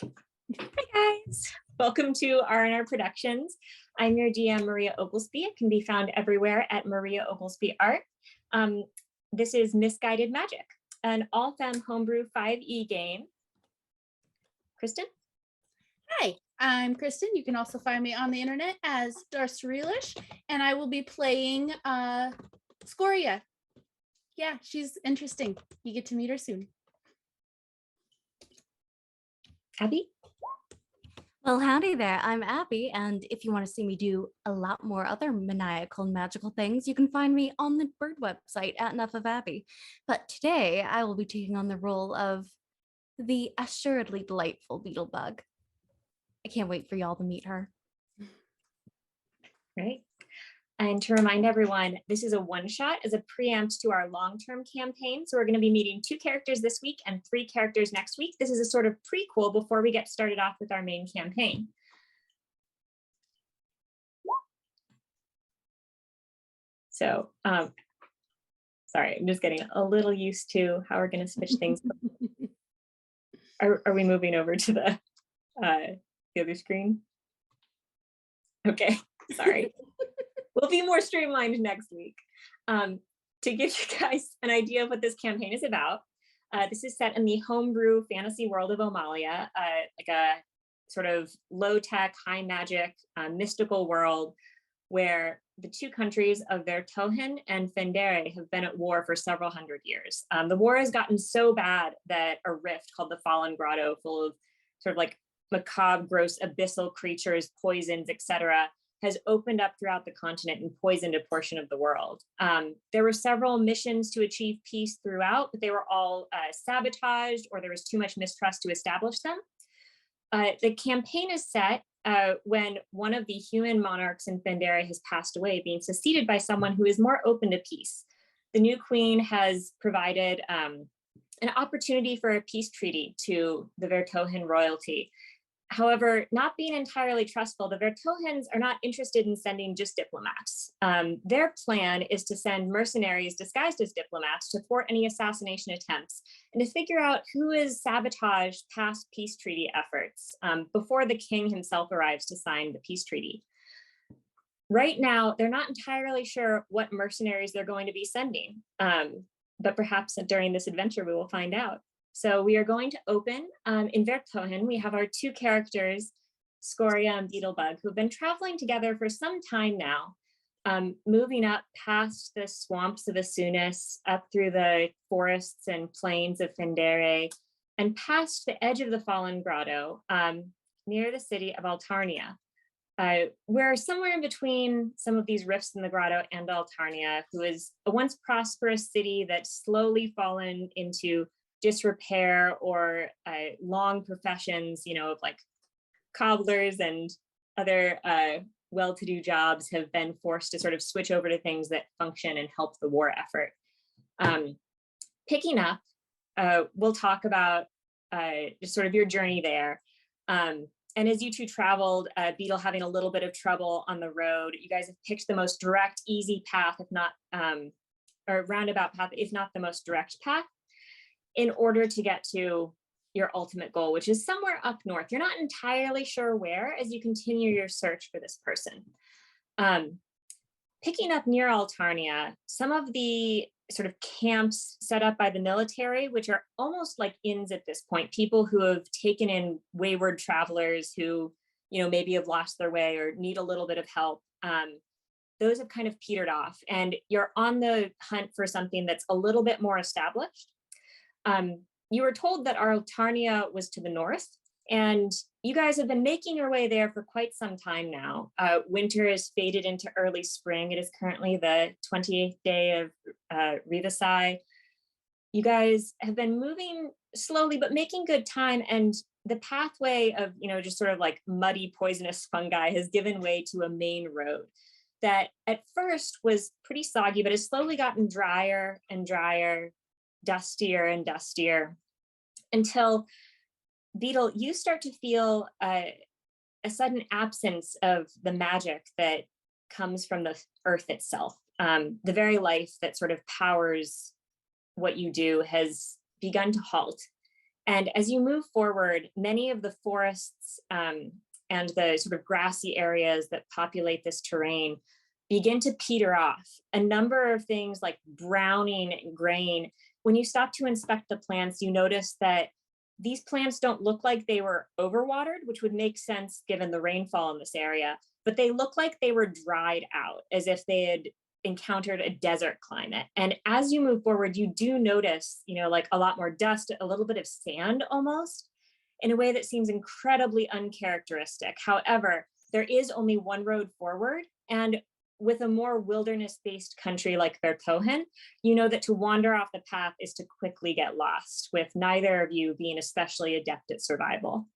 Hi guys, welcome to R&R Productions. I'm your GM, Maria Oglesby. It can be found everywhere at Maria Oglesby Art. This is MissGuided Magic, an all-fem homebrew 5e game. Kristen? Hi, I'm Kristen. You can also find me on the internet as Darcerilish, and I will be playing Scoria. Yeah, she's interesting. You get to meet her soon. Abby? Well, howdy there. I'm Abby, and if you want to see me do a lot more other maniacal and magical things, you can find me on the Bird website at Enough of Abby. But today, I will be taking on the role of the assuredly delightful Beetlebug. I can't wait for y'all to meet her. Right. And to remind everyone, this is a one-shot as a preempt to our long-term campaign. So we're going to be meeting 2 characters this week and 3 characters next week. This is a sort of prequel before we get started off with our main campaign. So, sorry, I'm just getting a little used to how we're going to switch things. Are we moving over to the other screen? Okay, sorry. We'll be more streamlined next week. To give you guys an idea of what this campaign is about, this is set in the homebrew fantasy world of Omalia, like a sort of low-tech, high magic, mystical world where the 2 countries of Vertogen and Fendere have been at war for several hundred years. The war has gotten so bad that a rift called the Fallen Grotto, full of sort of like macabre, gross, abyssal creatures, poisons, etc., has opened up throughout the continent and poisoned a portion of the world. There were several missions to achieve peace throughout, but they were all sabotaged, or there was too much mistrust to establish them. The campaign is set when one of the human monarchs in Fendere has passed away, being succeeded by someone who is more open to peace. The new queen has provided an opportunity for a peace treaty to the Vertogen royalty. However, not being entirely trustful, the Vertogens are not interested in sending just diplomats. Their plan is to send mercenaries disguised as diplomats to thwart any assassination attempts and to figure out who has sabotaged past peace treaty efforts before the king himself arrives to sign the peace treaty. Right now, they're not entirely sure what mercenaries they're going to be sending, but perhaps during this adventure, we will find out. So we are going to open in Vertogen. We have our 2 characters, Scoria and Beetlebug, who have been traveling together for some time now, moving up past the swamps of Asunis, up through the forests and plains of Fendere, and past the edge of the Fallen Grotto, near the city of Altarnia. We're somewhere in between some of these rifts in the grotto and Altarnia, who is a once prosperous city that's slowly fallen into disrepair, or long professions, of like cobblers and other well-to-do jobs have been forced to sort of switch over to things that function and help the war effort. Picking up, we'll talk about just sort of your journey there. And as you 2 traveled, Beetle having a little bit of trouble on the road, you guys have picked the most direct, easy path, if not, or roundabout path, if not the most direct path, in order to get to your ultimate goal, which is somewhere up north. You're not entirely sure where as you continue your search for this person. Picking up near Altarnia, some of the sort of camps set up by the military, which are almost like inns at this point, people who have taken in wayward travelers who, maybe have lost their way or need a little bit of help. Those have kind of petered off, and you're on the hunt for something that's a little bit more established. You were told that Altarnia was to the north, and you guys have been making your way there for quite some time now. Winter has faded into early spring. It is currently the 28th day of Rivasai. You guys have been moving slowly, but making good time, and the pathway of, just sort of like muddy, poisonous fungi has given way to a main road that at first was pretty soggy, but has slowly gotten drier and drier, dustier and dustier, until Beetle, you start to feel a sudden absence of the magic that comes from the earth itself. The very life that sort of powers what you do has begun to halt. And as you move forward, many of the forests and the sort of grassy areas that populate this terrain begin to peter off. A number of things like browning and graying. When you stop to inspect the plants, you notice that these plants don't look like they were overwatered, which would make sense given the rainfall in this area, but they look like they were dried out, as if they had encountered a desert climate. And as you move forward, you do notice, like a lot more dust, a little bit of sand almost, in a way that seems incredibly uncharacteristic. However, there is only one road forward, and with a more wilderness-based country like Verkohen, you know that to wander off the path is to quickly get lost, with neither of you being especially adept at survival.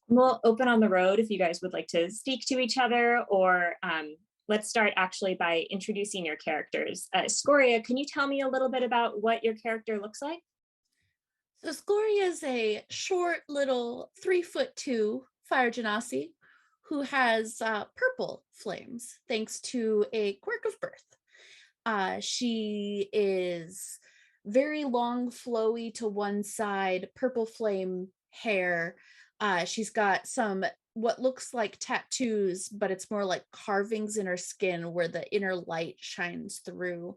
We'll open on the road if you guys would like to speak to each other, or let's start actually by introducing your characters. Scoria, can you tell me a little bit about what your character looks like? So Scoria is a short little 3'2" fire genasi who has purple flames thanks to a quirk of birth. She is very long, flowy to one side, purple flame hair. She's got some what looks like tattoos, but it's more like carvings in her skin where the inner light shines through.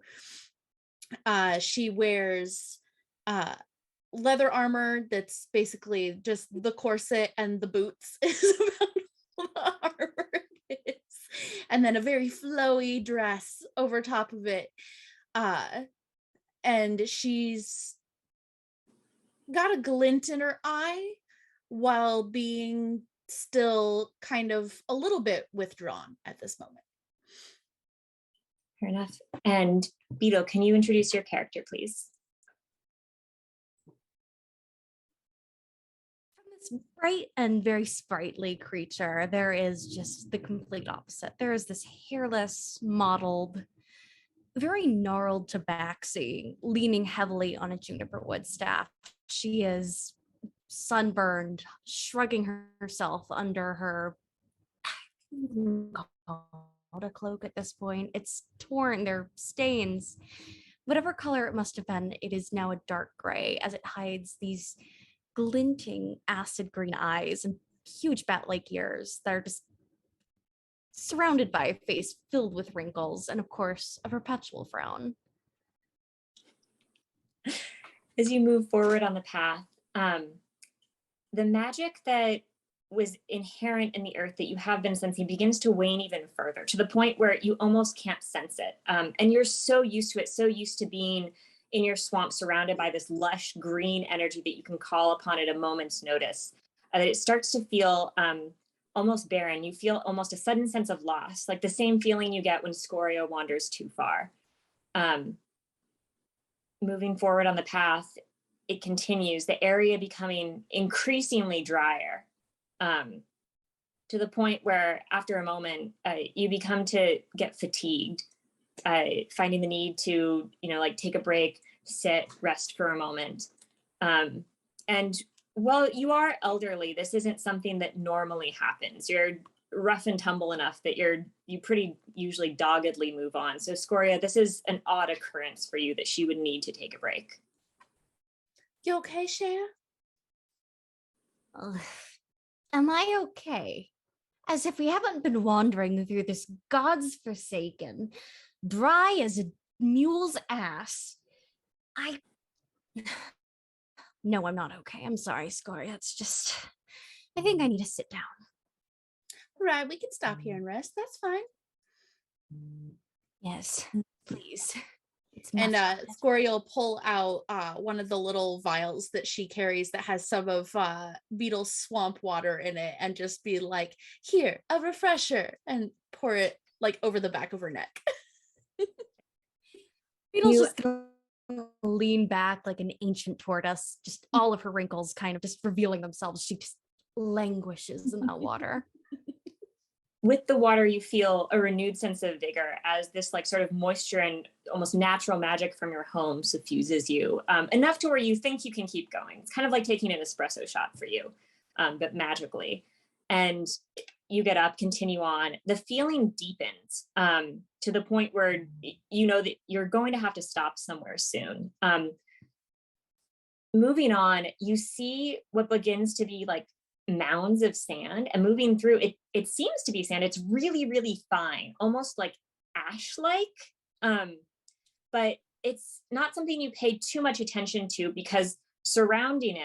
She wears leather armor that's basically just the corset, and the boots is about all the armor is. And then a very flowy dress over top of it. And she's got a glint in her eye while being still kind of a little bit withdrawn at this moment. Fair enough. And Beetle, can you introduce your character, please? This bright and very sprightly creature, there is just the complete opposite. There is this hairless, mottled, very gnarled tabaxi leaning heavily on a juniper wood staff. She is sunburned, shrugging herself under her a cloak at this point. It's torn, there are stains. Whatever color it must have been, it is now a dark gray as it hides these glinting acid green eyes and huge bat-like ears that are just surrounded by a face filled with wrinkles and, of course, a perpetual frown. As you move forward on the path, the magic that was inherent in the earth that you have been sensing begins to wane even further, to the point where you almost can't sense it. And you're so used to it, so used to being in your swamp surrounded by this lush green energy that you can call upon at a moment's notice, that it starts to feel almost barren. You feel almost a sudden sense of loss, like the same feeling you get when Scoria wanders too far. Moving forward on the path, it continues, the area becoming increasingly drier, to the point where after a moment, you become to get fatigued, finding the need to, take a break, sit, rest for a moment. And while you are elderly, this isn't something that normally happens. You're rough and tumble enough that you pretty usually doggedly move on. So Scoria, this is an odd occurrence for you that she would need to take a break. You okay, Shea? Am I okay? As if we haven't been wandering through this God's forsaken, dry as a mule's ass. No, I'm not okay. I'm sorry, Scoria. It's just, I think I need to sit down. Right, we can stop here and rest. That's fine. Yes, please. And Scoria will pull out one of the little vials that she carries that has some of Beetle's swamp water in it, and just be like, here, a refresher, and pour it like over the back of her neck. Beetle's just gonna lean back like an ancient tortoise, just all of her wrinkles kind of just revealing themselves. She just languishes in that water. With the water, you feel a renewed sense of vigor as this sort of moisture and almost natural magic from your home suffuses you, enough to where you think you can keep going. It's kind of like taking an espresso shot for you, but magically. And you get up, continue on. The feeling deepens to the point where you know that you're going to have to stop somewhere soon. moving on, you see what begins to be like mounds of sand, and moving through it, it seems to be sand. It's really, really fine, almost like ash-like. But it's not something you pay too much attention to because surrounded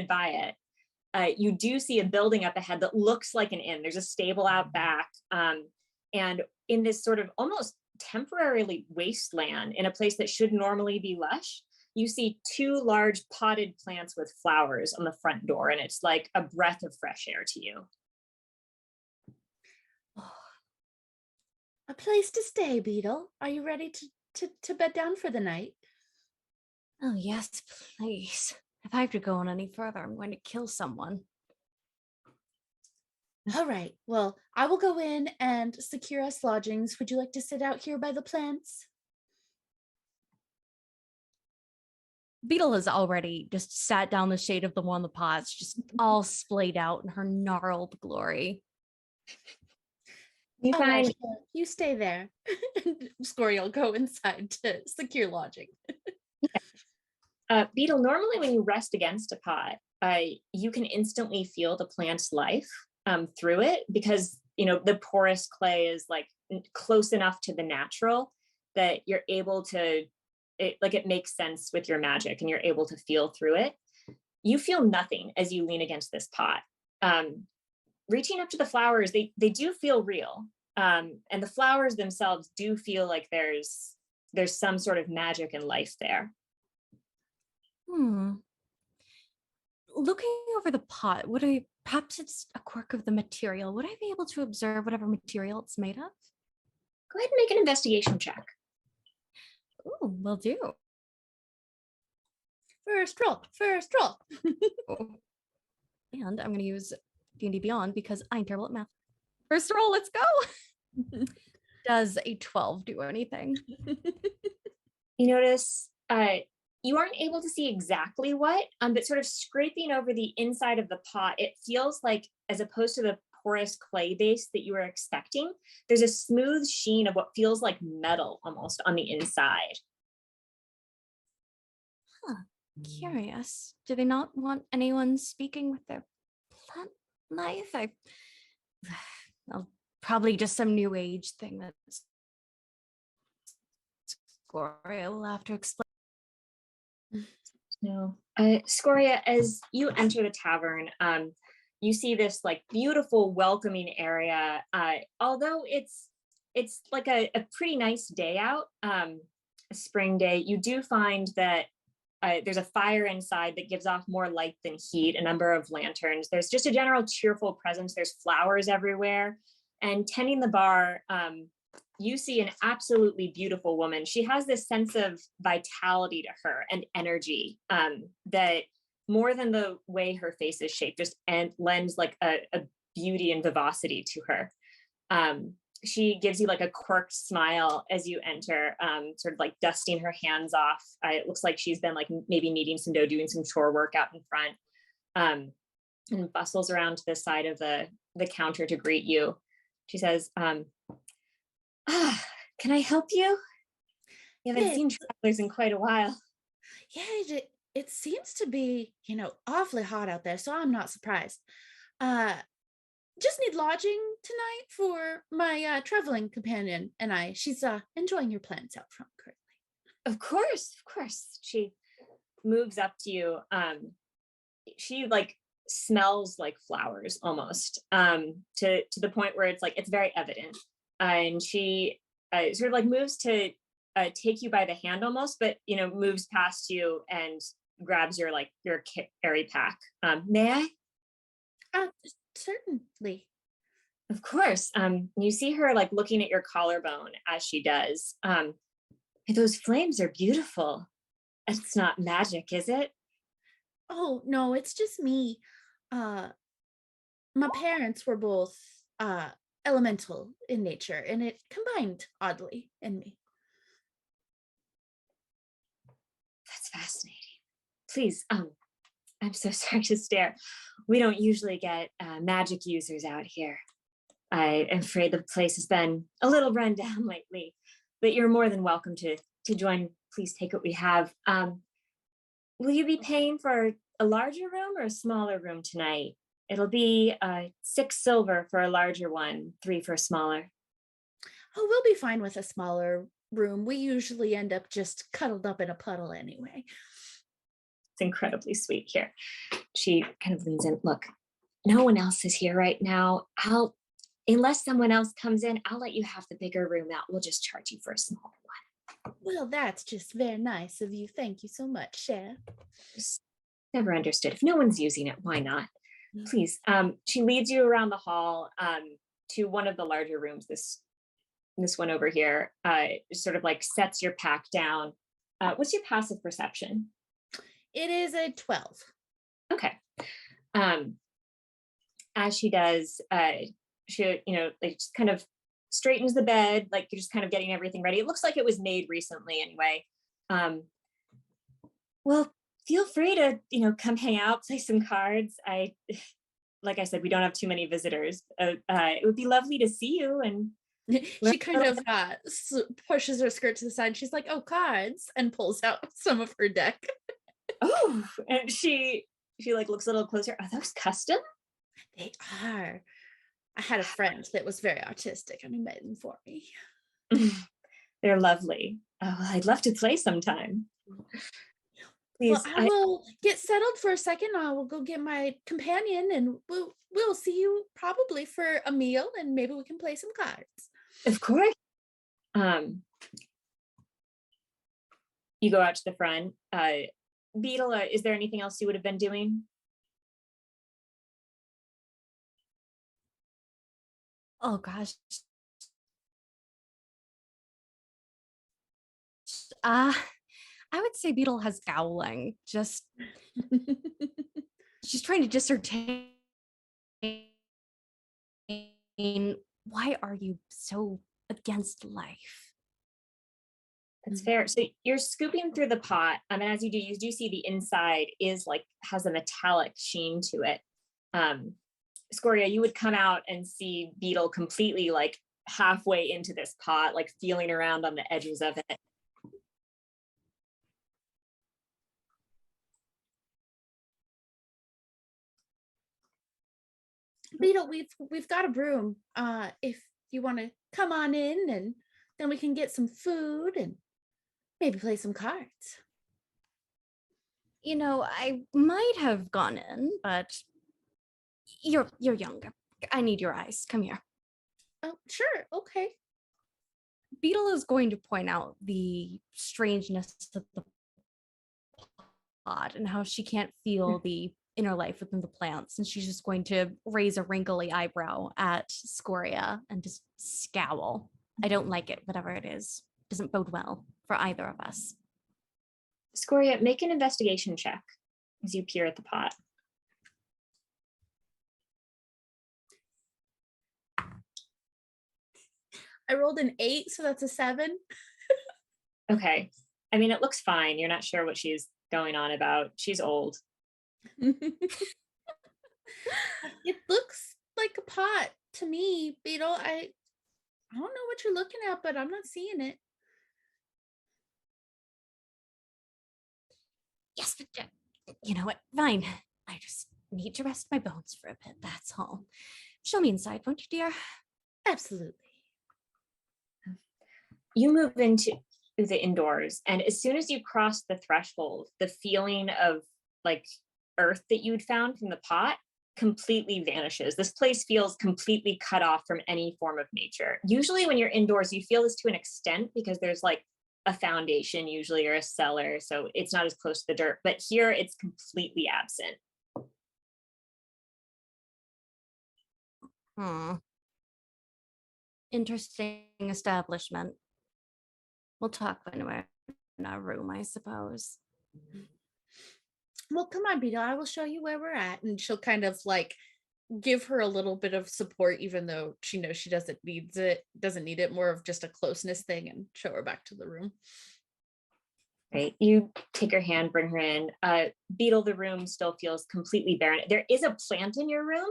by it, you do see a building up ahead that looks like an inn. There's a stable out back. And in this sort of almost temporarily wasteland, in a place that should normally be lush, you see 2 large potted plants with flowers on the front door, and it's like a breath of fresh air to you. A place to stay, Beetle. Are you ready to bed down for the night? Oh, yes, please. If I have to go on any further, I'm going to kill someone. All right. Well, I will go in and secure us lodgings. Would you like to sit out here by the plants? Beetle has already just sat down the shade of the one in the pots, just all splayed out in her gnarled glory. You All right, find you stay there. Scoria will go inside to secure lodging. Beetle, normally when you rest against a pot, you can instantly feel the plant's life through it, because the porous clay is like close enough to the natural that you're able to, it makes sense with your magic, and you're able to feel through it. You feel nothing as you lean against this pot. Reaching up to the flowers, they do feel real, and the flowers themselves do feel like there's some sort of magic and life there. Looking over the pot, perhaps it's a quirk of the material. Would I be able to observe whatever material it's made of? Go ahead and make an investigation check. Ooh, will do. First roll. And I'm going to use D&D Beyond because I'm terrible at math. First roll, let's go. Does a 12 do anything? You notice you aren't able to see exactly what, but sort of scraping over the inside of the pot, it feels like, as opposed to the porous clay base that you were expecting, there's a smooth sheen of what feels like metal almost on the inside. Curious. Do they not want anyone speaking with their plant life? Well, probably just some new age thing that Scoria will have to explain. No. Scoria, as you enter the tavern, you see this like beautiful welcoming area. Although it's like a pretty nice day out, a spring day, you do find that there's a fire inside that gives off more light than heat, a number of lanterns. There's just a general cheerful presence. There's flowers everywhere. And tending the bar, you see an absolutely beautiful woman. She has this sense of vitality to her and energy that, more than the way her face is shaped, just lends like a beauty and vivacity to her. She gives you like a quirked smile as you enter, sort of like dusting her hands off. It looks like she's been like maybe kneading some dough, doing some chore work out in front, and bustles around to the side of the counter to greet you. She says, can I help you? You haven't seen travelers in quite a while. Yeah, it seems to be, awfully hot out there, so I'm not surprised. Just need lodging tonight for my traveling companion and I. She's enjoying your plants out front currently. Of course. She moves up to you. She like smells like flowers almost, to the point where it's like it's very evident. And she sort of like moves to take you by the hand almost, but moves past you and grabs your carry pack. May I? Certainly. Of course. You see her like looking at your collarbone as she does. Those flames are beautiful. It's not magic, is it? Oh, no, it's just me. My parents were both elemental in nature, and it combined oddly in me. That's fascinating. Please, I'm so sorry to stare. We don't usually get magic users out here. I am afraid the place has been a little run down lately, but you're more than welcome to join. Please take what we have. will you be paying for a larger room or a smaller room tonight? It'll be 6 silver for a larger one, 3 for a smaller. Oh, we'll be fine with a smaller room. We usually end up just cuddled up in a puddle anyway. It's incredibly sweet. Here, she kind of leans in. Look, no one else is here right now. Unless someone else comes in, I'll let you have the bigger room out. We'll just charge you for a smaller one. Well, that's just very nice of you. Thank you so much, Chef. Just never understood. If no one's using it, why not? Please. She leads you around the hall to one of the larger rooms. This one over here sort of like sets your pack down. What's your passive perception? It is a 12. Okay. As she does, she, like just kind of straightens the bed, like you're just kind of getting everything ready. It looks like it was made recently anyway. Well, feel free to, come hang out, play some cards. Like I said, we don't have too many visitors. It would be lovely to see you. And she kind of pushes her skirt to the side. She's like, oh, cards, and pulls out some of her deck. Oh, and she like looks a little closer. Are those custom? They are. I had a friend that was very artistic and he made them for me. They're lovely. Oh, I'd love to play sometime. Please. Well, I will get settled for a second. I will go get my companion and we'll see you probably for a meal and maybe we can play some cards. Of course. You go out to the front. Beetle, is there anything else you would have been doing? Oh gosh. I would say Beetle has scowling. Just she's trying to discern why are you so against life? That's fair. So you're scooping through the pot, and as you do see the inside is like has a metallic sheen to it. Scoria, you would come out and see Beetle completely like halfway into this pot, like feeling around on the edges of it. Beetle, we've got a broom. If you want to come on in and then we can get some food and maybe play some cards. I might have gone in, but you're younger. I need your eyes. Come here. Oh, sure. Okay. Beetle is going to point out the strangeness of the pot and how she can't feel the inner life within the plants. And she's just going to raise a wrinkly eyebrow at Scoria and just scowl. I don't like it, whatever it is. Doesn't bode well for either of us. Scoria, make an investigation check as you peer at the pot. I rolled an 8, so that's a 7. Okay. I mean, it looks fine. You're not sure what she's going on about. She's old. It looks like a pot to me, Beetle. I don't know what you're looking at, but I'm not seeing it. Yes, but you know what? Fine. I just need to rest my bones for a bit. That's all. Show me inside, won't you, dear? Absolutely. You move into the indoors, and as soon as you cross the threshold, the feeling of like earth that you'd found from the pot completely vanishes. This place feels completely cut off from any form of nature. Usually when you're indoors, you feel this to an extent because there's like a foundation usually or a cellar, so it's not as close to the dirt, but here it's completely absent. Interesting establishment. We'll talk when we're in our room, I suppose. Well, come on, Beetle. I will show you where we're at. And she'll kind of like give her a little bit of support, even though she knows she doesn't need it, more of just a closeness thing, and show her back to the room. Right. You take her hand, bring her in. Beetle, the room still feels completely barren. There is a plant in your room.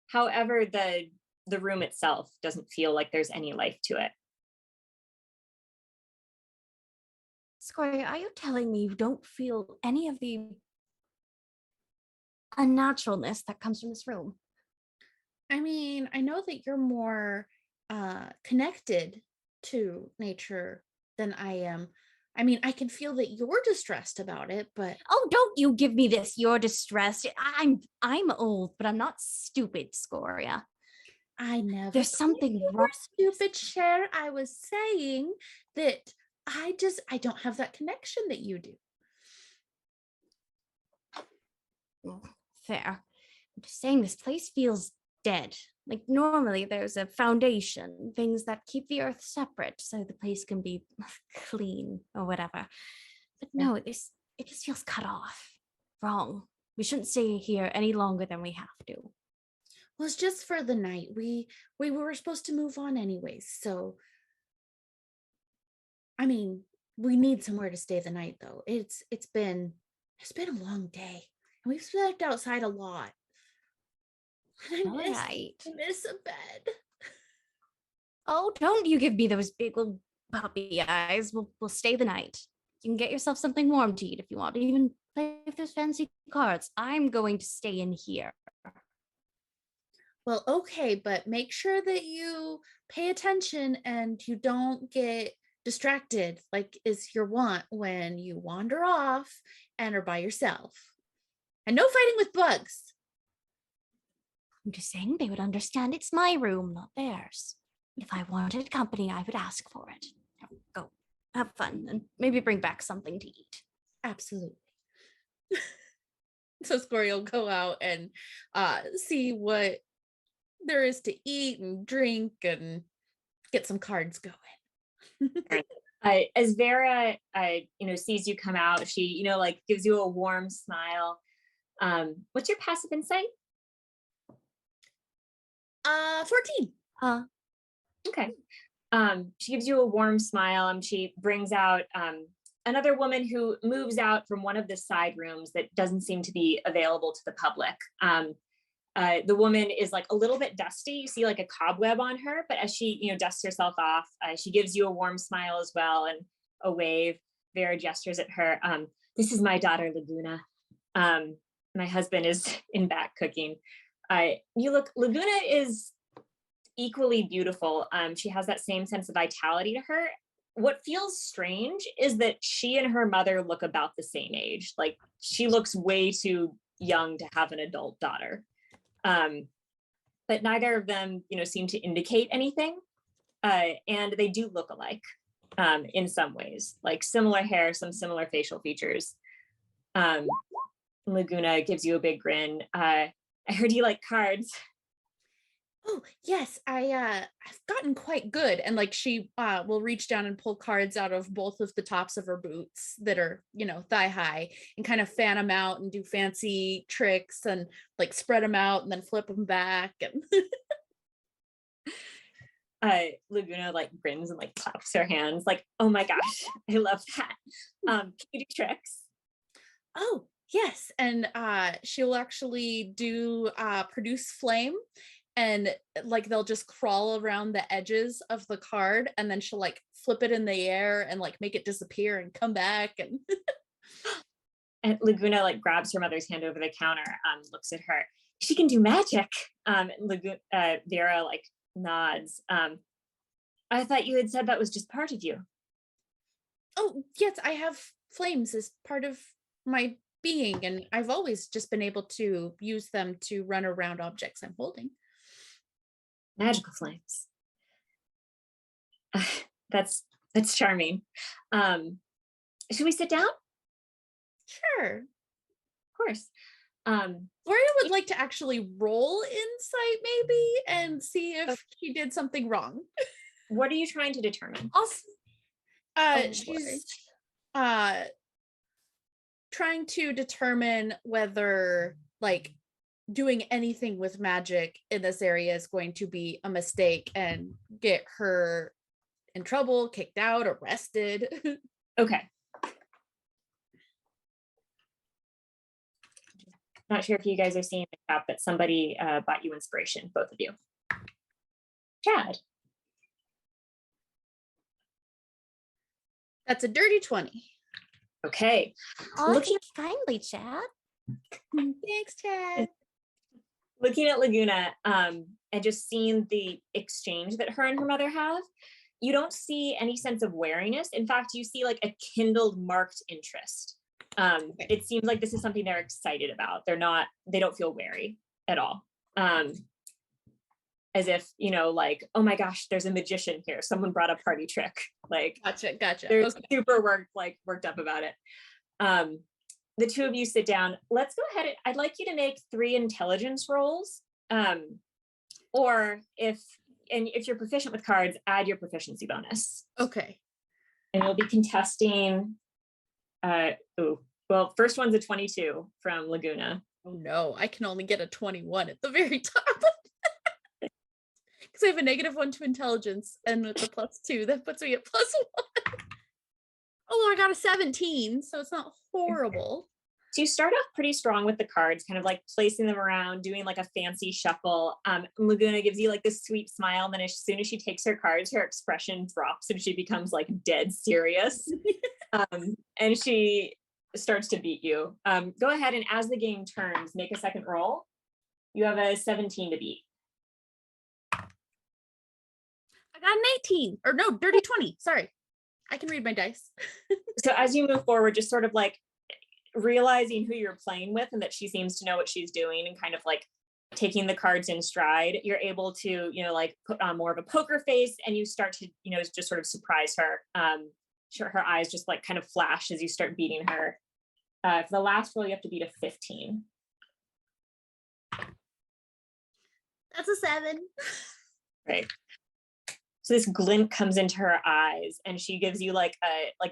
However, the room itself doesn't feel like there's any life to it. Scoria, are you telling me you don't feel any of the unnaturalness that comes from this room? I mean, I know that you're more connected to nature than I am. I mean, I can feel that you're distressed about it, but Oh, don't you give me this. You're distressed. I'm old, but I'm not stupid, Scoria. I never There's said something you wrong. were stupid, Cher. I was saying that I don't have that connection that you do. Fair. I'm just saying this place feels dead. Like normally there's a foundation, things that keep the earth separate so the place can be clean or whatever. But no, it just feels cut off. Wrong. We shouldn't stay here any longer than we have to. Well, it's just for the night. We were supposed to move on anyways, so I mean, we need somewhere to stay the night though. It's been a long day. And we've slept outside a lot. And All right. I miss a bed. Oh, don't you give me those big old puppy eyes. We'll stay the night. You can get yourself something warm to eat if you want. Even play with those fancy cards. I'm going to stay in here. Well, okay, but make sure that you pay attention and you don't get distracted like is your want when you wander off and are by yourself. And no fighting with bugs. I'm just saying they would understand it's my room, not theirs. If I wanted company, I would ask for it. Now, go, have fun, and maybe bring back something to eat. Absolutely. So Scoria will go out and see what there is to eat and drink and get some cards going. As Vera, sees you come out, she, like gives you a warm smile. What's your passive insight? 14. Okay. She gives you a warm smile and she brings out another woman who moves out from one of the side rooms that doesn't seem to be available to the public. The woman is like a little bit dusty. You see like a cobweb on her, but as she, dusts herself off, she gives you a warm smile as well and a wave. Vera gestures at her. This is my daughter, Laguna. My husband is in back cooking. Laguna is equally beautiful. She has that same sense of vitality to her. What feels strange is that she and her mother look about the same age. Like she looks way too young to have an adult daughter. But neither of them, seem to indicate anything. And they do look alike in some ways, like similar hair, some similar facial features. Laguna gives you a big grin. I heard you like cards. Oh yes, I've gotten quite good, and like she will reach down and pull cards out of both of the tops of her boots that are thigh high, and kind of fan them out and do fancy tricks and like spread them out and then flip them back. And Laguna like grins and like claps her hands like, oh my gosh, I love that. Can you do tricks? Oh yes, and she'll actually do produce flame. And like they'll just crawl around the edges of the card, and then she'll like flip it in the air and like make it disappear and come back. And Laguna like grabs her mother's hand over the counter, looks at her. She can do magic. Vera like nods. I thought you had said that was just part of you. Oh yes, I have flames as part of my being, and I've always just been able to use them to run around objects I'm holding. Magical flames. That's charming. Should we sit down? Sure. Of course. Gloria would like to actually roll insight maybe and see if she did something wrong. What are you trying to determine? She's trying to determine whether like doing anything with magic in this area is going to be a mistake and get her in trouble, kicked out, arrested. Okay. Not sure if you guys are seeing the chat, but somebody bought you inspiration, both of you. Chad. That's a dirty 20. Okay. Oh, Looking thank you kindly, Chad. Thanks, Chad. looking at Laguna, and just seeing the exchange that her and her mother have, you don't see any sense of wariness. In fact, you see like a kindled, marked interest. It seems like this is something they're excited about. They don't feel wary at all. As if, like, oh my gosh, there's a magician here. Someone brought a party trick. Like, Gotcha. they're Okay. super worked up about it. The two of you sit down. Let's go ahead. I'd like you to make 3 intelligence rolls. Or if you're proficient with cards, add your proficiency bonus. Okay. And you'll be contesting, first one's a 22 from Laguna. Oh no, I can only get a 21 at the very top. Because I have a -1 to intelligence, and with the +2, that puts me at +1. Oh, I got a 17, so it's not horrible. So you start off pretty strong with the cards, kind of like placing them around, doing like a fancy shuffle. Laguna gives you like this sweet smile, and then as soon as she takes her cards, her expression drops and she becomes like dead serious. And she starts to beat you. Go ahead, and as the game turns, make a second roll. You have a 17 to beat. I got an 18, or no, dirty 20. Sorry, I can read my dice. So as you move forward, just sort of like realizing who you're playing with and that she seems to know what she's doing, and kind of like taking the cards in stride, you're able to, like put on more of a poker face, and you start to, just sort of surprise her. Her eyes just like kind of flash as you start beating her. For the last roll, you have to beat a 15. That's a 7. Right. So this glint comes into her eyes, and she gives you like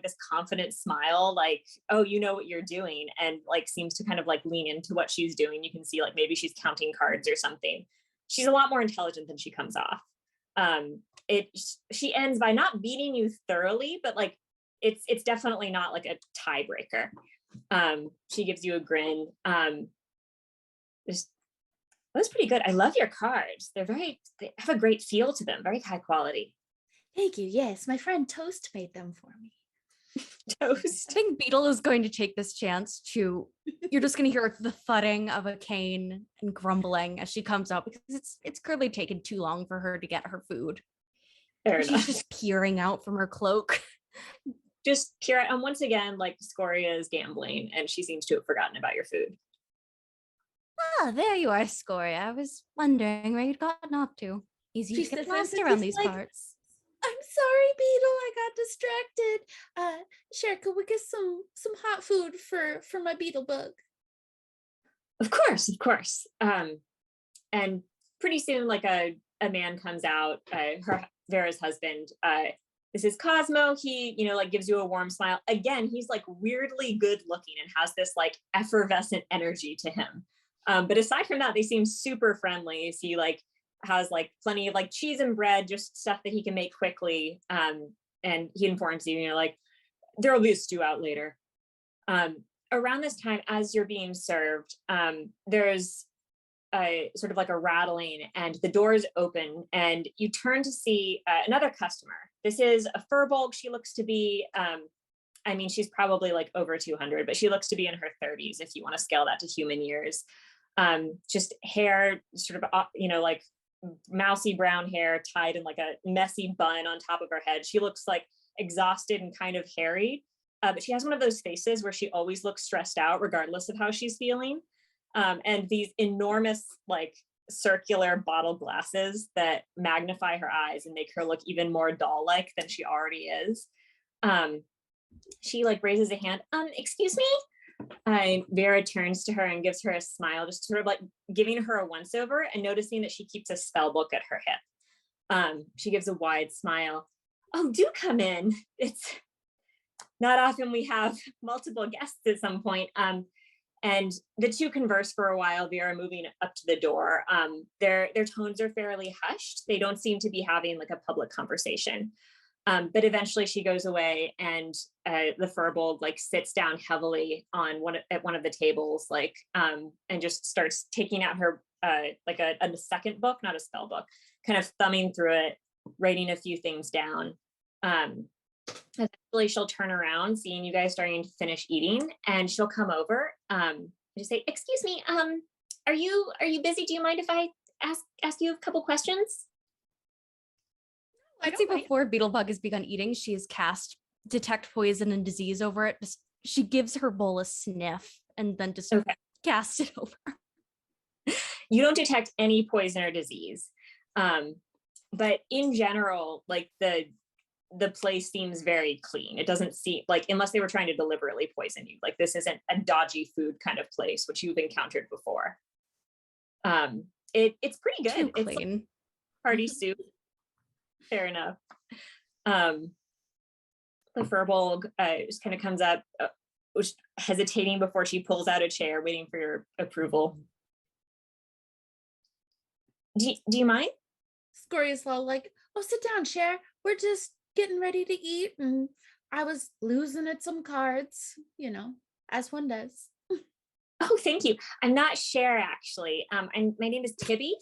this confident smile, like, oh, you know what you're doing, and like seems to kind of like lean into what she's doing. You can see like maybe she's counting cards or something. She's a lot more intelligent than she comes off. She ends by not beating you thoroughly, but like it's definitely not like a tiebreaker. She gives you a grin. That's pretty good. I love your cards. They have a great feel to them, very high quality. Thank you. Yes, my friend Toast made them for me. Toast. I think Beetle is going to take this chance to, you're just going to hear the thudding of a cane and grumbling as she comes out, because it's clearly taken too long for her to get her food. Fair She's enough. just peering out from her cloak. Just pure. And once again, like Scoria is gambling, and she seems to have forgotten about your food. Ah, there you are, Scoria. I was wondering where you'd gotten off to. Easy She to get sniffs lost and around she's these like, parts. I'm sorry, Beetle. I got distracted. Cher, could we get some hot food for my Beetlebug? Of course. And pretty soon, like a man comes out, Vera's husband. This is Cosmo. He, like gives you a warm smile. Again, he's like weirdly good looking and has this like effervescent energy to him. But aside from that, they seem super friendly. So he like has like plenty of like cheese and bread, just stuff that he can make quickly. And he informs you, like, there'll be a stew out later. Around this time, as you're being served, there's a sort of like a rattling, and the doors open, and you turn to see another customer. This is a furbolg. She looks to be, she's probably like over 200, but she looks to be in her 30s if you want to scale that to human years. Just hair, sort of, like mousy brown hair tied in like a messy bun on top of her head. She looks like exhausted and kind of hairy, but she has one of those faces where she always looks stressed out regardless of how she's feeling. And these enormous like circular bottle glasses that magnify her eyes and make her look even more doll-like than she already is. She like raises a hand. Excuse me? Vera turns to her and gives her a smile, just sort of like giving her a once over, and noticing that she keeps a spell book at her hip. She gives a wide smile. Oh, do come in. It's not often we have multiple guests at some point. And the two converse for a while. Vera moving up to the door. Their tones are fairly hushed. They don't seem to be having like a public conversation. But eventually she goes away, and the furbolg like sits down heavily at one of the tables, like and just starts taking out her like a second book, not a spell book, kind of thumbing through it, writing a few things down. Eventually she'll turn around, seeing you guys starting to finish eating, and she'll come over, and just say, "Excuse me, are you busy? Do you mind if I ask you a couple questions?" I I'd say don't mind. before Beetlebug has begun eating, she has cast detect poison and disease over it. She gives her bowl a sniff and then just Okay. casts it over. You don't detect any poison or disease, but in general, like the place seems very clean. It doesn't seem like, unless they were trying to deliberately poison you, like this isn't a dodgy food kind of place, which you've encountered before. It's pretty good. Too It's like clean. party soup. Fair enough. The furbolg just kind of comes up, hesitating before she pulls out a chair, waiting for your approval. Do you mind? Scoria's all like, "Oh, sit down, Cher. We're just getting ready to eat, and I was losing at some cards, as one does." Oh, thank you. I'm not Cher, actually. My name is Tibby.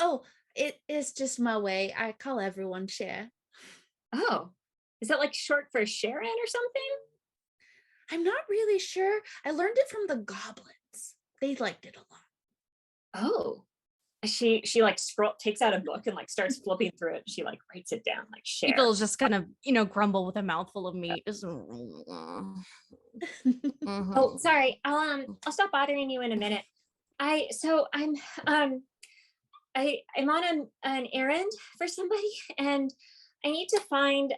Oh, it is just my way. I call everyone Cher. Oh, is that like short for Sharon or something? I'm not really sure. I learned it from the goblins. They liked it a lot. Oh, she like takes out a book and like starts flipping through it. She like writes it down like Cher. Beetle's just gonna, grumble with a mouthful of meat. Just, Oh, sorry. I'll stop bothering you in a minute. I'm on an errand for somebody, and I need to find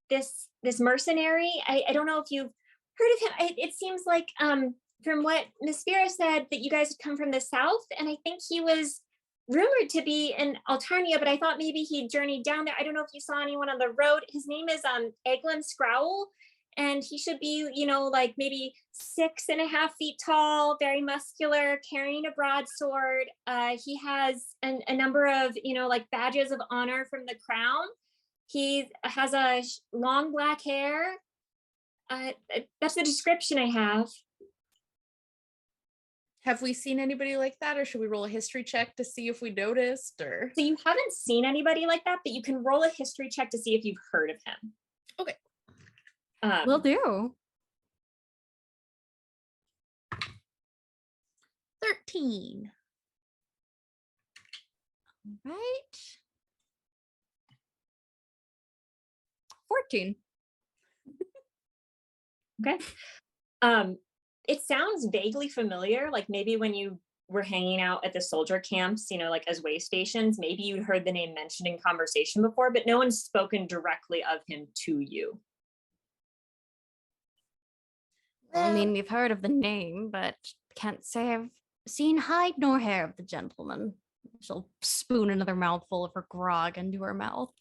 this mercenary. I don't know if you've heard of him. It seems like from what Miss Vera said that you guys had come from the south, and I think he was rumored to be in Alternia, but I thought maybe he journeyed down there. I don't know if you saw anyone on the road. His name is Eglin Scrowl, and he should be, like maybe 6.5 feet tall, very muscular, carrying a broadsword. He has a number of, like badges of honor from the crown. He has a long black hair. That's the description I have. Have we seen anybody like that, or should we roll a history check to see if we noticed? Or So you haven't seen anybody like that, but you can roll a history check to see if you've heard of him. Okay. Will do. 13. Right. 14. Okay. It sounds vaguely familiar, like maybe when you were hanging out at the soldier camps, like as way stations, maybe you'd heard the name mentioned in conversation before, but no one's spoken directly of him to you. Well, I mean, we've heard of the name, but can't say I've seen hide nor hair of the gentleman. She'll spoon another mouthful of her grog into her mouth.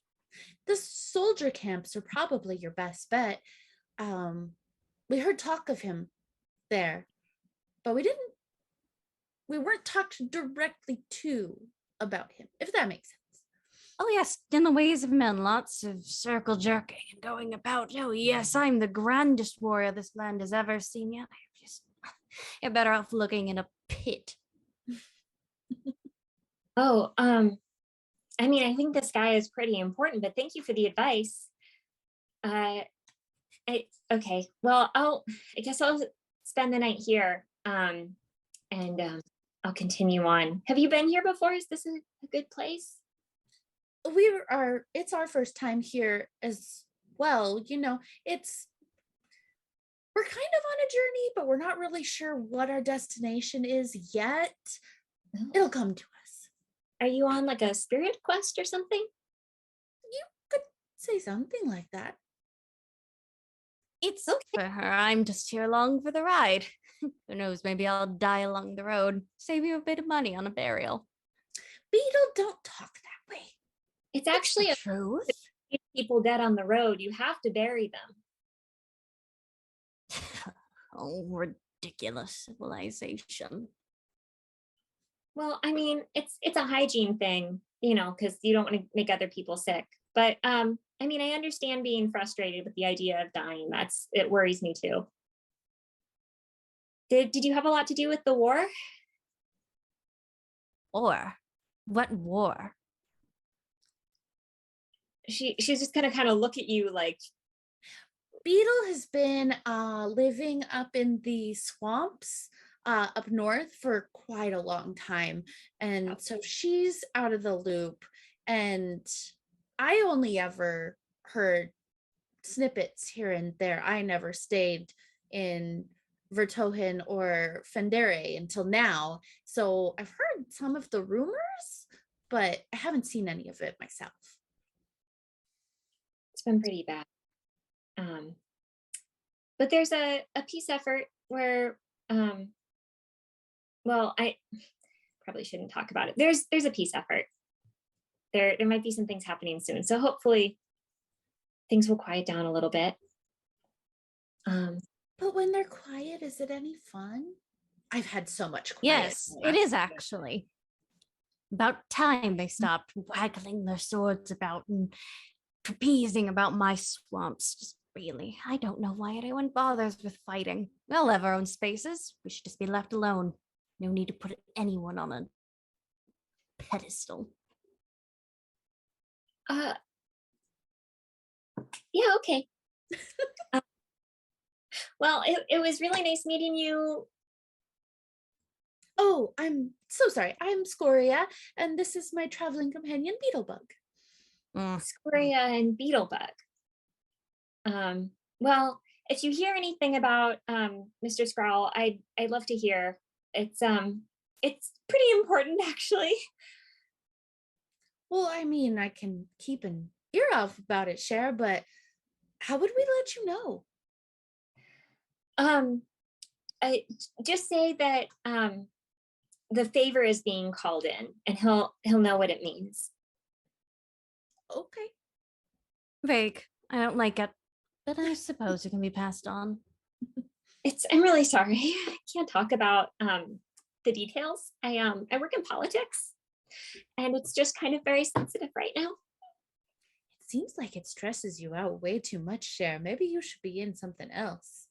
The soldier camps are probably your best bet. We heard talk of him there, but we weren't talked directly to about him, if that makes sense. Oh yes, in the ways of men, lots of circle jerking and going about. Oh yes, I'm the grandest warrior this land has ever seen yet. You're better off looking in a pit. Oh, I mean, I think this guy is pretty important, but thank you for the advice. Okay, well, I guess I'll spend the night here, and I'll continue on. Have you been here before? Is this a good place? It's our first time here as well. We're kind of on a journey, but we're not really sure what our destination is yet. Oh. It'll come to us. Are you on like a spirit quest or something? You could say something like that. It's okay for her. I'm just here along for the ride. Who knows, maybe I'll die along the road. Save you a bit of money on a burial. Beetle, don't talk that way. It's actually the truth. People dead on the road, you have to bury them. Oh, ridiculous civilization. Well, I mean, it's a hygiene thing, because you don't want to make other people sick. But I mean, I understand being frustrated with the idea of dying. It worries me too. Did you have a lot to do with the war? War? What war? she's just gonna kind of look at you like, Beetle has been living up in the swamps up north for quite a long time. And so she's out of the loop. And I only ever heard snippets here and there. I never stayed in Vertogen or Fendere until now. So I've heard some of the rumors, but I haven't seen any of it myself. it's been pretty bad. But there's a peace effort where, well, I probably shouldn't talk about it. There's a peace effort. There might be some things happening soon. So hopefully things will quiet down a little bit. But when they're quiet, is it any fun? I've had so much quiet. Yes, it is actually. About time they stopped waggling their swords about and trapezing about my swamps. Just really, I don't know why anyone bothers with fighting. We all have our own spaces. We should just be left alone. No need to put anyone on a pedestal. Yeah, okay. Well, it was really nice meeting you. Oh, I'm so sorry. I'm Scoria, and this is my traveling companion, Beetlebug. Scoria and Beetlebug. Well, if you hear anything about Mr. Scrawl, I'd love to hear. It's pretty important, actually. Well, I mean, I can keep an ear out about it, Cher, but how would we let you know? I just say that the favor is being called in, and he'll know what it means. Okay. Vague. I don't like it, but I suppose it can be passed on. I'm really sorry. I can't talk about the details. I work in politics, and it's just kind of very sensitive right now. It seems like it stresses you out way too much, Cher. Maybe you should be in something else.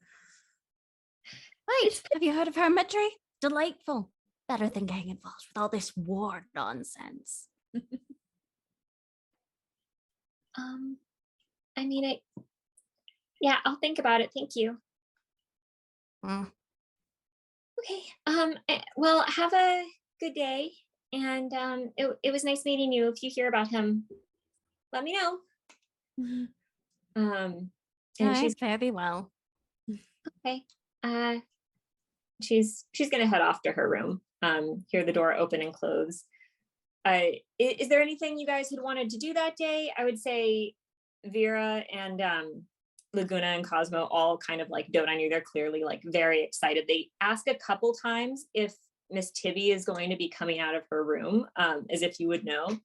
Wait, have you heard of hermitry? Delightful. Better than getting involved with all this war nonsense. I mean, yeah, I'll think about it. Thank you. Okay. Well, have a good day. And it was nice meeting you. If you hear about him, let me know. And she's fare thee well. okay. She's gonna head off to her room. Hear the door open and close. Is there anything you guys had wanted to do that day? I would say Vera and Laguna and Cosmo all kind of like dote on you. They're clearly like very excited. They ask a couple times if Miss Tibia is going to be coming out of her room, as if you would know.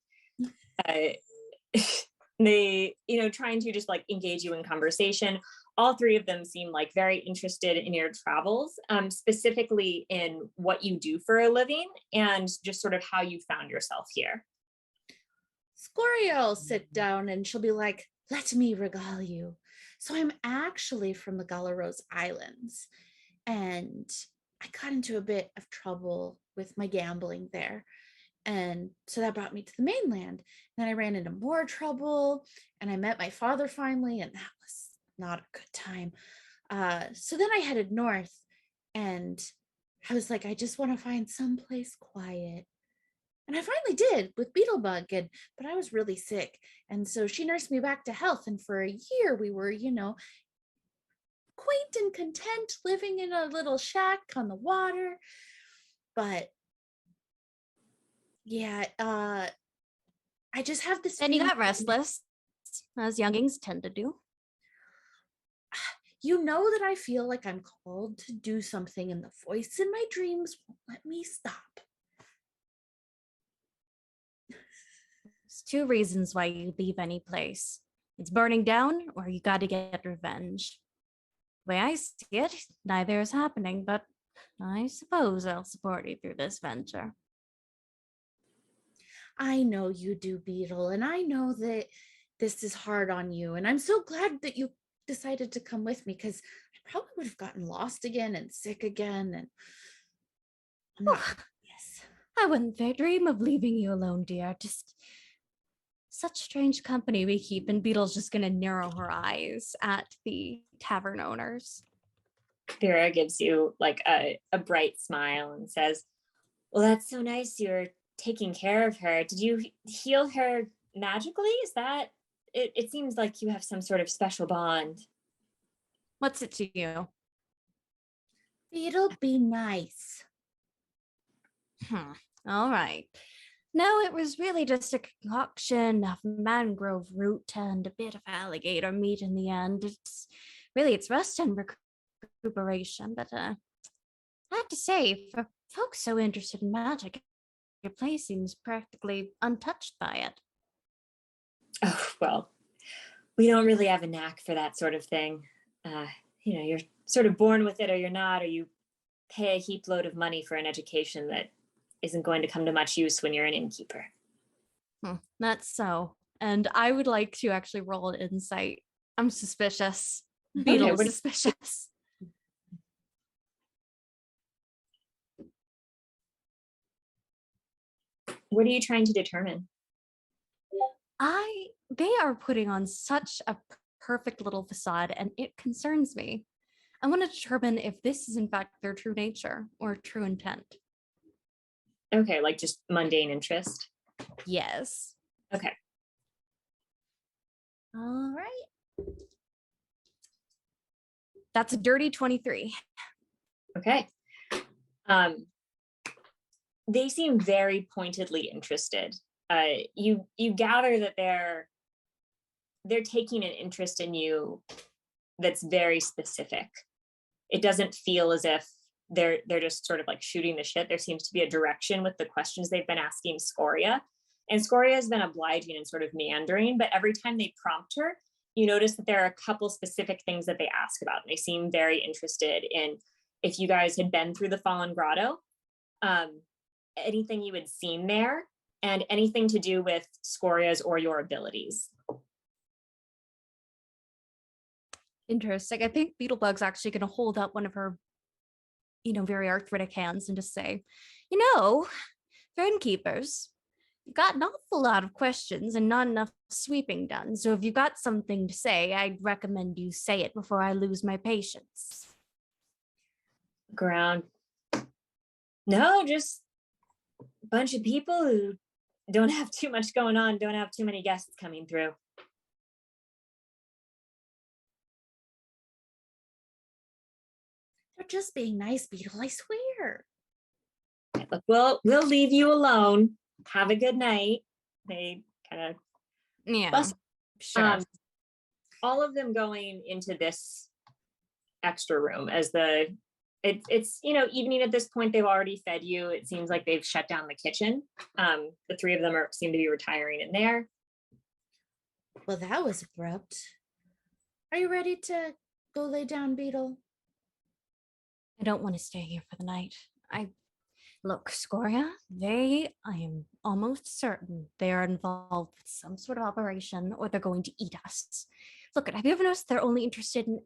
They, trying to just like engage you in conversation. All three of them seem like very interested in your travels, specifically in what you do for a living and just sort of how you found yourself here. Scoria will sit down and she'll be like, let me regale you. So I'm actually from the Galaros Islands, and I got into a bit of trouble with my gambling there. And so that brought me to the mainland. Then I ran into more trouble and I met my father finally, and that was not a good time. So then I headed north, and I was like, I just want to find someplace quiet. And I finally did with Beetlebug, but I was really sick. And so she nursed me back to health. And for a year we were, quaint and content, living in a little shack on the water. But yeah, I just have this. And you got restless, as youngings tend to do. You know that I feel like I'm called to do something, and the voice in my dreams won't let me stop. There's two reasons why you leave any place. It's burning down, or you got to get revenge. The way I see it, neither is happening, but I suppose I'll support you through this venture. I know you do, Beetle, and I know that this is hard on you, and I'm so glad that you decided to come with me, because I probably would have gotten lost again and sick again, and I'm not. Yes, I wouldn't dare dream of leaving you alone, dear. Just Such strange company we keep, and Beetle's just gonna narrow her eyes at the tavern owners. Vera gives you like a bright smile and says, well, that's so nice you're taking care of her. Did you heal her magically? Is that it seems like you have some sort of special bond. What's it to you? Beetle, be nice. All right. No, it was really just a concoction of mangrove root and a bit of alligator meat in the end. It's rest and recuperation, but I have to say, for folks so interested in magic, your place seems practically untouched by it. Oh, well, we don't really have a knack for that sort of thing. You're sort of born with it or you're not, or you pay a heap load of money for an education that isn't going to come to much use when you're an innkeeper. That's so. And I would like to actually roll an insight. I'm suspicious. Beetle's suspicious. What are you trying to determine? They are putting on such a perfect little facade, and it concerns me. I want to determine if this is in fact their true nature or true intent. Okay, like just mundane interest. Yes. Okay. All right. That's a dirty 23. Okay. They seem very pointedly interested. You gather that they're taking an interest in you that's very specific. It doesn't feel as if they're just sort of like shooting the shit. There seems to be a direction with the questions they've been asking Scoria. And Scoria has been obliging and sort of meandering, but every time they prompt her, you notice that there are a couple specific things that they ask about. And they seem very interested in if you guys had been through the Fallen Grotto, anything you had seen there, and anything to do with Scoria's or your abilities. Interesting. I think Beetlebug's actually going to hold up one of her, very arthritic hands and just say, for innkeepers, you've got an awful lot of questions and not enough sweeping done. So if you've got something to say, I'd recommend you say it before I lose my patience. Ground. No, just a bunch of people who don't have too much going on, don't have too many guests coming through. They're just being nice, Beetle, I swear. Look, we'll leave you alone. Have a good night. They kind of bust. Sure. All of them going into this extra room as it's evening at this point. They've already fed you. It seems like they've shut down the kitchen. The three of them seem to be retiring in there. Well, that was abrupt. Are you ready to go lay down, Beetle? I don't want to stay here for the night. Look, Scoria, I am almost certain they are involved with some sort of operation or they're going to eat us. Look, have you ever noticed they're only interested in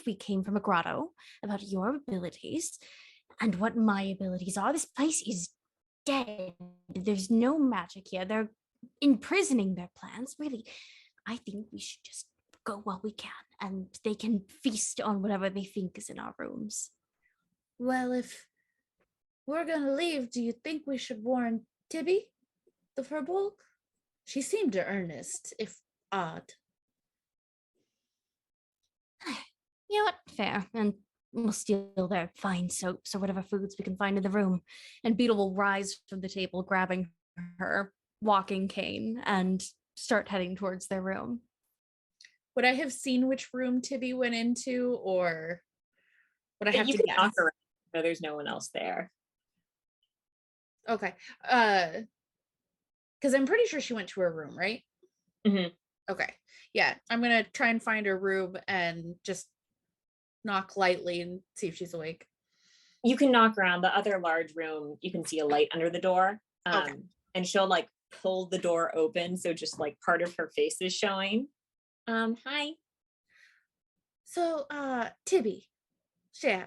we came from a grotto, about your abilities and what my abilities are? This place is dead. There's no magic here. They're imprisoning their plans. Really, I think we should just go while we can and they can feast on whatever they think is in our rooms. Well, if we're gonna leave, do you think we should warn Tibby, the Furbolg? She seemed earnest, if odd. You know what? Fair. And we'll steal their fine soaps or whatever foods we can find in the room. And Beetle will rise from the table, grabbing her walking cane and start heading towards their room. Would I have seen which room Tibby went into, or would I have to guess? Knock around. No, there's no one else there. Okay. Because I'm pretty sure she went to her room, right? Mm-hmm. Okay. Yeah, I'm gonna try and find her room and just knock lightly and see if she's awake. You can knock around the other large room. You can see a light under the door. Okay. And she'll like pull the door open. So just like part of her face is showing. Hi. So, Tibby, yeah,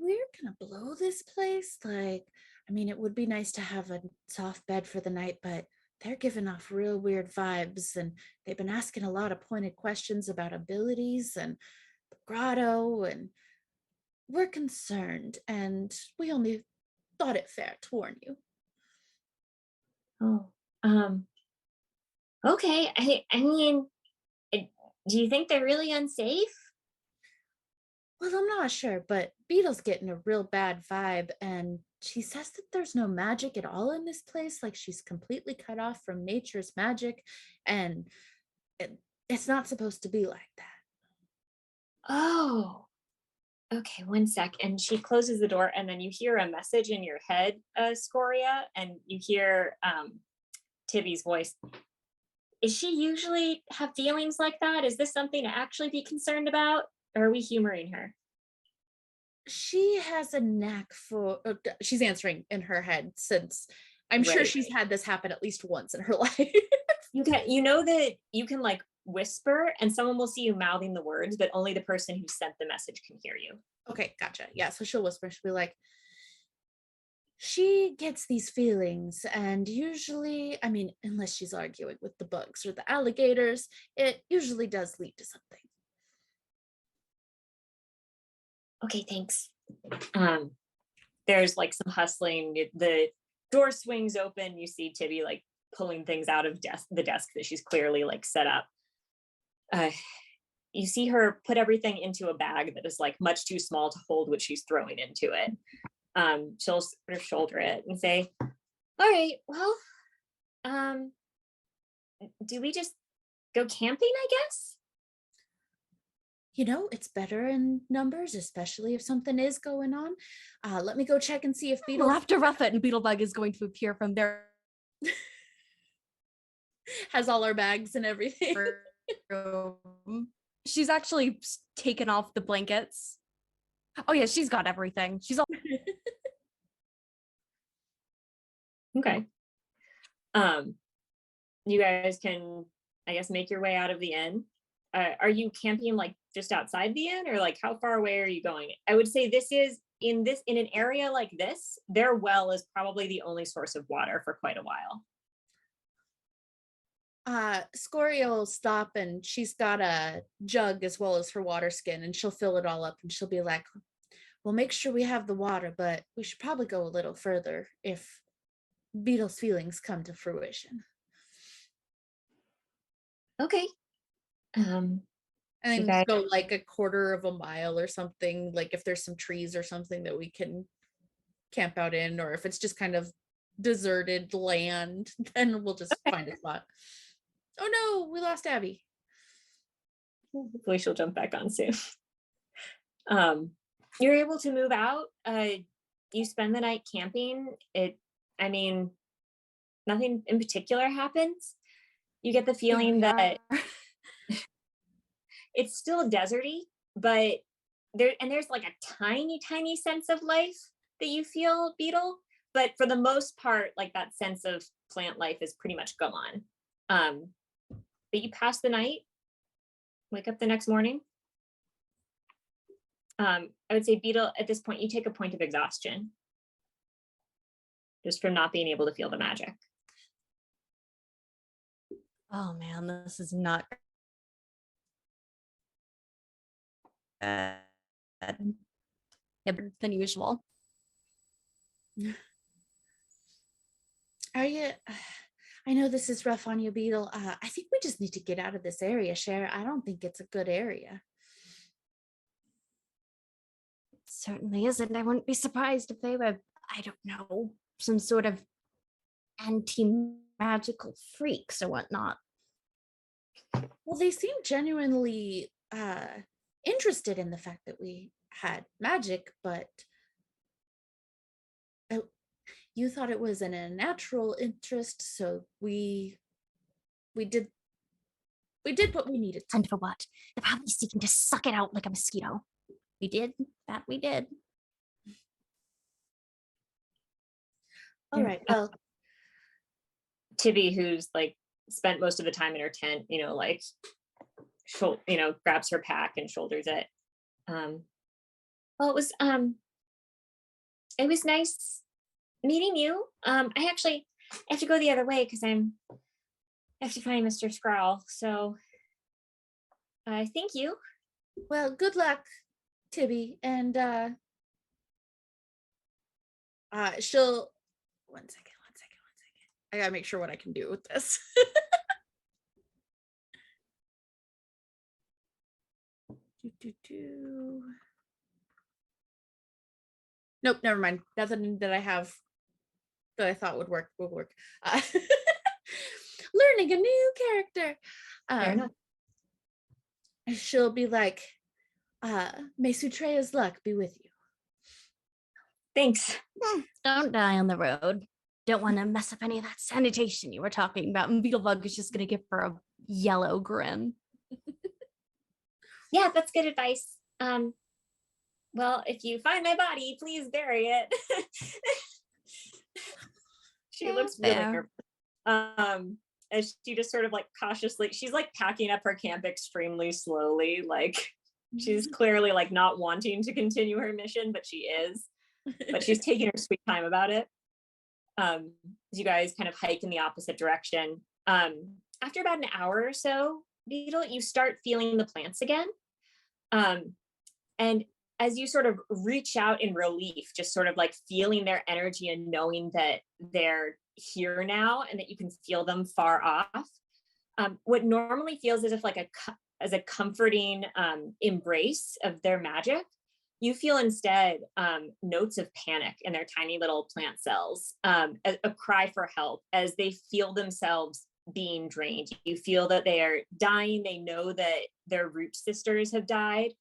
we're gonna blow this place. Like, I mean, it would be nice to have a soft bed for the night, but they're giving off real weird vibes, and they've been asking a lot of pointed questions about abilities and the grotto, and we're concerned, and we only thought it fair to warn you. Oh, okay. I mean, do you think they're really unsafe? Well, I'm not sure, but Beetle's getting a real bad vibe, and she says that there's no magic at all in this place, like she's completely cut off from nature's magic, and it's not supposed to be like that. Oh, okay, one sec. And she closes the door, and then you hear a message in your head, Scoria, and you hear Tibia's voice. Is she usually have feelings like that? Is this something to actually be concerned about? Or are we humoring her? She has a knack for, she's answering in her head, since I'm sure Right. she's had this happen at least once in her life. You know that you can like whisper and someone will see you mouthing the words, but only the person who sent the message can hear you. Okay, gotcha. Yeah, so she'll whisper, she'll be like, she gets these feelings, and usually, I mean, unless she's arguing with the bugs or the alligators, it usually does lead to something. Okay, thanks. There's like some hustling. The door swings open. You see Tibby like pulling things out of the desk that she's clearly like set up. You see her put everything into a bag that is like much too small to hold what she's throwing into it. She'll sort of shoulder it and say, all right, well, do we just go camping, I guess? You know, it's better in numbers, especially if something is going on. Let me go check and see if Beetle We'll have to rough it, and Beetlebug is going to appear from there. has all our bags and everything. She's actually taken off the blankets. Oh yeah, she's got everything. She's all Okay. You guys can, I guess, make your way out of the inn. Are you camping like just outside the inn, or like how far away are you going? I would say this is in an area like this, their well is probably the only source of water for quite a while. Scoria will stop, and she's got a jug as well as her water skin, and she'll fill it all up, and she'll be like, we'll make sure we have the water, but we should probably go a little further if Beetle's feelings come to fruition. Okay. And then guys- go like a quarter of a mile or something, like if there's some trees or something that we can camp out in, or if it's just kind of deserted land, then we'll just find a spot. Oh no, we lost Abby. Hopefully she'll jump back on soon. You're able to move out. You spend the night camping. I mean, nothing in particular happens. You get the feeling that it's still deserty, but there's like a tiny sense of life that you feel, Beetle. But for the most part, like that sense of plant life is pretty much gone. But you pass the night, wake up the next morning. I would say, Beetle, at this point, you take a point of exhaustion just from not being able to feel the magic. Oh man, this is not than usual. Are you? I know this is rough on you, Beetle. I think we just need to get out of this area, Cher. I don't think it's a good area. It certainly isn't. I wouldn't be surprised if they were, I don't know, some sort of anti-magical freaks or whatnot. Well, they seem genuinely interested in the fact that we had magic, but you thought it was in a natural interest, so we did what we needed to. And for what? They're probably seeking to suck it out like a mosquito. We did that. We did. All right. Well, Tibby, who's like spent most of the time in her tent, like grabs her pack and shoulders it. Well, it was nice meeting you. I actually I have to go the other way because I have to find Mr. Scrawl. So thank you. Well, good luck, Tibby. And she'll one second. I gotta make sure what I can do with this. Nope, never mind. Nothing that I have that I thought would work will work. Learning a new character. Fair enough. She'll be like, may Sutreya's luck be with you. Thanks. Don't die on the road. Don't want to mess up any of that sanitation you were talking about. And Beetlebug is just going to give her a yellow grin. Yeah, that's good advice. Well, if you find my body, please bury it. She looks really nervous. As she just sort of like cautiously, she's like packing up her camp extremely slowly. Like she's clearly like not wanting to continue her mission, but she is. But she's taking her sweet time about it. As you guys kind of hike in the opposite direction. After about an hour or so, Beetle, you start feeling the plants again. And as you sort of reach out in relief, just sort of like feeling their energy and knowing that they're here now and that you can feel them far off, what normally feels as if like a comforting embrace of their magic, you feel instead notes of panic in their tiny little plant cells, a cry for help as they feel themselves being drained. You feel that they are dying. They know that their root sisters have died,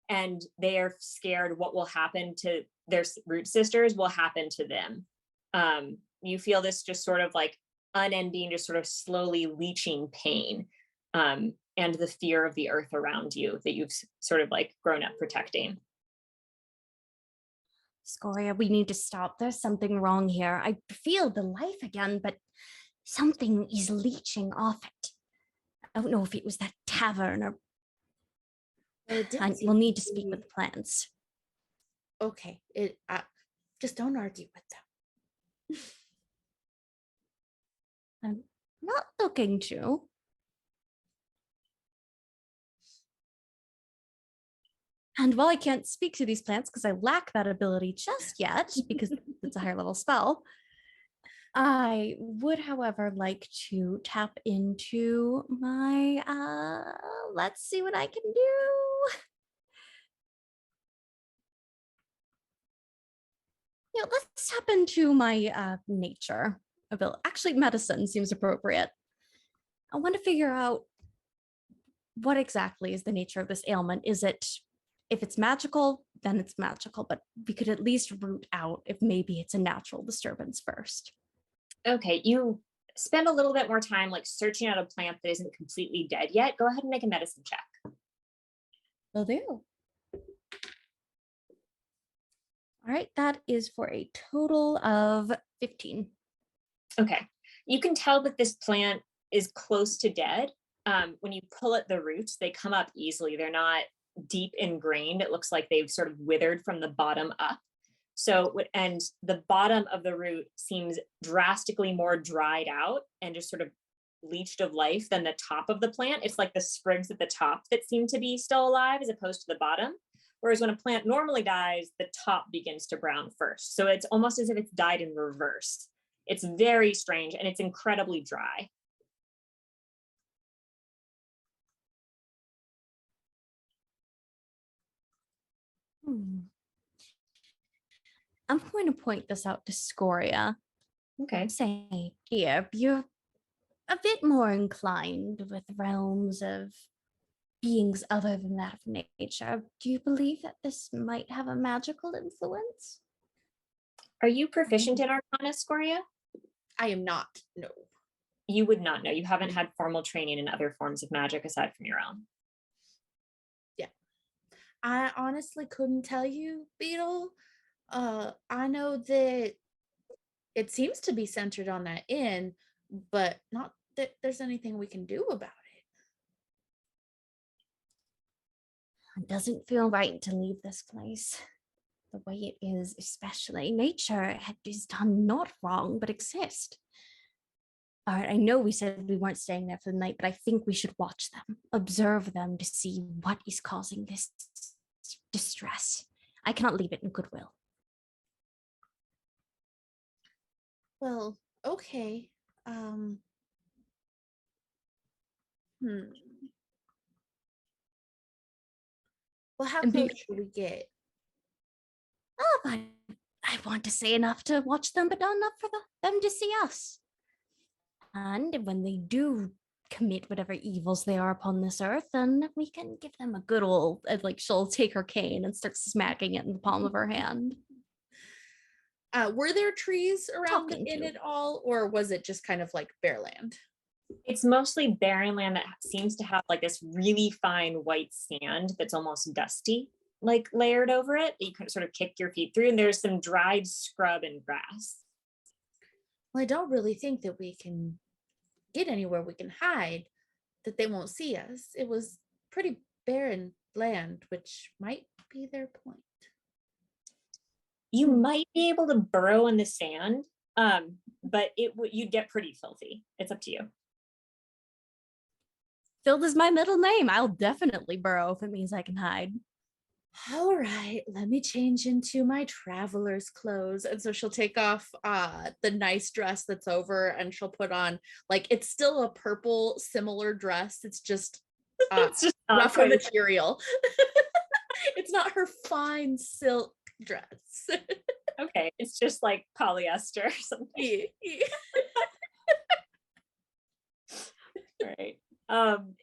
and they are scared what will happen to their root sisters will happen to them. You feel this just sort of like unending, just sort of slowly leaching pain, and the fear of the earth around you that you've sort of like grown up protecting. Scoria, we need to stop. There's something wrong here. I feel the life again, but something is leeching off it. I don't know if it was that tavern or... We'll need to speak with the plants. Okay, just don't argue with them. I'm not looking to. And while I can't speak to these plants because I lack that ability just yet, because it's a higher level spell, I would, however, like to tap into my, let's see what I can do. Let's tap into my nature ability. Actually, medicine seems appropriate. I want to figure out what exactly is the nature of this ailment. Is it, if it's magical, then it's magical, but we could at least root out if maybe it's a natural disturbance first. Okay, you spend a little bit more time like searching out a plant that isn't completely dead yet. Go ahead and make a medicine check. Will do. All right, that is for a total of 15. Okay, you can tell that this plant is close to dead. When you pull at the roots, they come up easily. They're not deep ingrained. It looks like they've sort of withered from the bottom up. So, and the bottom of the root seems drastically more dried out and just sort of leached of life than the top of the plant. It's like the sprigs at the top that seem to be still alive as opposed to the bottom. Whereas when a plant normally dies, the top begins to brown first. So it's almost as if it's died in reverse. It's very strange and it's incredibly dry. I'm going to point this out to Scoria. Okay. Say, here, you're a bit more inclined with realms of beings other than that of nature. Do you believe that this might have a magical influence? Are you proficient in Arcana, Scoria? I am not, no. You would not know. You haven't had formal training in other forms of magic aside from your own. Yeah. I honestly couldn't tell you, Beetle. I know that it seems to be centered on that inn, but not that there's anything we can do about it. It doesn't feel right to leave this place the way it is, especially. Nature is done not wrong, but exist. All right, I know we said we weren't staying there for the night, but I think we should watch them, observe them to see what is causing this distress. I cannot leave it in goodwill. Well, okay. Well, how And close should we get? Oh, I want to say enough to watch them, but not enough for them to see us. And when they do commit whatever evils they are upon this earth, then we can give them a good old, like she'll take her cane and start smacking it in the palm of her hand. Were there trees around the Talking inn to. at all, or was it just kind of like bare land? It's mostly barren land that seems to have like this really fine white sand that's almost dusty, like layered over it, that you can sort of kick your feet through. And there's some dried scrub and grass. Well, I don't really think that we can get anywhere we can hide, that they won't see us. It was pretty barren land, which might be their point. You might be able to burrow in the sand, but you'd get pretty filthy. It's up to you. Filled is my middle name. I'll definitely burrow if it means I can hide. All right, let me change into my traveler's clothes. And so she'll take off the nice dress that's over, and she'll put on, like, it's still a purple similar dress. It's just It's just rougher material. It's not her fine silk dress. Okay, it's just like polyester or something. Right.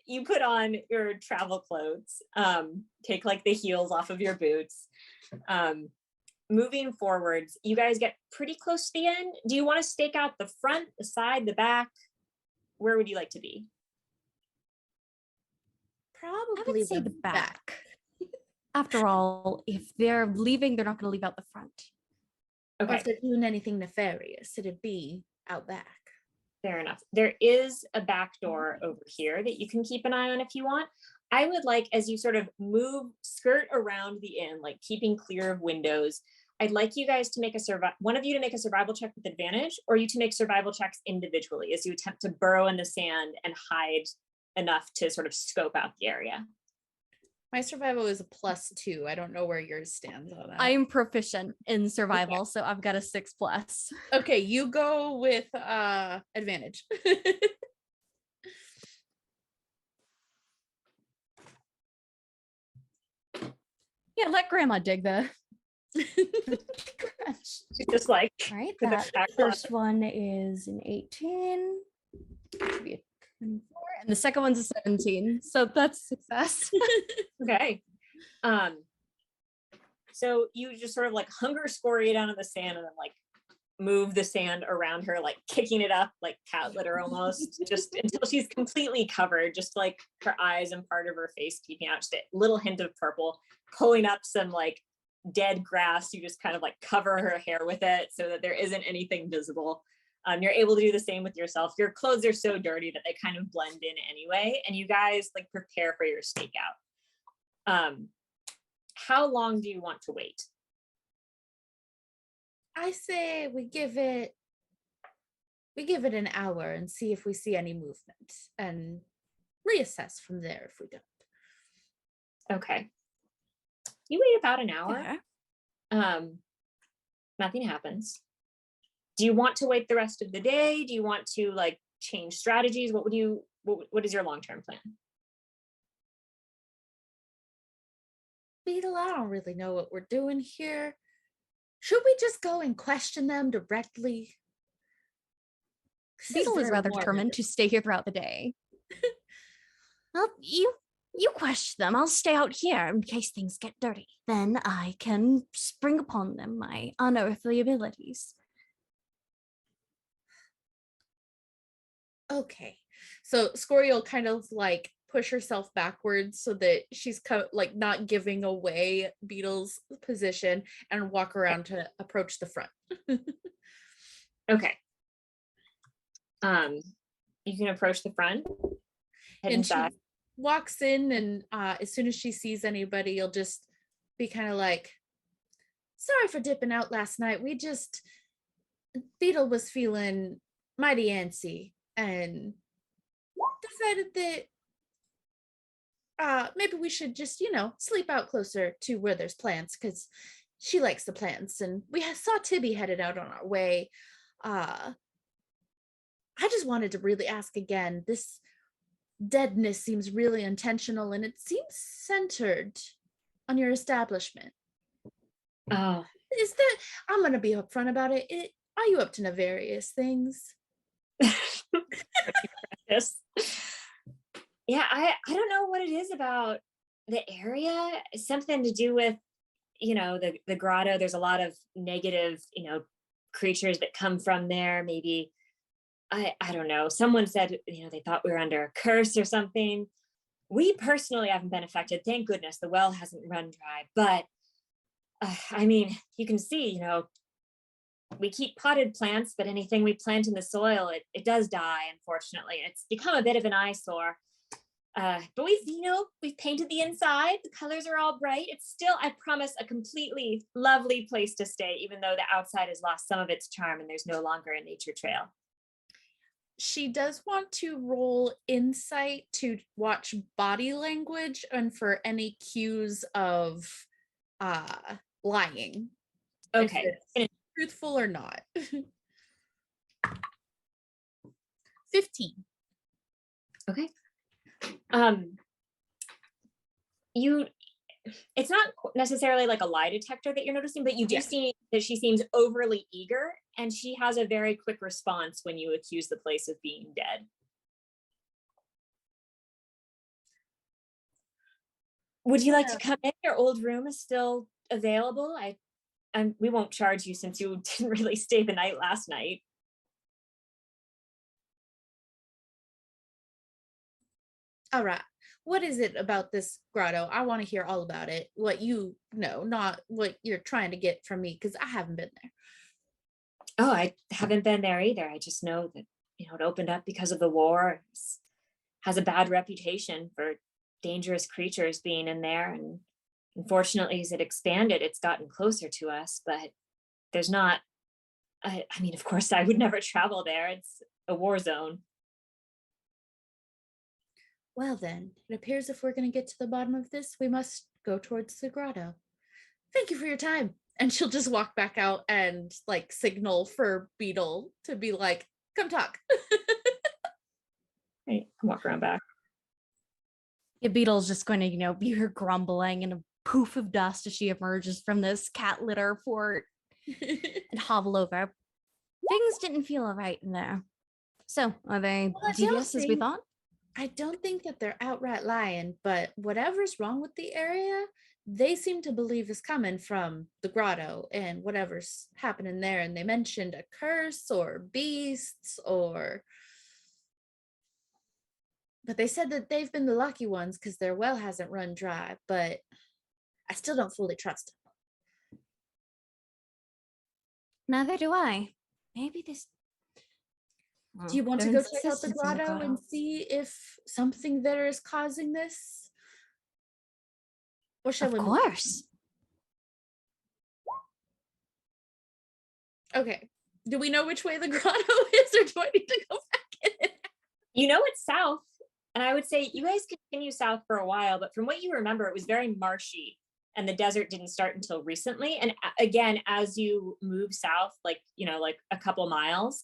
You put on your travel clothes, take like the heels off of your boots. Moving forwards, you guys get pretty close to the end. Do you want to stake out the front, the side, the back? Where would you like to be? Probably I would say the back. After all, if they're leaving, they're not going to leave out the front. Or Okay, if they're doing anything nefarious, it'd be out back. fair enough. There is a back door over here that you can keep an eye on if you want. I would like, as you sort of skirt around the inn, like keeping clear of windows, I'd like you guys to make one of you to make a survival check with advantage, or you to make survival checks individually as you attempt to burrow in the sand and hide enough to sort of scope out the area. My survival is a +2. I don't know where yours stands on that. I'm proficient in survival, so I've got a 6+. Okay, you go with advantage. Yeah, let grandma dig the She's just like, all right, with a that back first one is an 18. Should be a 24, and the second one's a 17. So that's success. okay. So you just sort of like hunger Scoria down in the sand and then like move the sand around her, like kicking it up like cat litter almost, just until she's completely covered, just like her eyes and part of her face keeping out just a little hint of purple, pulling up some like dead grass. You just kind of like cover her hair with it so that there isn't anything visible. You're able to do the same with yourself. Your clothes are so dirty that they kind of blend in anyway, and you guys like prepare for your stakeout. How long do you want to wait? I say we give it an hour and see if we see any movement, and reassess from there if we don't. Okay. You wait about an hour. Yeah. Nothing happens. Do you want to wait the rest of the day? Do you want to like change strategies? What is your long-term plan? Beetle, I don't really know what we're doing here. Should we just go and question them directly? Beetle is rather determined to stay here throughout the day. Well, you question them. I'll stay out here in case things get dirty. Then I can spring upon them my unearthly abilities. Okay, so Scoria will kind of like push herself backwards so that she's like not giving away Beetle's position, and walk around to approach the front. Okay. You can approach the front. Head And inside. she walks in, and as soon as she sees anybody, you'll just be kind of like, sorry for dipping out last night. Beetle was feeling mighty antsy, and decided that maybe we should just, sleep out closer to where there's plants, because she likes the plants, and we saw Tibby headed out on our way. I just wanted to really ask again, this deadness seems really intentional, and it seems centered on your establishment. Oh, Is that, I'm going to be upfront about it. Are you up to nefarious things? yes. Yeah, I don't know what it is about the area. It's something to do with, the grotto. There's a lot of negative, creatures that come from there. Maybe, I don't know. Someone said, they thought we were under a curse or something. We personally haven't been affected. Thank goodness the well hasn't run dry. But you can see, we keep potted plants, but anything we plant in the soil, it does die, unfortunately. It's become a bit of an eyesore. But we've painted the inside. The colors are all bright. It's still, I promise, a completely lovely place to stay, even though the outside has lost some of its charm and there's no longer a nature trail. She does want to roll insight to watch body language and for any cues of lying. Okay. Truthful or not. 15. Okay. It's not necessarily like a lie detector that you're noticing, but you do see that she seems overly eager, and she has a very quick response when you accuse the place of being dead. Would you like to come in? Your old room is still available. We won't charge you since you didn't really stay the night last night. All right. What is it about this grotto? I want to hear all about it. What you know, not what you're trying to get from me, because I haven't been there. Oh, I haven't been there either. I just know that, it opened up because of the war. It has a bad reputation for dangerous creatures being in there. And unfortunately, as it expanded, it's gotten closer to us, but there's not, of course, I would never travel there. It's a war zone. Well then, it appears if we're going to get to the bottom of this, we must go towards the grotto. Thank you for your time. And she'll just walk back out and signal for Beetle to be like, come talk. Right, walk around back. Yeah, Beetle's just going to, be her grumbling and a poof of dust as she emerges from this cat litter fort and hobble over. Things didn't feel all right in there. So, are they devious as we thought? I don't think that they're outright lying, but whatever's wrong with the area, they seem to believe is coming from the grotto and whatever's happening there. And they mentioned a curse or beasts but they said that they've been the lucky ones because their well hasn't run dry, but I still don't fully trust them. Neither do I. Maybe this... Do you want to go check out the grotto and see if something there is causing this? Or shall we? Of course. Okay. Do we know which way the grotto is, or do I need to go back in? It's south. And I would say you guys continue south for a while, but from what you remember, it was very marshy and the desert didn't start until recently. And again, as you move south, like a couple miles,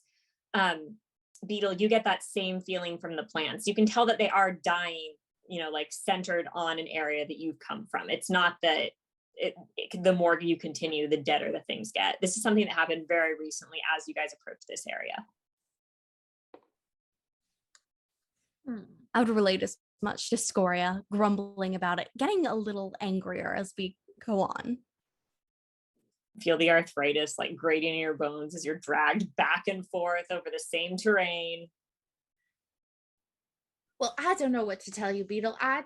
Beetle, you get that same feeling from the plants. You can tell that they are dying, centered on an area that you've come from. It's not that the more you continue, the deader the things get. This is something that happened very recently as you guys approach this area. I would relate as much to Scoria, grumbling about it, getting a little angrier as we go on. Feel the arthritis grating in your bones as you're dragged back and forth over the same terrain. Well, I don't know what to tell you, Beetle. I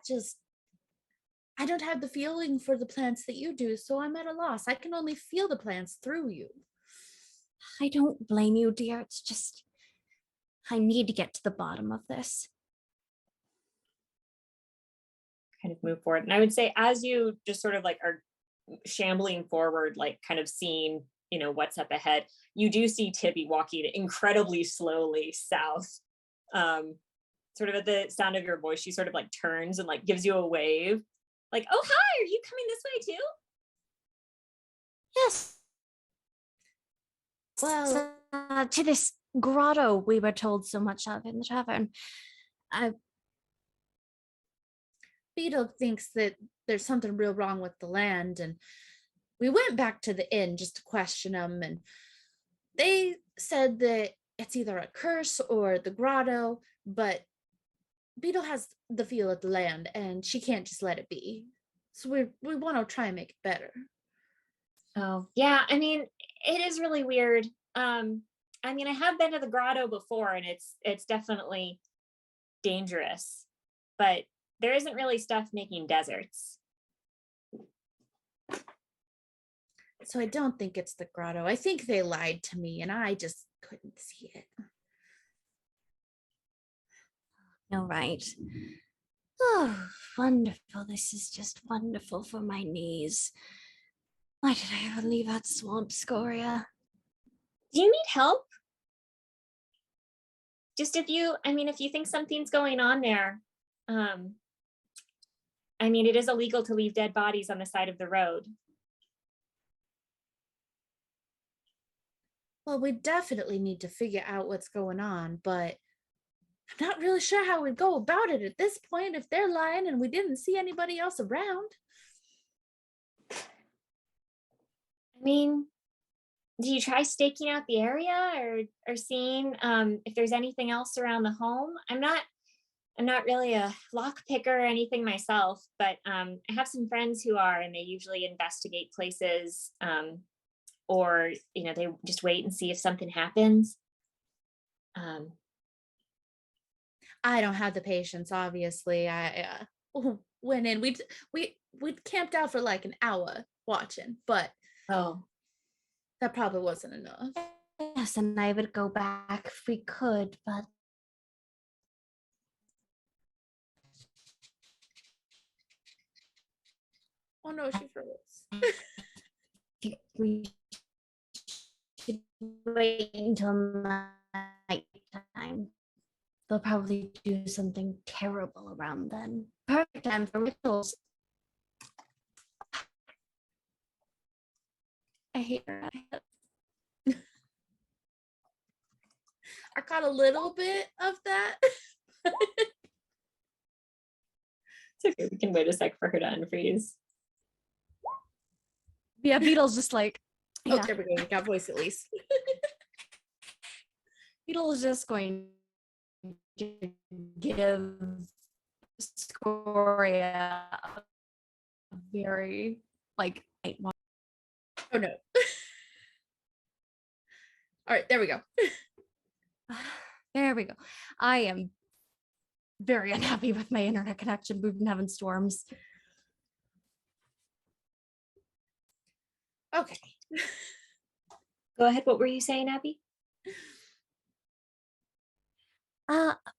don't have the feeling for the plants that you do, so I'm at a loss. I can only feel the plants through you. I don't blame you, dear. It's just, I need to get to the bottom of this. Kind of move forward. And I would say as you just sort of are shambling forward, kind of seeing, what's up ahead, you do see Tibby walking incredibly slowly south Sort of at the sound of your voice, she sort of like turns and like gives you a wave. Like, oh, hi, are you coming this way too? Yes. Well, to this grotto we were told so much of in the tavern. Beetle thinks that there's something real wrong with the land, and we went back to the inn just to question them, and they said that it's either a curse or the grotto, but Beetle has the feel of the land and she can't just let it be. So we want to try and make it better. Oh, yeah. I mean, it is really weird. I mean, I have been to the grotto before and it's definitely dangerous, but there isn't really stuff making deserts. So I don't think it's the grotto. I think they lied to me and I just couldn't see it. No, right. Oh, wonderful. This is just wonderful for my knees. Why did I ever leave that swamp, Scoria? Do you need help? Just if you think something's going on there, I mean, it is illegal to leave dead bodies on the side of the road. Well, we definitely need to figure out what's going on, but I'm not really sure how we'd go about it at this point if they're lying and we didn't see anybody else around. I mean, do you try staking out the area or seeing if there's anything else around the home? I'm not really a lock picker or anything myself, but I have some friends who are, and they usually investigate places, or they just wait and see if something happens. I don't have the patience, obviously. I went in. We camped out for like an hour watching, but that probably wasn't enough. Yes, and I would go back if we could, but oh no, she froze. we should wait until nighttime. They'll probably do something terrible around then. Perfect time for rituals. I hate her. I caught a little bit of that. It's okay. We can wait a sec for her to unfreeze. Yeah, Beetle's just like, Oh, there we go. We got voice at least. Beetle is just going to give Scoria a very Oh no. All right, there we go. There we go. I am very unhappy with my internet connection. We've been having storms. Okay. Go ahead. What were you saying, Abby?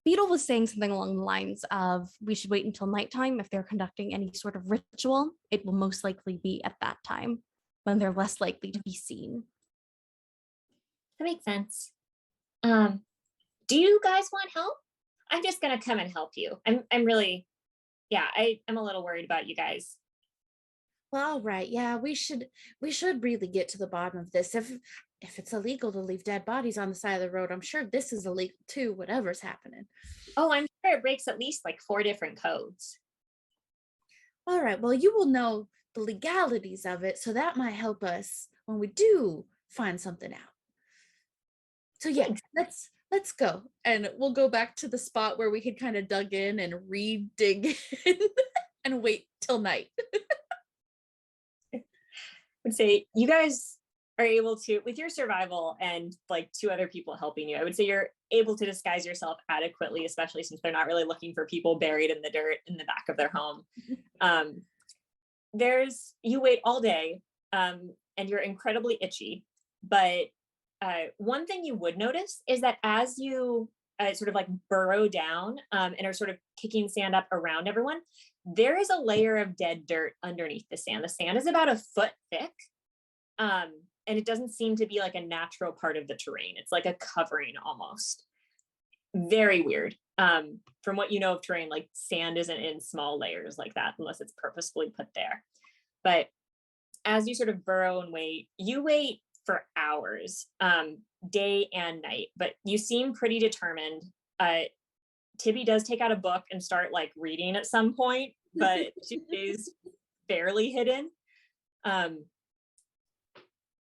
Beetle was saying something along the lines of we should wait until nighttime. If they're conducting any sort of ritual, it will most likely be at that time when they're less likely to be seen. That makes sense. Do you guys want help? I'm just gonna come and help you. I'm really, I'm a little worried about you guys. Well, all right. Yeah, we should really get to the bottom of this. If it's illegal to leave dead bodies on the side of the road, I'm sure this is illegal too, whatever's happening. Oh, I'm sure it breaks at least like 4 different codes. All right. Well, you will know the legalities of it, so that might help us when we do find something out. So yeah, let's go. And we'll go back to the spot where we had kind of dug in and re-dig in and wait till night. I would say you guys are able to, with your survival and like 2 other people helping you, I would say you're able to disguise yourself adequately, especially since they're not really looking for people buried in the dirt in the back of their home. You wait all day, and you're incredibly itchy, but one thing you would notice is that as you sort of like burrow down and are sort of kicking sand up around everyone, there is a layer of dead dirt underneath the sand. The sand is about 1 foot thick, and it doesn't seem to be like a natural part of the terrain. It's like a covering almost. very weird. From what you know of terrain, like sand isn't in small layers like that unless it's purposefully put there. But as you sort of burrow and wait, you wait for hours, day and night, but you seem pretty determined. Tibby does take out a book and start like reading at some point, but she stays fairly hidden.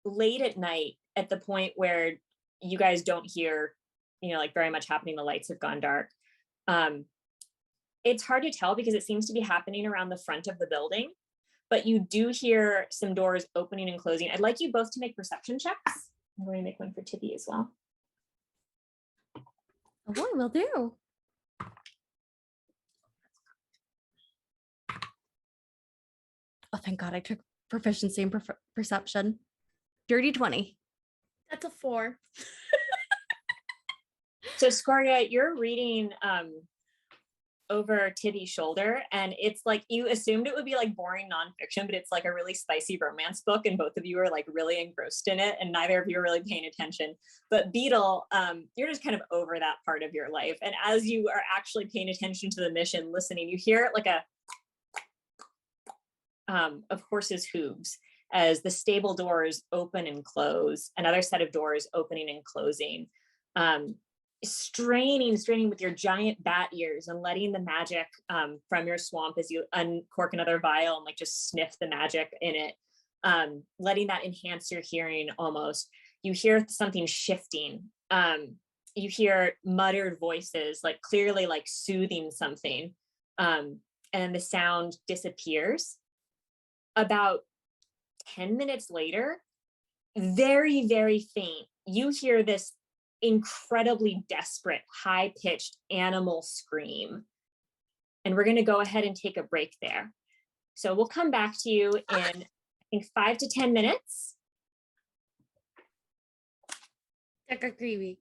Late at night, at the point where you guys don't hear, like very much happening, the lights have gone dark. It's hard to tell because it seems to be happening around the front of the building, but you do hear some doors opening and closing. I'd like you both to make perception checks. I'm going to make one for Tibby as well. Oh boy, will do. Oh, thank God I took proficiency in perception. Dirty 20. That's a 4. So Scoria, you're reading over Tibby's shoulder, and it's like you assumed it would be like boring nonfiction, but it's like a really spicy romance book, and both of you are like really engrossed in it, and neither of you are really paying attention. But Beetle, you're just kind of over that part of your life, and as you are actually paying attention to the mission, listening, you hear like a of horses' hooves as the stable doors open and close, another set of doors opening and closing. Straining with your giant bat ears and letting the magic from your swamp as you uncork another vial and like just sniff the magic in it, letting that enhance your hearing almost. You hear something shifting. You hear muttered voices, like clearly like soothing something, and the sound disappears. About 10 minutes later, very, very faint, you hear this incredibly desperate, high-pitched animal scream. And we're going to go ahead and take a break there. So we'll come back to you in, I think, 5 to 10 minutes. Creepy.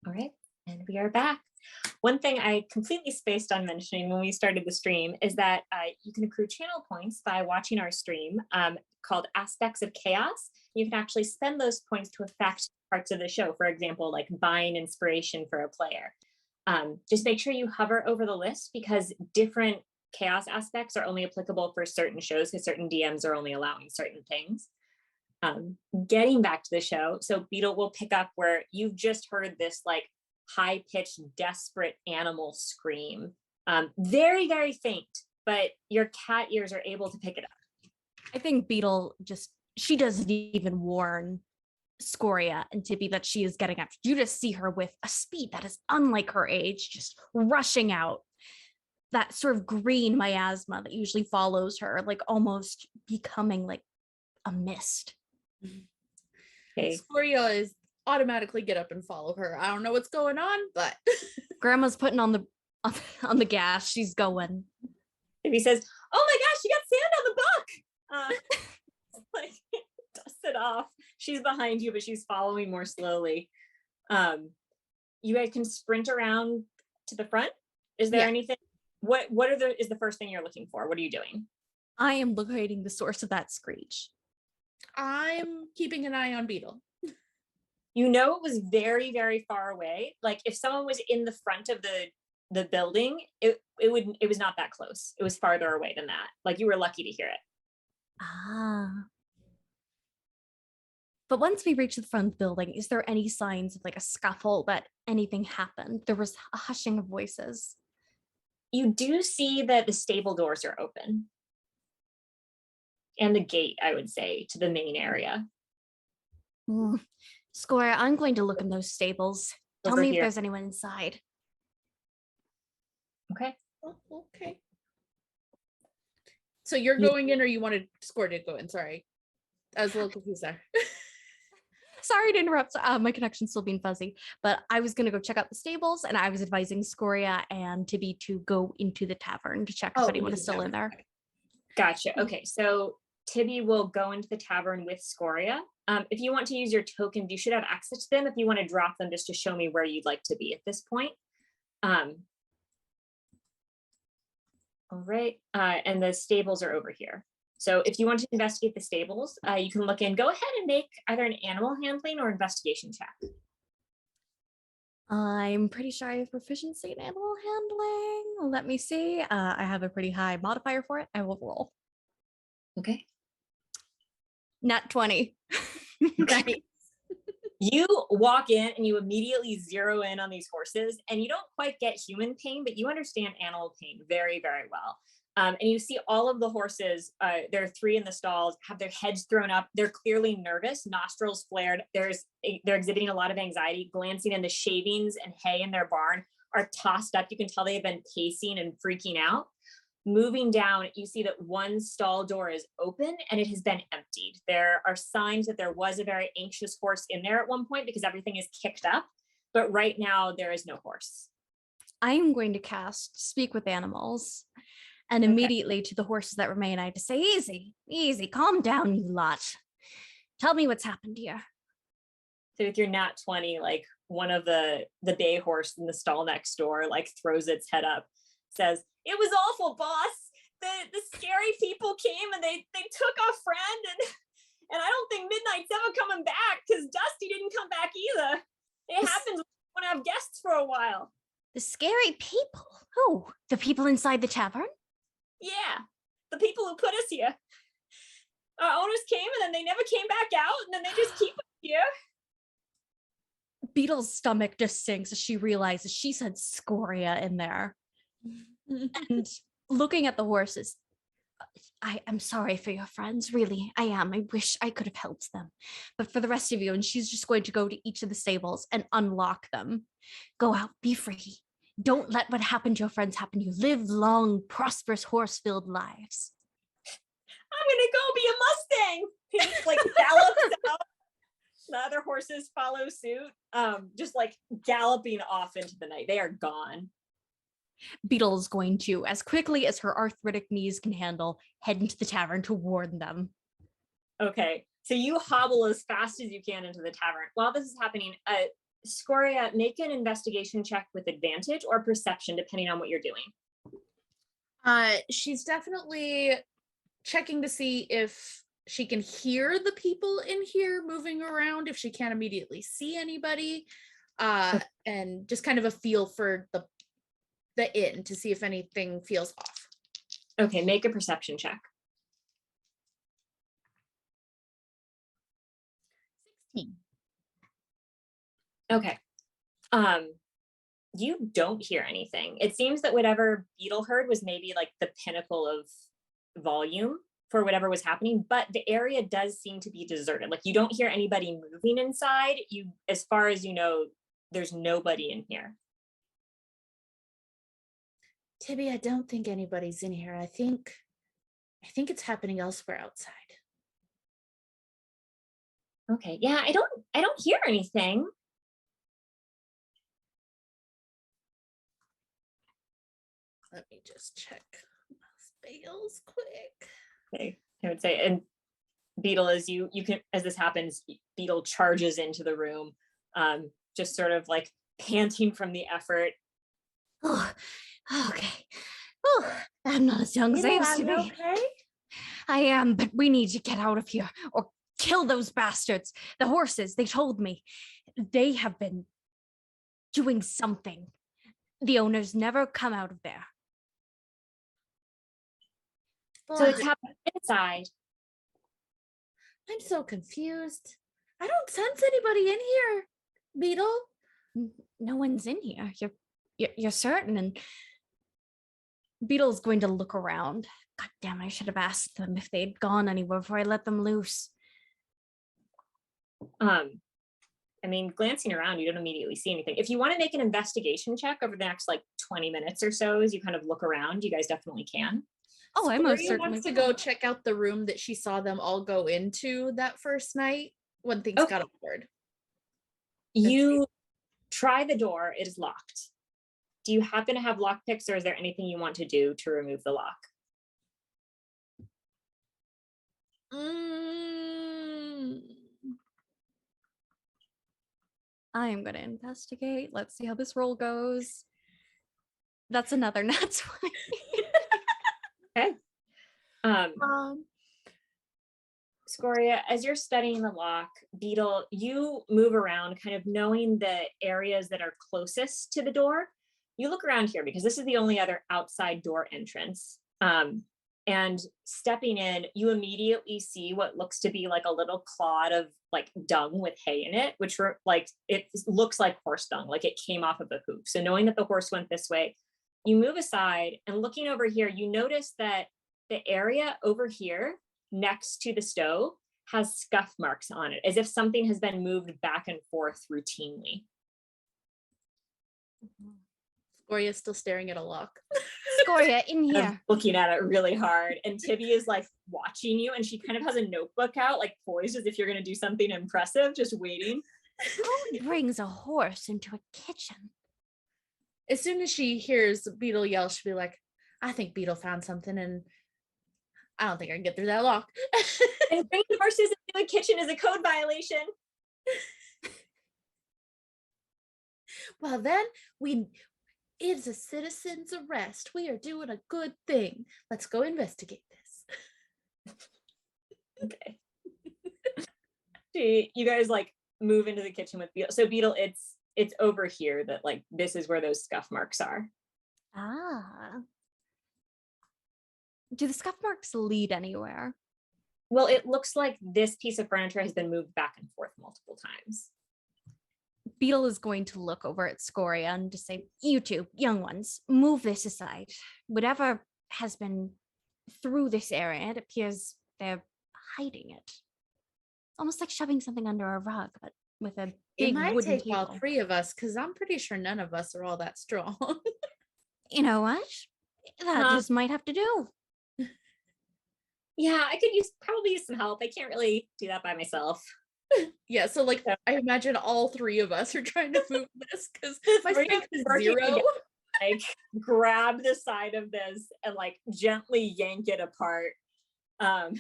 All right, and we are back. One thing I completely spaced on mentioning when we started the stream is that you can accrue channel points by watching our stream called Aspects of Chaos. You can actually spend those points to affect parts of the show. For example, like buying inspiration for a player. Just make sure you hover over the list because different chaos aspects are only applicable for certain shows because certain DMs are only allowing certain things. Getting back to the show, so Beetle will pick up where you've just heard this like high-pitched, desperate animal scream. Very, very faint, but your cat ears are able to pick it up. I think Beetle she doesn't even warn Scoria and Tibby that she is getting after. You just see her with a speed that is unlike her age, just rushing out. That sort of green miasma that usually follows her, like almost becoming like a mist. Okay. Scoria is automatically get up and follow her. I don't know what's going on, but Grandma's putting on the gas. She's going. Tibby says, "Oh my gosh, you got sand on the book!" Like dust it off. She's behind you, but she's following more slowly. You guys can sprint around to the front. Is there anything? What is the first thing you're looking for? What are you doing? I am locating the source of that screech. I'm keeping an eye on Beetle. You know it was very, very far away. Like if someone was in the front of the building, it was not that close. It was farther away than that. Like you were lucky to hear it. Ah. But once we reach the front of the building, is there any signs of like a scuffle that anything happened? There was a hushing of voices. You do see that the stable doors are open. And the gate, I would say, to the main area. Scoria, I'm going to look in those stables. Tell Over me here. if there's anyone inside. Okay. Oh, okay. So you're going in or you wanted Scoria to go in? Sorry. I was a little confused there. Sorry to interrupt. My connection's still being fuzzy, but I was going to go check out the stables and I was advising Scoria and Tibby to go into the tavern to check if anyone is still in there. Gotcha. Okay. So Tibby will go into the tavern with Scoria. If you want to use your tokens, you should have access to them if you want to drop them just to show me where you'd like to be at this point. All right. And the stables are over here. So if you want to investigate the stables, you can look in. Go ahead and make either an animal handling or investigation check. I'm pretty sure I have proficiency in animal handling. Let me see. I have a pretty high modifier for it. I will roll. Okay. Nat 20. Nice. You walk in and you immediately zero in on these horses and you don't quite get human pain, but you understand animal pain very, very well. And you see all of the horses, there are 3 in the stalls, have their heads thrown up. They're clearly nervous, nostrils flared. They're exhibiting a lot of anxiety, glancing in the shavings and hay in their barn are tossed up. You can tell they've been pacing and freaking out. Moving down, you see that one stall door is open and it has been emptied. There are signs that there was a very anxious horse in there at one point because everything is kicked up, but right now there is no horse. I am going to cast Speak with Animals. And immediately to the horses that remain, I just say, easy, easy, calm down, you lot. Tell me what's happened here. So with your nat 20, like one of the bay horse in the stall next door, like throws its head up, says, "It was awful, boss. The scary people came and they took our friend and I don't think Midnight's ever coming back because Dusty didn't come back either. It happens when I have guests for a while." The scary people? Who? The people inside the tavern? Yeah, the people who put us here. Our owners came and then they never came back out and then they just keep us here. Beetle's stomach just sinks as she realizes she said Scoria in there. And looking at the horses, I am sorry for your friends, really, I am. I wish I could have helped them. But for the rest of you, and she's just going to go to each of the stables and unlock them. Go out, be free. Don't let what happened to your friends happen to you. Live long, prosperous, horse-filled lives. I'm gonna go be a Mustang. He just like gallops out. The other horses follow suit, just like galloping off into the night. They are gone. Beetle's going to, as quickly as her arthritic knees can handle, head into the tavern to warn them. Okay, so you hobble as fast as you can into the tavern. While this is happening, Scoria, make an investigation check with advantage or perception, depending on what you're doing. She's definitely checking to see if she can hear the people in here moving around, if she can't immediately see anybody, and just kind of a feel for the inn to see if anything feels off. Okay, make a perception check. 16. Okay. You don't hear anything. It seems that whatever Beetle heard was maybe like the pinnacle of volume for whatever was happening, but the area does seem to be deserted. Like you don't hear anybody moving inside. As far as you know, there's nobody in here. Tibia, I don't think anybody's in here. I think it's happening elsewhere outside. Okay. Yeah, I don't hear anything. Let me just check my spells quick. Okay. I would say, and Beetle, as as this happens, Beetle charges into the room, just sort of like panting from the effort. Oh, okay. Oh, I'm not as young as I used to be. Okay? I am, but we need to get out of here or kill those bastards. The horses, they told me. They have been doing something. The owners never come out of there. So it's happening inside. I'm so confused. I don't sense anybody in here, Beetle. No one's in here. You're certain? And Beetle's going to look around. God damn, I should have asked them if they'd gone anywhere before I let them loose. I mean, glancing around, you don't immediately see anything. If you want to make an investigation check over the next like 20 minutes or so, as you kind of look around, you guys definitely can. Oh, I most Scoria certainly wants to will. go check out the room that she saw them all go into that first night when things got awkward. You try the door, it is locked. Do you happen to have lock picks, or is there anything you want to do to remove the lock? I am going to investigate. Let's see how this roll goes. That's another nat 20. Okay. Scoria, as you're studying the lock, Beetle, you move around kind of knowing the areas that are closest to the door. You look around here because this is the only other outside door entrance. And stepping in, you immediately see what looks to be like a little clod of like dung with hay in it, which like it looks like horse dung, like it came off of a hoof. So knowing that the horse went this way, you move aside and looking over here, you notice that the area over here next to the stove has scuff marks on it, as if something has been moved back and forth routinely. Scoria's still staring at a lock. Scoria, in here. I'm looking at it really hard, and Tibia is like watching you, and she kind of has a notebook out, like poised as if you're going to do something impressive, just waiting. Who brings a horse into a kitchen? As soon as she hears Beetle yell, she'll be like, I think Beetle found something, and I don't think I can get through that lock. And bringing horses into a kitchen is a code violation. Well, then it's a citizen's arrest. We are doing a good thing. Let's go investigate this. Okay. You guys like move into the kitchen with Beetle. So Beetle, it's over here that like this is where those scuff marks are. Ah. Do the scuff marks lead anywhere? Well, it looks like this piece of furniture has been moved back and forth multiple times. Beetle is going to look over at Scoria and just say, you two, young ones, move this aside. Whatever has been through this area, it appears they're hiding it. Almost like shoving something under a rug, but with a big It might wooden take table. all three of us, because I'm pretty sure none of us are all that strong. You know what? That just might have to do. Yeah, I could probably use some help. I can't really do that by myself. Yeah, so like I imagine all three of us are trying to move this because my We're strength is working 0. together, like grab the side of this and like gently yank it apart. And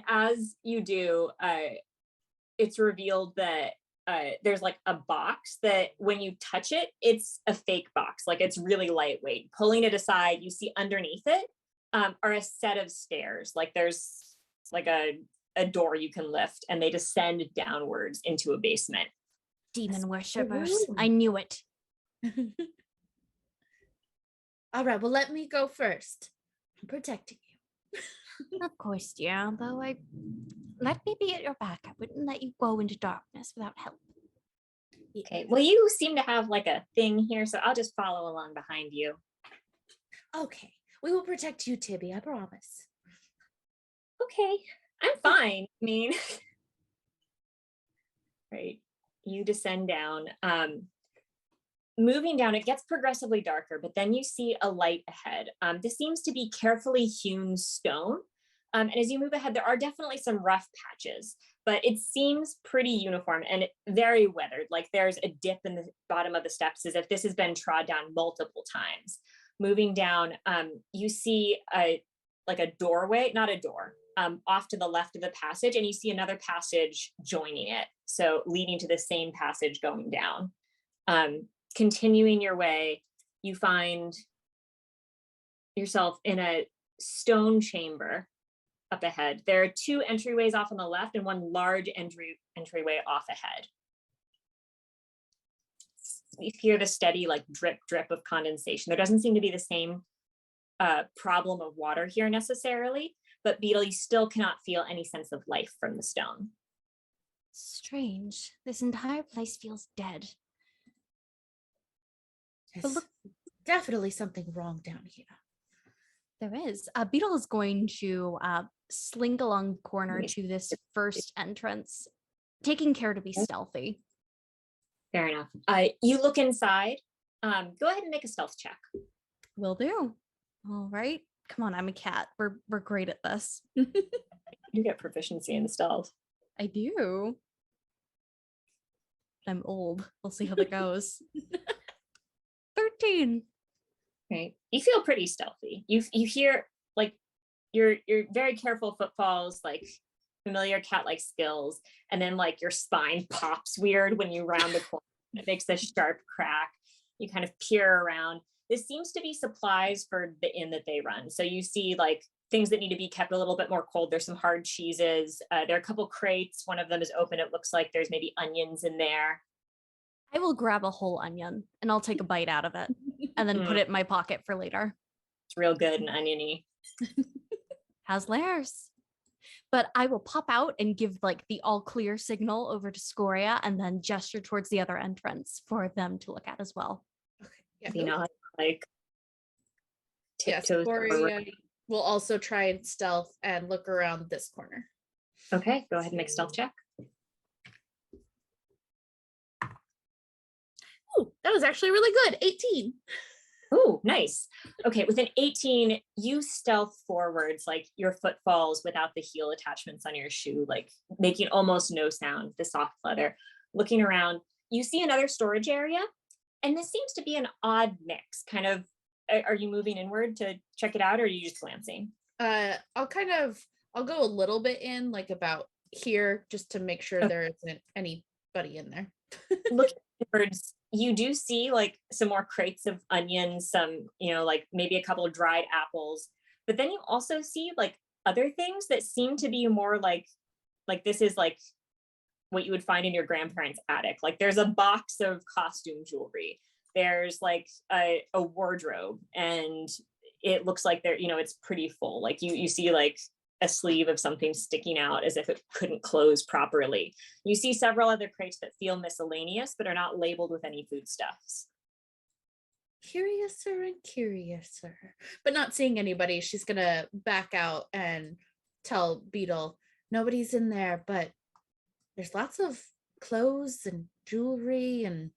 as you do, it's revealed that there's like a box that when you touch it, it's a fake box. Like it's really lightweight. Pulling it aside, you see underneath it are a set of stairs. Like there's like a door you can lift and they descend downwards into a basement. Demon worshippers. I knew it. All right, well, let me go first. I'm protecting you. Of course, dear, although let me be at your back. I wouldn't let you go into darkness without help. Okay, well, you seem to have like a thing here, so I'll just follow along behind you. Okay, we will protect you, Tibby, I promise. Okay, I'm fine. I mean, right, you descend down. Moving down, it gets progressively darker, but then you see a light ahead. This seems to be carefully hewn stone. And as you move ahead, there are definitely some rough patches, but it seems pretty uniform and very weathered. Like there's a dip in the bottom of the steps as if this has been trod down multiple times. Moving down, you see like a doorway, not a door, off to the left of the passage, and you see another passage joining it. So leading to the same passage going down. Continuing your way, you find yourself in a stone chamber up ahead. There are two entryways off on the left and one large entryway off ahead. You hear the steady like drip of condensation. There doesn't seem to be the same problem of water here necessarily, but Beetle, you still cannot feel any sense of life from the stone. Strange. This entire place feels dead. There's definitely something wrong down here. There is. Beetle is going to slink along the corner to this first entrance, taking care to be stealthy. Fair enough. You look inside. Go ahead and make a stealth check. Will do. All right. Come on, I'm a cat. We're great at this. You get proficiency in stealth. I do. I'm old. We'll see how that goes. 13. Right. You feel pretty stealthy. You hear like you're very careful footfalls, like familiar cat-like skills, and then like your spine pops weird when you round the corner. It makes a sharp crack. You kind of peer around. This seems to be supplies for the inn that they run. So you see like things that need to be kept a little bit more cold. There's some hard cheeses. There are a couple crates. One of them is open. It looks like there's maybe onions in there. I will grab a whole onion and I'll take a bite out of it and then put it in my pocket for later. It's real good and oniony. Has layers. But I will pop out and give like the all clear signal over to Scoria and then gesture towards the other entrance for them to look at as well. Okay. Yeah. You know, like tiptoes. Scoria will also try and stealth and look around this corner. Okay, go ahead and make a stealth check. Oh, that was actually really good. 18. Oh, nice. Okay, with an 18, you stealth forwards, like your foot falls without the heel attachments on your shoe, like making almost no sound, the soft leather. Looking around, you see another storage area, and this seems to be an odd mix. Kind of, are you moving inward to check it out, or are you just glancing? I'll go a little bit in, like about here, just to make sure there isn't anybody in there. Looking inwards, you do see like some more crates of onions, some, like maybe a couple of dried apples, but then you also see like other things that seem to be more like this is like what you would find in your grandparents' attic. Like there's a box of costume jewelry. There's like a wardrobe, and it looks like it's pretty full. Like you see like a sleeve of something sticking out as if it couldn't close properly. You see several other crates that feel miscellaneous, but are not labeled with any foodstuffs. Curiouser and curiouser. But not seeing anybody, she's gonna back out and tell Beetle, nobody's in there, but there's lots of clothes and jewelry and...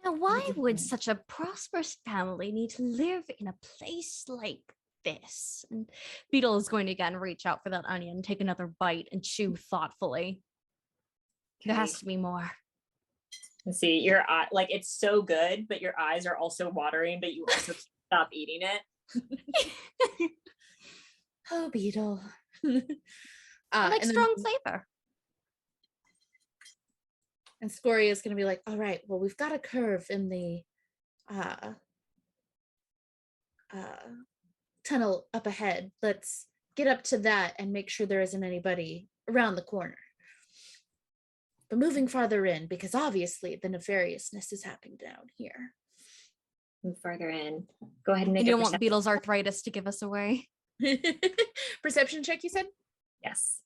Now, why would such a prosperous family need to live in a place like this? And Beetle is going to again reach out for that onion, take another bite, and chew thoughtfully. Okay. There has to be more. Let's see, your eye, like it's so good, but your eyes are also watering, but you also can't stop eating it. Oh, Beetle. I like strong flavor. And Scoria is going to be like, all right, well, we've got a curve in the tunnel up ahead. Let's get up to that and make sure there isn't anybody around the corner. But moving farther in, because obviously the nefariousness is happening down here. Move farther in. Go ahead and make And you a don't want perception. Beetle's arthritis to give us away. Perception check, you said? Yes.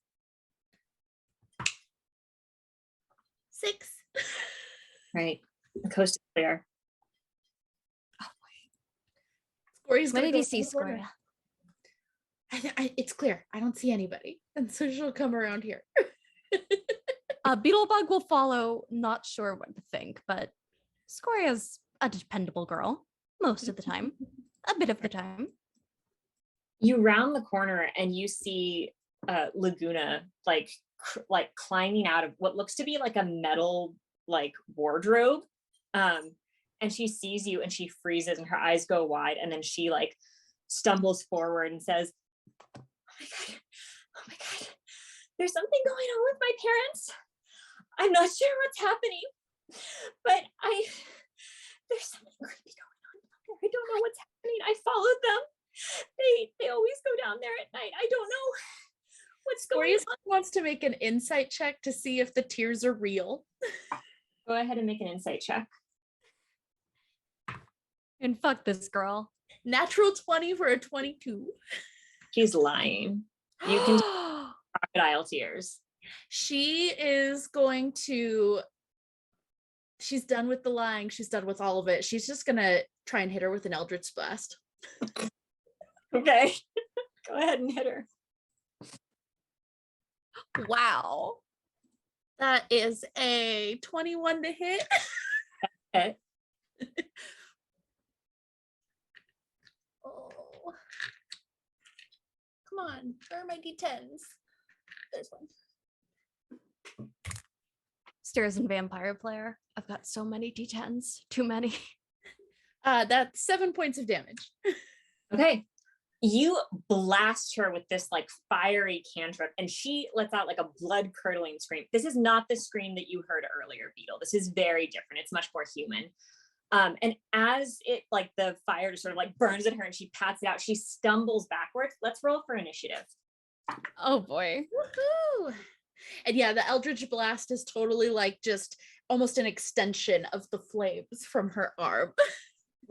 6. Right. The coast is clear. Scoria's What gonna did go you see, around the corner. Scoria? It's clear. I don't see anybody. And so she'll come around here. Beetlebug will follow, not sure what to think, but Scoria's a dependable girl most of the time, a bit of the time. You round the corner and you see Laguna like climbing out of what looks to be like a metal like wardrobe. And she sees you and she freezes and her eyes go wide, and then she like stumbles forward and says, oh my god, there's something going on with my parents. I'm not sure what's happening, but there's something creepy going on there. I don't know what's happening. I followed them. They always go down there at night. I don't know what's going Scoria on. wants to make an insight check to see if the tears are real. Go ahead and make an insight check. And fuck this girl. Natural 20 for a 22. She's lying. You can crocodile tears. She is going to, she's done with the lying. She's done with all of it. She's just going to try and hit her with an Eldridge Blast. Okay. Go ahead and hit her. Wow. That is a 21 to hit. Okay. Oh. Come on. Where are my D10s? There's one. Stairs and vampire player. I've got so many D10s. Too many. That's 7 points of damage. Okay. You blast her with this like fiery cantrip and she lets out like a blood curdling scream. This is not the scream that you heard earlier, Beetle. This is very different. It's much more human. And as it like the fire just sort of like burns at her and she pats it out, she stumbles backwards. Let's roll for initiative. Oh boy. Woohoo! And yeah, the Eldridge Blast is totally like just almost an extension of the flames from her arm.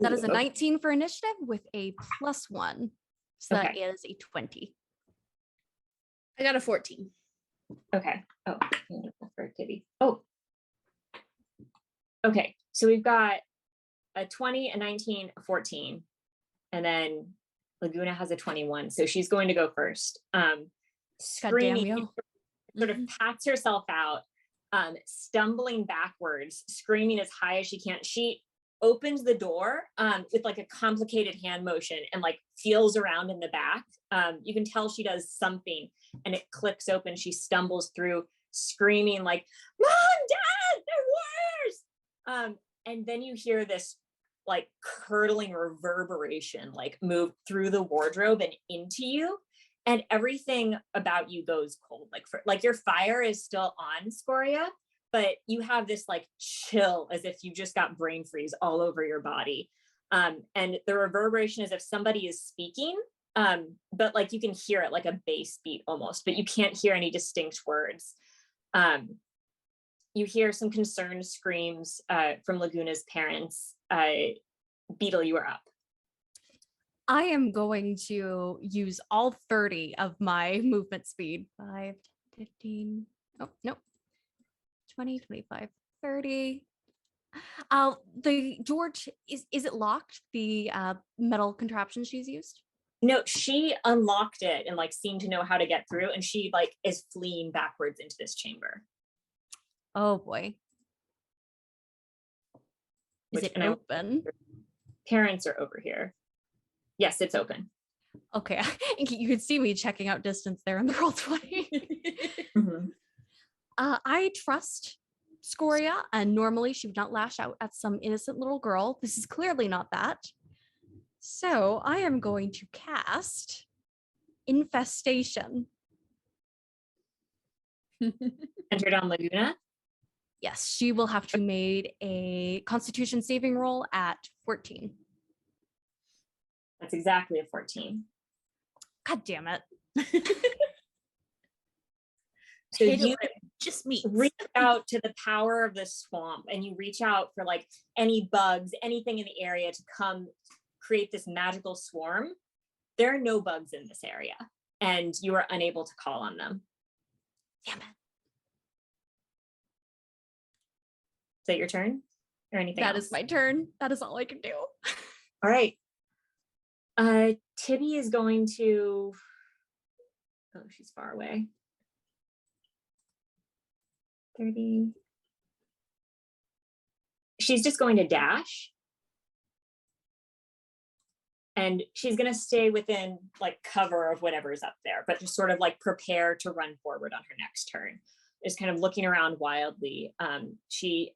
That is a Okay. 19 for initiative with a +1. So that Okay. is a 20. I got a 14. Okay. Oh, for Tibby. Oh. Okay. So we've got a 20, a 19, a 14, and then Laguna has a 21. So she's going to go first. God damn Screaming, you. sort of pats herself out, stumbling backwards, screaming as high as she can. She opens the door with like a complicated hand motion and like feels around in the back. You can tell she does something and it clicks open. She stumbles through screaming like, Mom, Dad, they're warriors. And then you hear this like curdling reverberation like move through the wardrobe and into you. And everything about you goes cold. Like your fire is still on, Scoria, but you have this like chill as if you just got brain freeze all over your body. And the reverberation is if somebody is speaking, but like you can hear it like a bass beat almost, but you can't hear any distinct words. You hear some concerned screams from Laguna's parents. Beetle, you are up. I am going to use all 30 of my movement speed. 5, 15. Oh, nope. 20, 25, 30. The George, is it locked? The metal contraption she's used? No, she unlocked it and like seemed to know how to get through, and she like is fleeing backwards into this chamber. Oh boy. Is it open? Parents are over here. Yes, it's open. Okay, you could see me checking out distance there in the roll 20. Mm-hmm. I trust Scoria, and normally she would not lash out at some innocent little girl. This is clearly not that. So I am going to cast Infestation. Entered on Laguna. Yes, she will have to made a Constitution saving roll at 14. That's exactly a 14. God damn it. So Hate it you when it just meets. reach out to the power of the swamp, and you reach out for like any bugs, anything in the area to come create this magical swarm. There are no bugs in this area, and you are unable to call on them. Damn it. Is that your turn or anything That else? is my turn. That is all I can do. All right. Tibia is going to, oh, she's far away. 30. She's just going to dash. And she's going to stay within like cover of whatever's up there, but just sort of like prepare to run forward on her next turn. Just kind of looking around wildly. She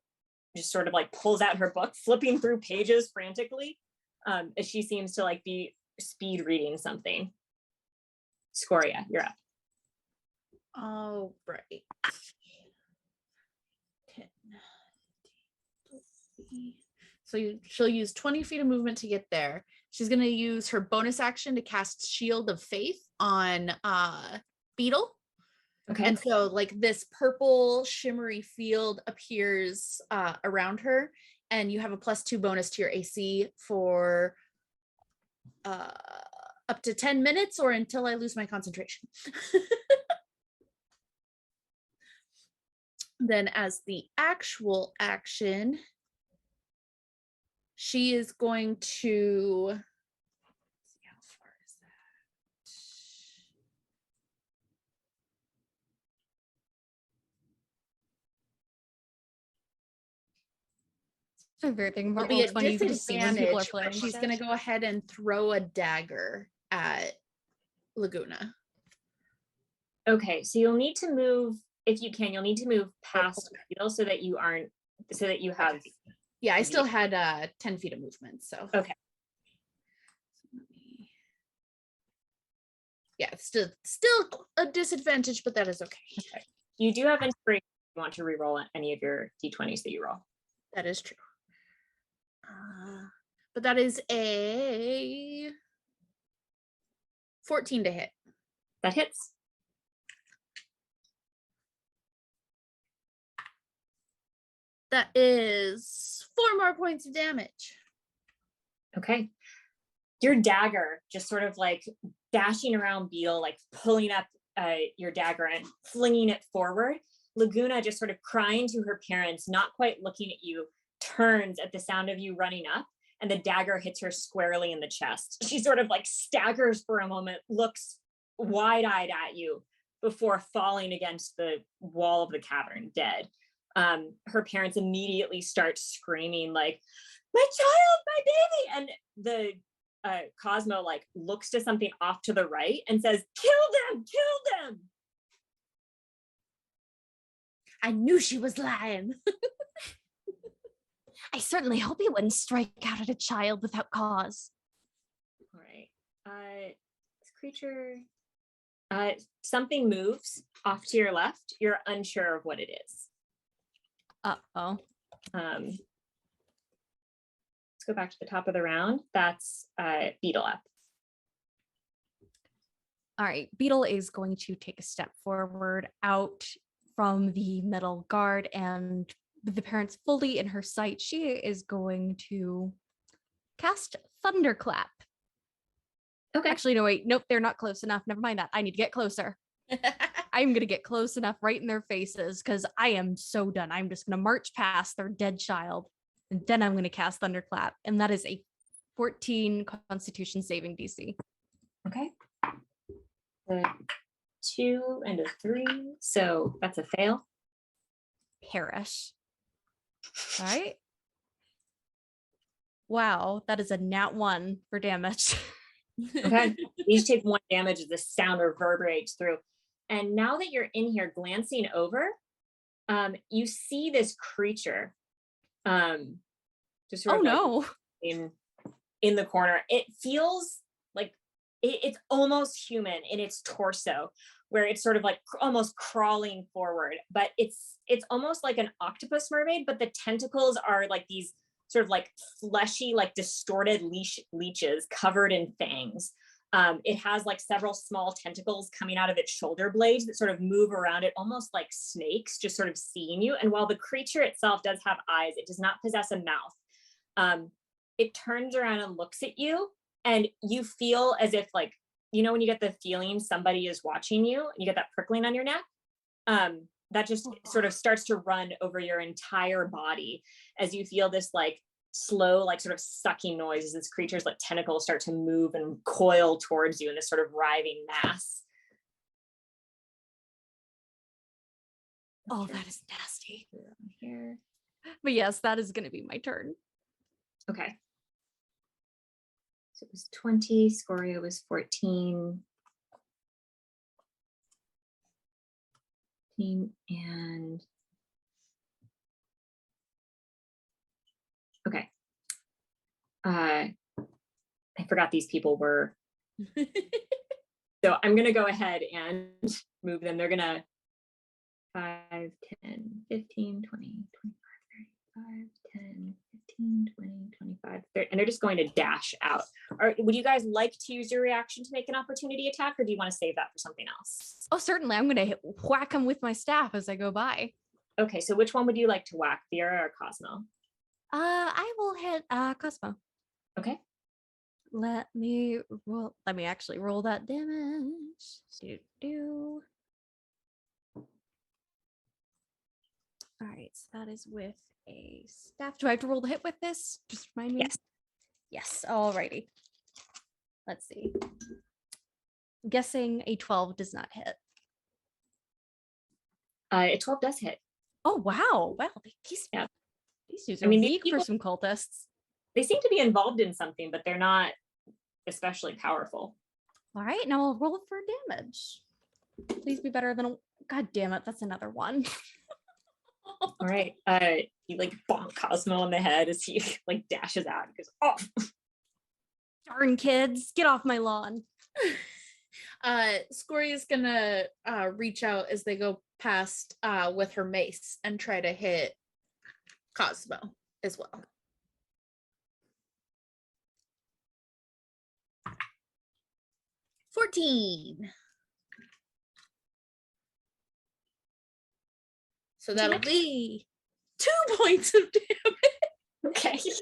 just sort of like pulls out her book, flipping through pages frantically, as she seems to like be speed reading something. Scoria, you're up. All right. 10. So she'll use 20 feet of movement to get there. She's going to use her bonus action to cast Shield of Faith on Beetle. Okay. And so like this purple shimmery field appears around her, and you have a +2 bonus to your AC for up to 10 minutes or until I lose my concentration. Then as the actual action, she is going to, let's see, how far is It's my favorite thing about that? Be roll a 20. You can just see when people are disadvantage, but flipping. she's going to go ahead and throw a dagger at Laguna. Okay, so you'll need to move, if you can, you'll need to move past Beetle so that you aren't, so that you have. Yeah, I still had 10 feet of movement, so. Okay. Yeah, it's still a disadvantage, but that is okay. Okay. You do have inspiration if you want to re-roll any of your d20s that you roll. That is true. But that is a 14 to hit. That hits. That is 4 more points of damage. Okay. Your dagger just sort of like dashing around Beetle, like pulling up your dagger and flinging it forward. Laguna, just sort of crying to her parents, not quite looking at you, turns at the sound of you running up, and the dagger hits her squarely in the chest. She sort of like staggers for a moment, looks wide-eyed at you before falling against the wall of the cavern, dead. Her parents immediately start screaming like, "My child, my baby!" And the Cosmo like looks to something off to the right and says, "Kill them, kill them." I knew she was lying. I certainly hope he wouldn't strike out at a child without cause. All right. This creature, something moves off to your left. You're unsure of what it is. Uh-oh. Let's go back to the top of the round. That's Beetle up. All right, Beetle is going to take a step forward out from the middle guard, and with the parents fully in her sight, she is going to cast Thunderclap. Okay. Actually, no, wait, nope, they're not close enough. Never mind that. I need to get closer. I'm gonna get close enough right in their faces because I am so done. I'm just gonna march past their dead child, and then I'm gonna cast Thunderclap, and that is a 14 Constitution saving DC. Okay. A 2 and a 3, so that's a fail. Perish. All right. Wow, that is a nat 1 for damage. Okay. You each take 1 damage as the sound reverberates through. And now that you're in here glancing over, you see this creature just sort of no. in the corner. It feels like it's almost human in its torso, where it's sort of like almost crawling forward, but it's almost like an octopus mermaid, but the tentacles are like these sort of like fleshy, like distorted leeches covered in fangs. It has like several small tentacles coming out of its shoulder blades that sort of move around it, almost like snakes, just sort of seeing you. And while the creature itself does have eyes, it does not possess a mouth. It turns around and looks at you, and you feel as if, like, you know, when you get the feeling somebody is watching you, and you get that prickling on your neck, that just sort of starts to run over your entire body as you feel this like slow, like sort of sucking noise as this creature's like tentacles start to move and coil towards you in this sort of writhing mass. Oh, that is nasty. Here. But yes, that is going to be my turn. Okay. So it was 20, Scoria was 14. And okay. I forgot these people were. So I'm going to go ahead and move them. They're going to 5, 10, 15, 20, 25, 35, 10, 15, 20, 25, 30, and they're just going to dash out. Would you guys like to use your reaction to make an opportunity attack, or do you want to save that for something else? Oh, certainly. I'm going to whack them with my staff as I go by. Okay, so which one would you like to whack, Vera or Cosmo? I will hit Cosmo. Okay. Let me actually roll that damage. All right, so that is with a staff. Do I have to roll the hit with this? Just remind me. Yes. Yes. Alrighty. Let's see. I'm guessing a 12 does not hit. A 12 does hit. Oh wow! Wow, these dudes are weak for some cultists. They seem to be involved in something, but they're not especially powerful. All right, now I'll roll for damage. Please be better than a. God damn it! That's another one. All right. You like bonk Cosmo on the head as he like dashes out and goes, oh. Darn kids, get off my lawn. Scoria's gonna reach out as they go past with her mace and try to hit Cosmo as well. $14. So that'll be 2 points of damage. Okay. He's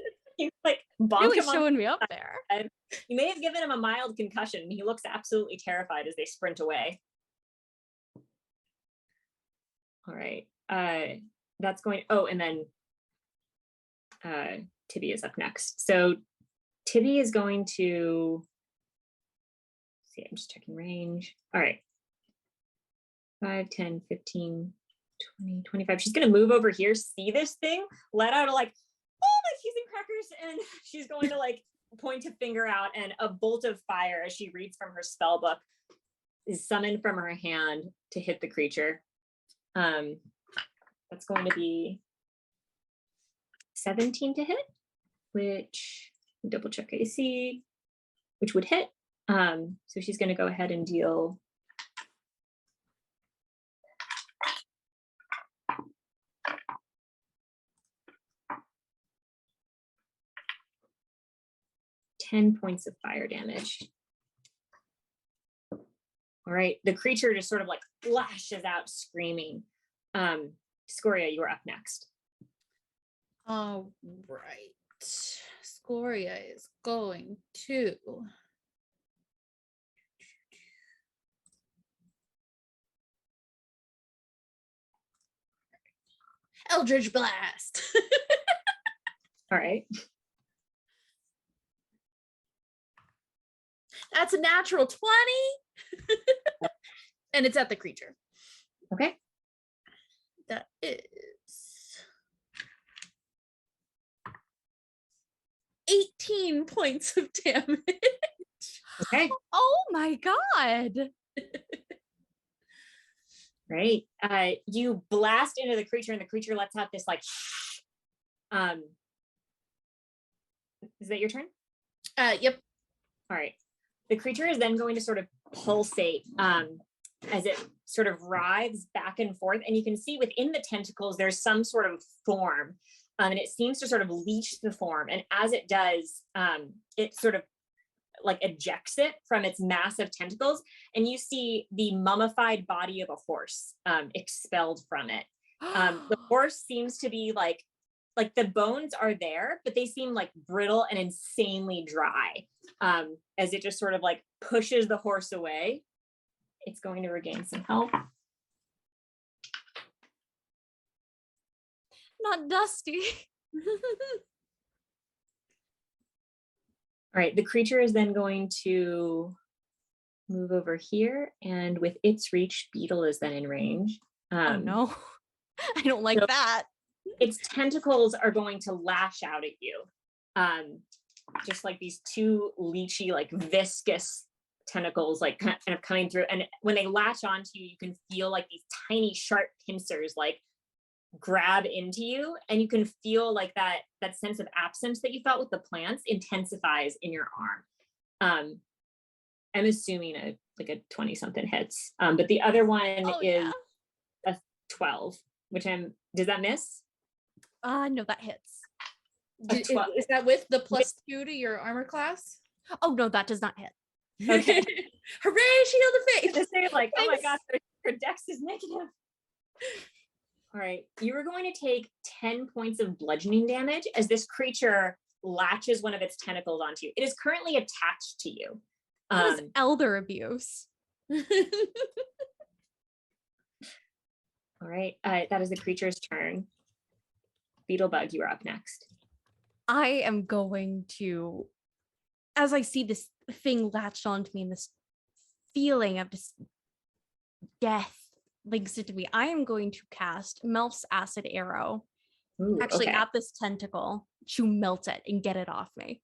like bonk Really him on showing me up there. and you may have given him a mild concussion. He looks absolutely terrified as they sprint away. All right. That's going. Oh, and then Tibia is up next. So Tibia is going to see. I'm just checking range. All right. 5, 10, 15, 20, 25. She's going to move over here, see this thing, let out a like, oh, my cheese and crackers, and she's going to like point a finger out, and a bolt of fire as she reads from her spell book is summoned from her hand to hit the creature. That's going to be 17 to hit, which double check AC, which would hit. So she's going to go ahead and deal 10 points of fire damage. All right, the creature just sort of like lashes out screaming. Scoria, you are up next. All right. Scoria is going to Eldridge Blast. All right. That's a natural 20. And it's at the creature. Okay. That is 18 points of damage. Okay. Oh my god. Great. You blast into the creature, and the creature lets out this like is that your turn? Yep. All right. The creature is then going to sort of pulsate as it sort of writhes back and forth. And you can see within the tentacles, there's some sort of form. And it seems to sort of leach the form. And as it does, it sort of like ejects it from its massive tentacles. And you see the mummified body of a horse expelled from it. The horse seems to be like the bones are there, but they seem like brittle and insanely dry. As it just sort of like pushes the horse away, it's going to regain some health. Not Dusty. All right, the creature is then going to move over here, and with its reach, Beetle is then in range. Oh no, I don't like that. Its tentacles are going to lash out at you. Just like these two leechy, like viscous tentacles, like kind of coming through. And when they latch onto you, you can feel like these tiny sharp pincers like grab into you, and you can feel like that sense of absence that you felt with the plants intensifies in your arm. I'm assuming a 20 something hits, but the other one is a 12, which does that miss? No, that hits. Is that with the +2 to your armor class? Oh no, that does not hit. Okay. Hooray, shield of faith. To say like, oh my Thanks. gosh, her dex is negative. All right, you are going to take 10 points of bludgeoning damage as this creature latches one of its tentacles onto you. It is currently attached to you. That is elder abuse. All right, that is the creature's turn. Beetlebug, you are up next. I am going to, as I see this thing latched onto me and this feeling of just death links it to me, I am going to cast Melf's Acid Arrow Okay. at this tentacle to melt it and get it off me.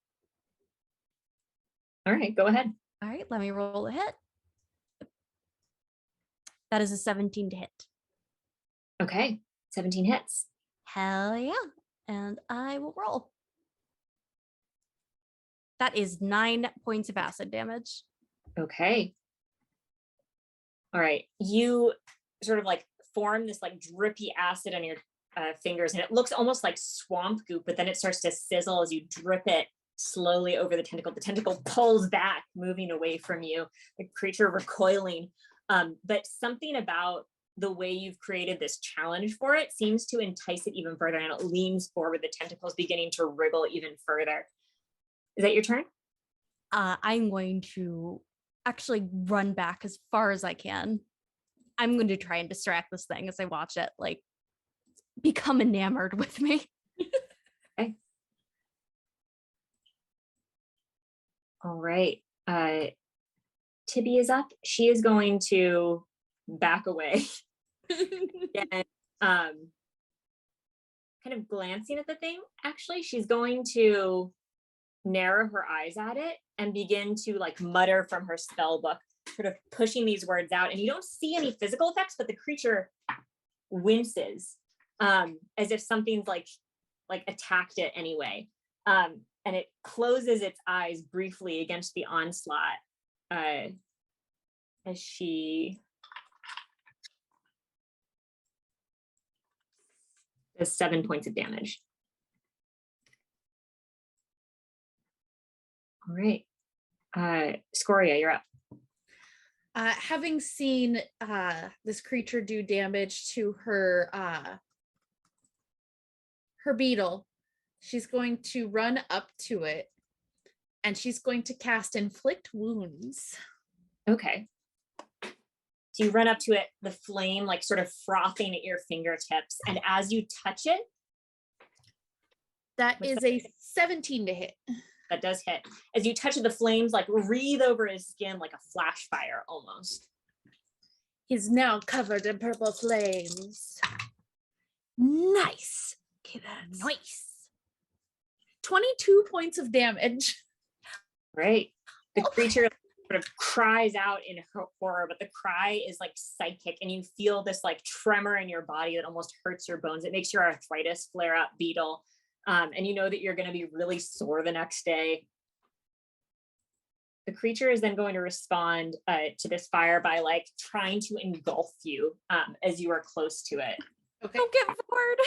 All right, go ahead. All right, let me roll a hit. That is a 17 to hit. Okay, 17 hits. Hell yeah. And I will roll. That is 9 points of acid damage. Okay. All right, you sort of like form this like drippy acid on your fingers, and it looks almost like swamp goop, but then it starts to sizzle as you drip it slowly over the tentacle. The tentacle pulls back, moving away from you, the creature recoiling. But something about the way you've created this challenge for it seems to entice it even further, and it leans forward, the tentacles beginning to wriggle even further. Is that your turn? I'm going to actually run back as far as I can. I'm going to try and distract this thing as I watch it, like, become enamored with me. Okay. All right. Tibia is up. She is going to back away and kind of glancing at the thing. Actually, she's going to narrow her eyes at it and begin to like mutter from her spell book, sort of pushing these words out. And you don't see any physical effects, but the creature winces as if something's like attacked it anyway. And it closes its eyes briefly against the onslaught as she does 7 points of damage. All right. Scoria, you're up. Having seen this creature do damage to her beetle, she's going to run up to it and she's going to cast Inflict Wounds. Okay. So you run up to it, the flame like sort of frothing at your fingertips, and as you touch it, that is a 17 to hit. That does hit. As you touch it, the flames like wreathe over his skin like a flash fire almost. He's now covered in purple flames. Nice. Okay, that's nice. 22 points of damage. Right. The creature sort of cries out in horror, but the cry is like psychic, and you feel this like tremor in your body that almost hurts your bones. It makes your arthritis flare up, Beetle. And you know that you're going to be really sore the next day. The creature is then going to respond to this fire by like trying to engulf you as you are close to it. Okay. Don't get bored.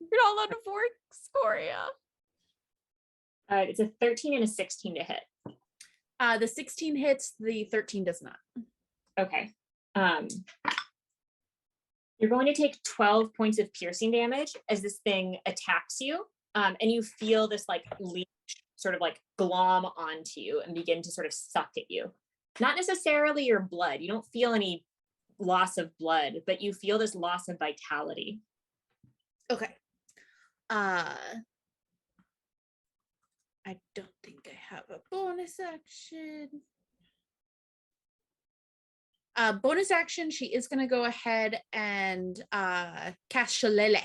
You're not allowed to board Scoria. It's a 13 and a 16 to hit. The 16 hits, the 13 does not. Okay. You're going to take 12 points of piercing damage as this thing attacks you, and you feel this like leech sort of like glom onto you and begin to sort of suck at you. Not necessarily your blood. You don't feel any loss of blood, but you feel this loss of vitality. Okay. I don't think I have a bonus action. Bonus action, she is going to go ahead and cast Shillelagh.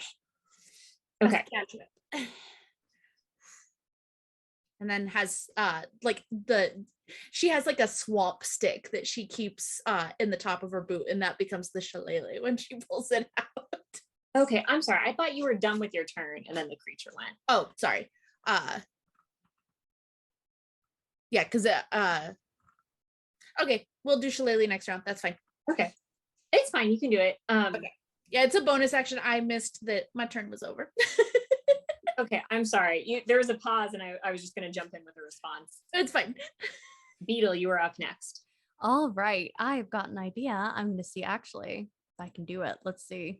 Okay. And then has she has like a swamp stick that she keeps in the top of her boot, and that becomes the Shillelagh when she pulls it out. Okay, I'm sorry. I thought you were done with your turn and then the creature went. Oh, sorry. Yeah, because okay, we'll do Shillelagh next round. That's fine. Okay. It's fine. You can do it. Okay. Yeah, it's a bonus action. I missed that my turn was over. Okay, I'm sorry. There was a pause and I was just going to jump in with a response. It's fine. Beetle, you are up next. All right, I've got an idea. I'm going to see actually if I can do it. Let's see.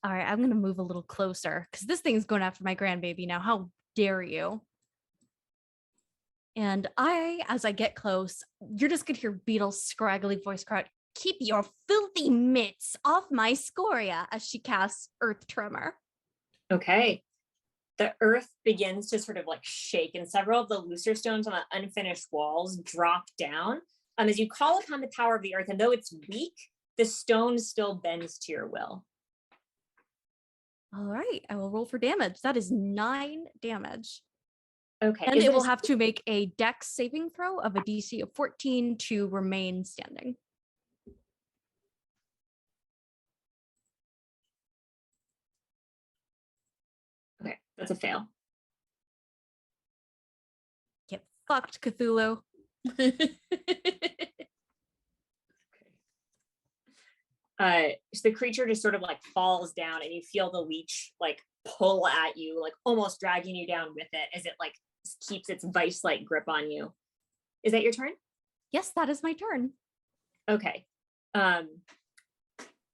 All right, I'm going to move a little closer because this thing's going after my grandbaby now. How dare you? And as I get close, you're just going to hear Beetle's scraggly voice cry, "Keep your filthy mitts off my Scoria," as she casts Earth Tremor. Okay. The earth begins to sort of like shake and several of the looser stones on the unfinished walls drop down as you call upon the power of the earth. And though it's weak, the stone still bends to your will. All right, I will roll for damage. That is 9 damage. Okay. And it will have to make a dex saving throw of a DC of 14 to remain standing. Okay, that's a fail. Get fucked, Cthulhu. So the creature just sort of like falls down and you feel the leech like pull at you, like almost dragging you down with it as it like keeps its vice-like grip on you. Is that your turn? Yes, that is my turn. Okay.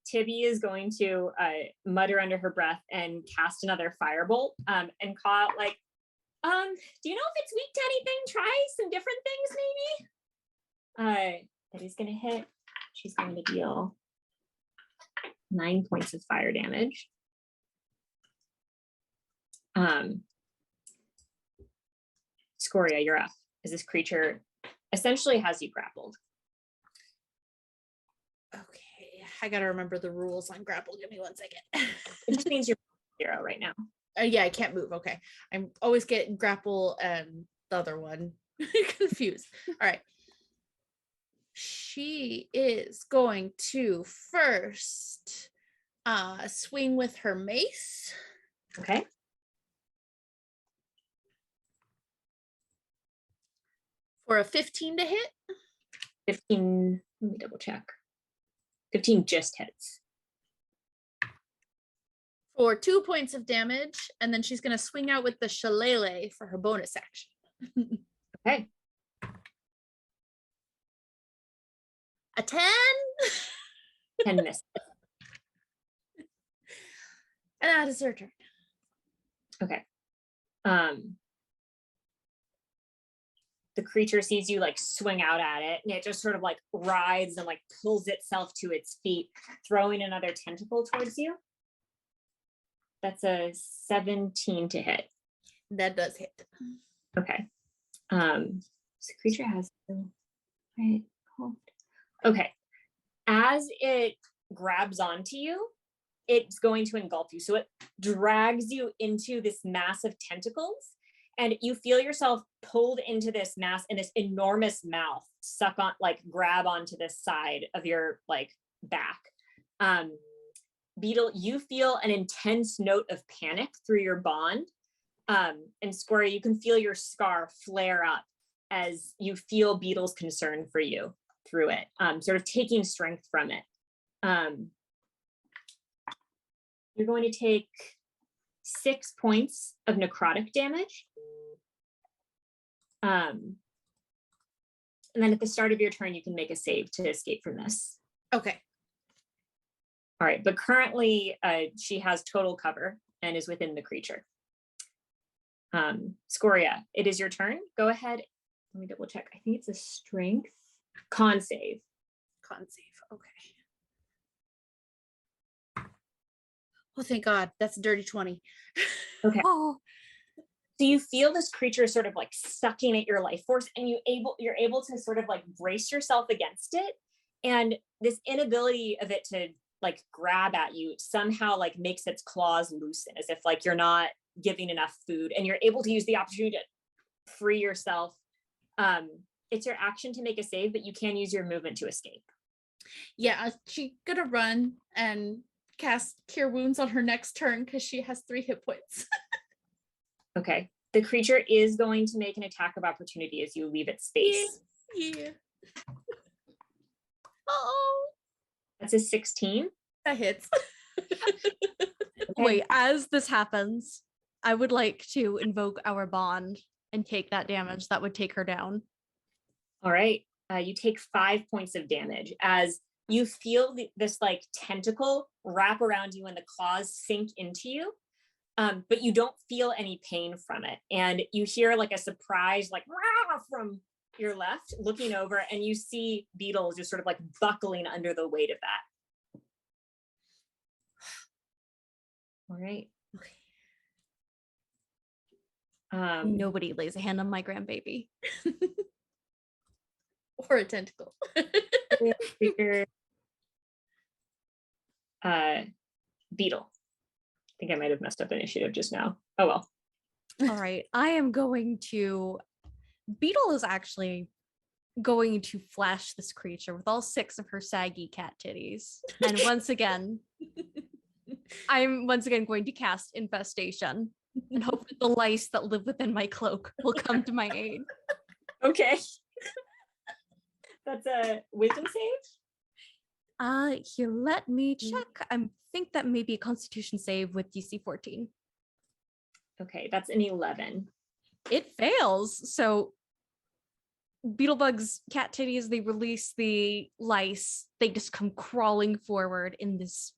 Tibia is going to mutter under her breath and cast another firebolt and call out like, do you know if it's weak to anything? Try some different things maybe? That is going to hit. She's going to deal 9 points of fire damage. Scoria, you're up. As this creature essentially has you grappled. Okay, I gotta remember the rules on grapple. Give me 1 second. It just means you're 0 right now. Yeah, I can't move. Okay, I'm always getting grapple and the other one confused. All right. She is going to first swing with her mace. Okay. For a 15 to hit. 15, let me double check. 15 just hits. For 2 points of damage, and then she's going to swing out with the Shillelagh for her bonus action. Okay. A 10? 10 misses. And that is her turn. Okay. The creature sees you like swing out at it, and it just sort of like writhes and like pulls itself to its feet, throwing another tentacle towards you. That's a 17 to hit. That does hit. Okay. So the creature has right. Okay. As it grabs onto you, it's going to engulf you. So it drags you into this mass of tentacles, and you feel yourself pulled into this mass, and this enormous mouth suck on, like grab onto this side of your like back. Beetle, you feel an intense note of panic through your bond. And Scoria, you can feel your scar flare up as you feel Beetle's concern for you through it, sort of taking strength from it. You're going to take 6 points of necrotic damage. And then at the start of your turn, you can make a save to escape from this. Okay. All right, but currently she has total cover and is within the creature. Scoria, it is your turn. Go ahead. Let me double check. I think it's a strength con save. Con save. Okay. Oh, thank God. That's a dirty 20. Okay. Oh, So you feel this creature sort of like sucking at your life force, and you're able to sort of like brace yourself against it. And this inability of it to like grab at you somehow like makes its claws loosen, as if like you're not giving enough food, and you're able to use the opportunity to free yourself. It's your action to make a save, but you can use your movement to escape. Yeah, she's gonna run and cast Cure Wounds on her next turn because she has 3 hit points. Okay. The creature is going to make an attack of opportunity as you leave its space. Yeah. Oh, That's a 16. that hits. wait, as this happens, I would like to invoke our bond and take that damage. That would take her down. All right. You take 5 points of damage as you feel this like tentacle wrap around you and the claws sink into you. But you don't feel any pain from it. And you hear like a surprise, like "Rah!" from your left, looking over, and you see Beetle just sort of like buckling under the weight of that. All right. Nobody lays a hand on my grandbaby. Or a tentacle. Beetle. I think I might have messed up initiative just now. Oh well. All right, I am going to. Beetle is actually going to flash this creature with all 6 of her saggy cat titties. And once again, I'm once again going to cast Infestation and hope that the lice that live within my cloak will come to my aid. Okay. That's a wisdom save? Here, let me check. I think that may be a Constitution save with DC 14. Okay, that's an 11. It fails. So Beetlebug's cat titties, they release the lice. They just come crawling forward in this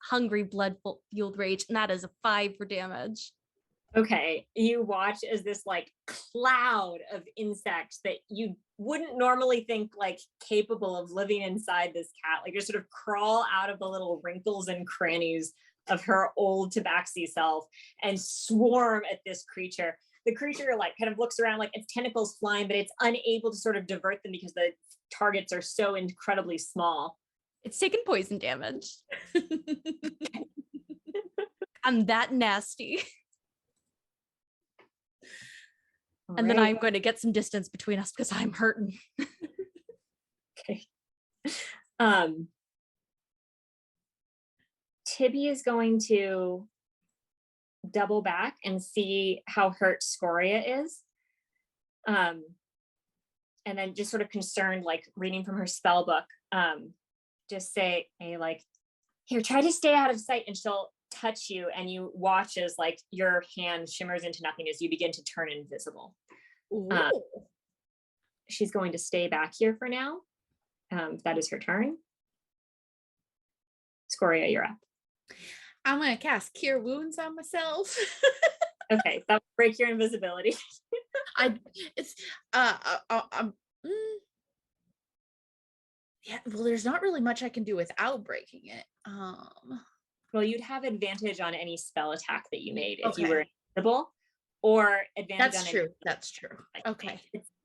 hungry, blood-fueled rage, and that is a 5 for damage. Okay, you watch as this like cloud of insects that you wouldn't normally think like capable of living inside this cat, like just sort of crawl out of the little wrinkles and crannies of her old tabaxi self and swarm at this creature. The creature like kind of looks around like its tentacles flying, but it's unable to sort of divert them because the targets are so incredibly small. It's taken poison damage. I'm that nasty. And then I'm going to get some distance between us because I'm hurting. Okay. Tibia is going to double back and see how hurt Scoria is. And then just sort of concerned, like reading from her spell book, just say, hey, like, here, try to stay out of sight, and she'll touch you, and you watch as like your hand shimmers into nothing as you begin to turn invisible. She's going to stay back here for now. That is her turn. Scoria, you're up. I'm gonna cast Cure Wounds on myself. Okay, that will break your invisibility. Yeah, well, there's not really much I can do without breaking it. Well, you'd have advantage on any spell attack that you made if you Okay. were invisible, or advantage That's on true. any That's true. Okay.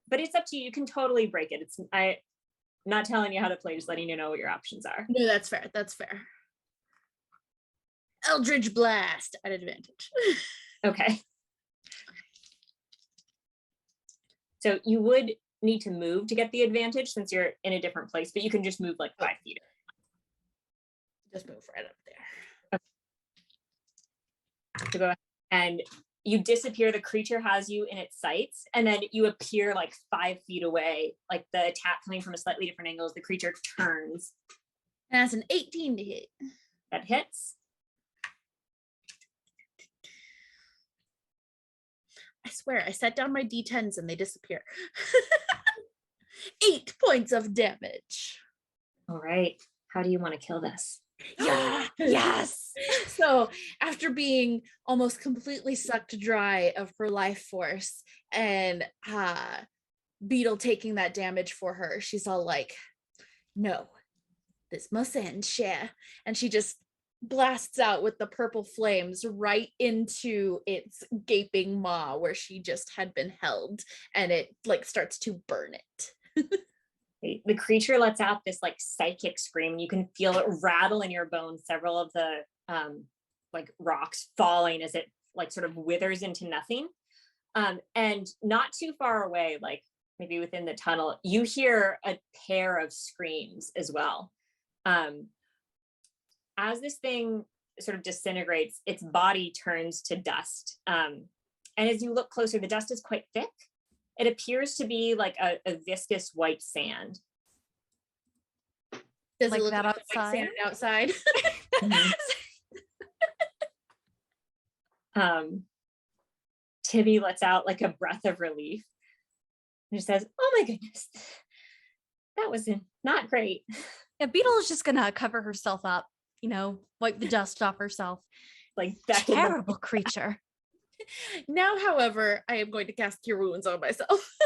but it's up to you. You can totally break it. I'm not telling you how to play, just letting you know what your options are. No, that's fair. That's fair. Eldridge Blast at advantage. Okay. So you would need to move to get the advantage since you're in a different place, but you can just move like 5 feet. Just move right up there. To go ahead and you disappear, the creature has you in its sights, and then you appear like 5 feet away, like the attack coming from a slightly different angle as the creature turns. And that's an 18 to hit. That hits. I swear, I set down my D10s and they disappear. 8 points of damage. All right. How do you want to kill this? Yeah. Yes. So after being almost completely sucked dry of her life force and Beetle taking that damage for her, she's all like, no, this must end, share. And she just blasts out with the purple flames right into its gaping maw where she just had been held, and it like starts to burn it. The creature lets out this like psychic scream. You can feel it rattle in your bones. Several of the like rocks falling as it like sort of withers into nothing. And not too far away, like maybe within the tunnel, you hear a pair of screams as well. As this thing sort of disintegrates, its body turns to dust. And as you look closer, the dust is quite thick. It appears to be like a viscous white sand. Does Like it look that like the white outside? sand outside? Tibby lets out like a breath of relief and says, "Oh my goodness, that was not great." Yeah, Beetle is just gonna cover herself up, wipe the dust off herself. Like beckon them. Terrible creature. Now, however, I am going to cast Cure Wounds on myself.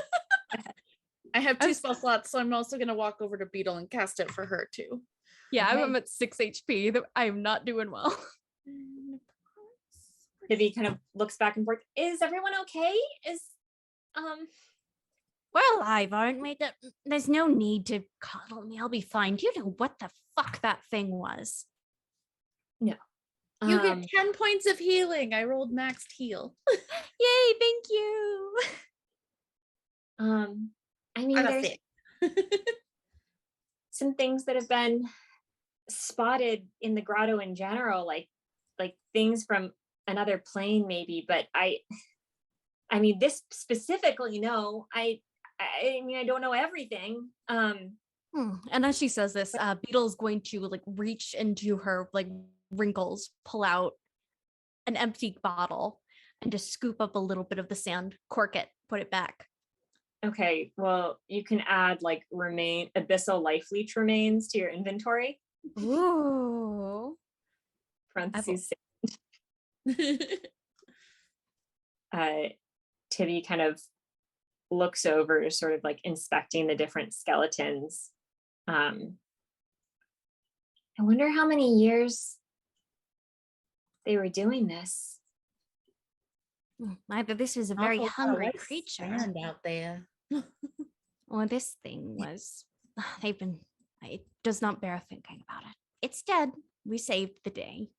I have 2 spell slots, so I'm also going to walk over to Beetle and cast it for her too. Yeah, Okay. I'm at 6 HP. I'm not doing well. Tibby kind of looks back and forth. Is everyone okay? We're alive, aren't we? There's no need to coddle me. I'll be fine. Do you know what the fuck that thing was? No. You get 10 points of healing. I rolled maxed heal. Yay, thank you. I mean, I'm a there's some things that have been spotted in the grotto in general, like things from another plane maybe, but I mean this specifically, no. I mean, I don't know everything. And as she says this, Beetle's going to like reach into her like wrinkles, pull out an empty bottle, and just scoop up a little bit of the sand, cork it, put it back. Okay, well, you can add like abyssal life leech remains to your inventory. Ooh. Parentheses. Tibby kind of looks over, sort of like inspecting the different skeletons. I wonder how many years they were doing this. Either this is a very hungry Awful creature, sand out there. or this thing was. It does not bear thinking about it. It's dead. We saved the day.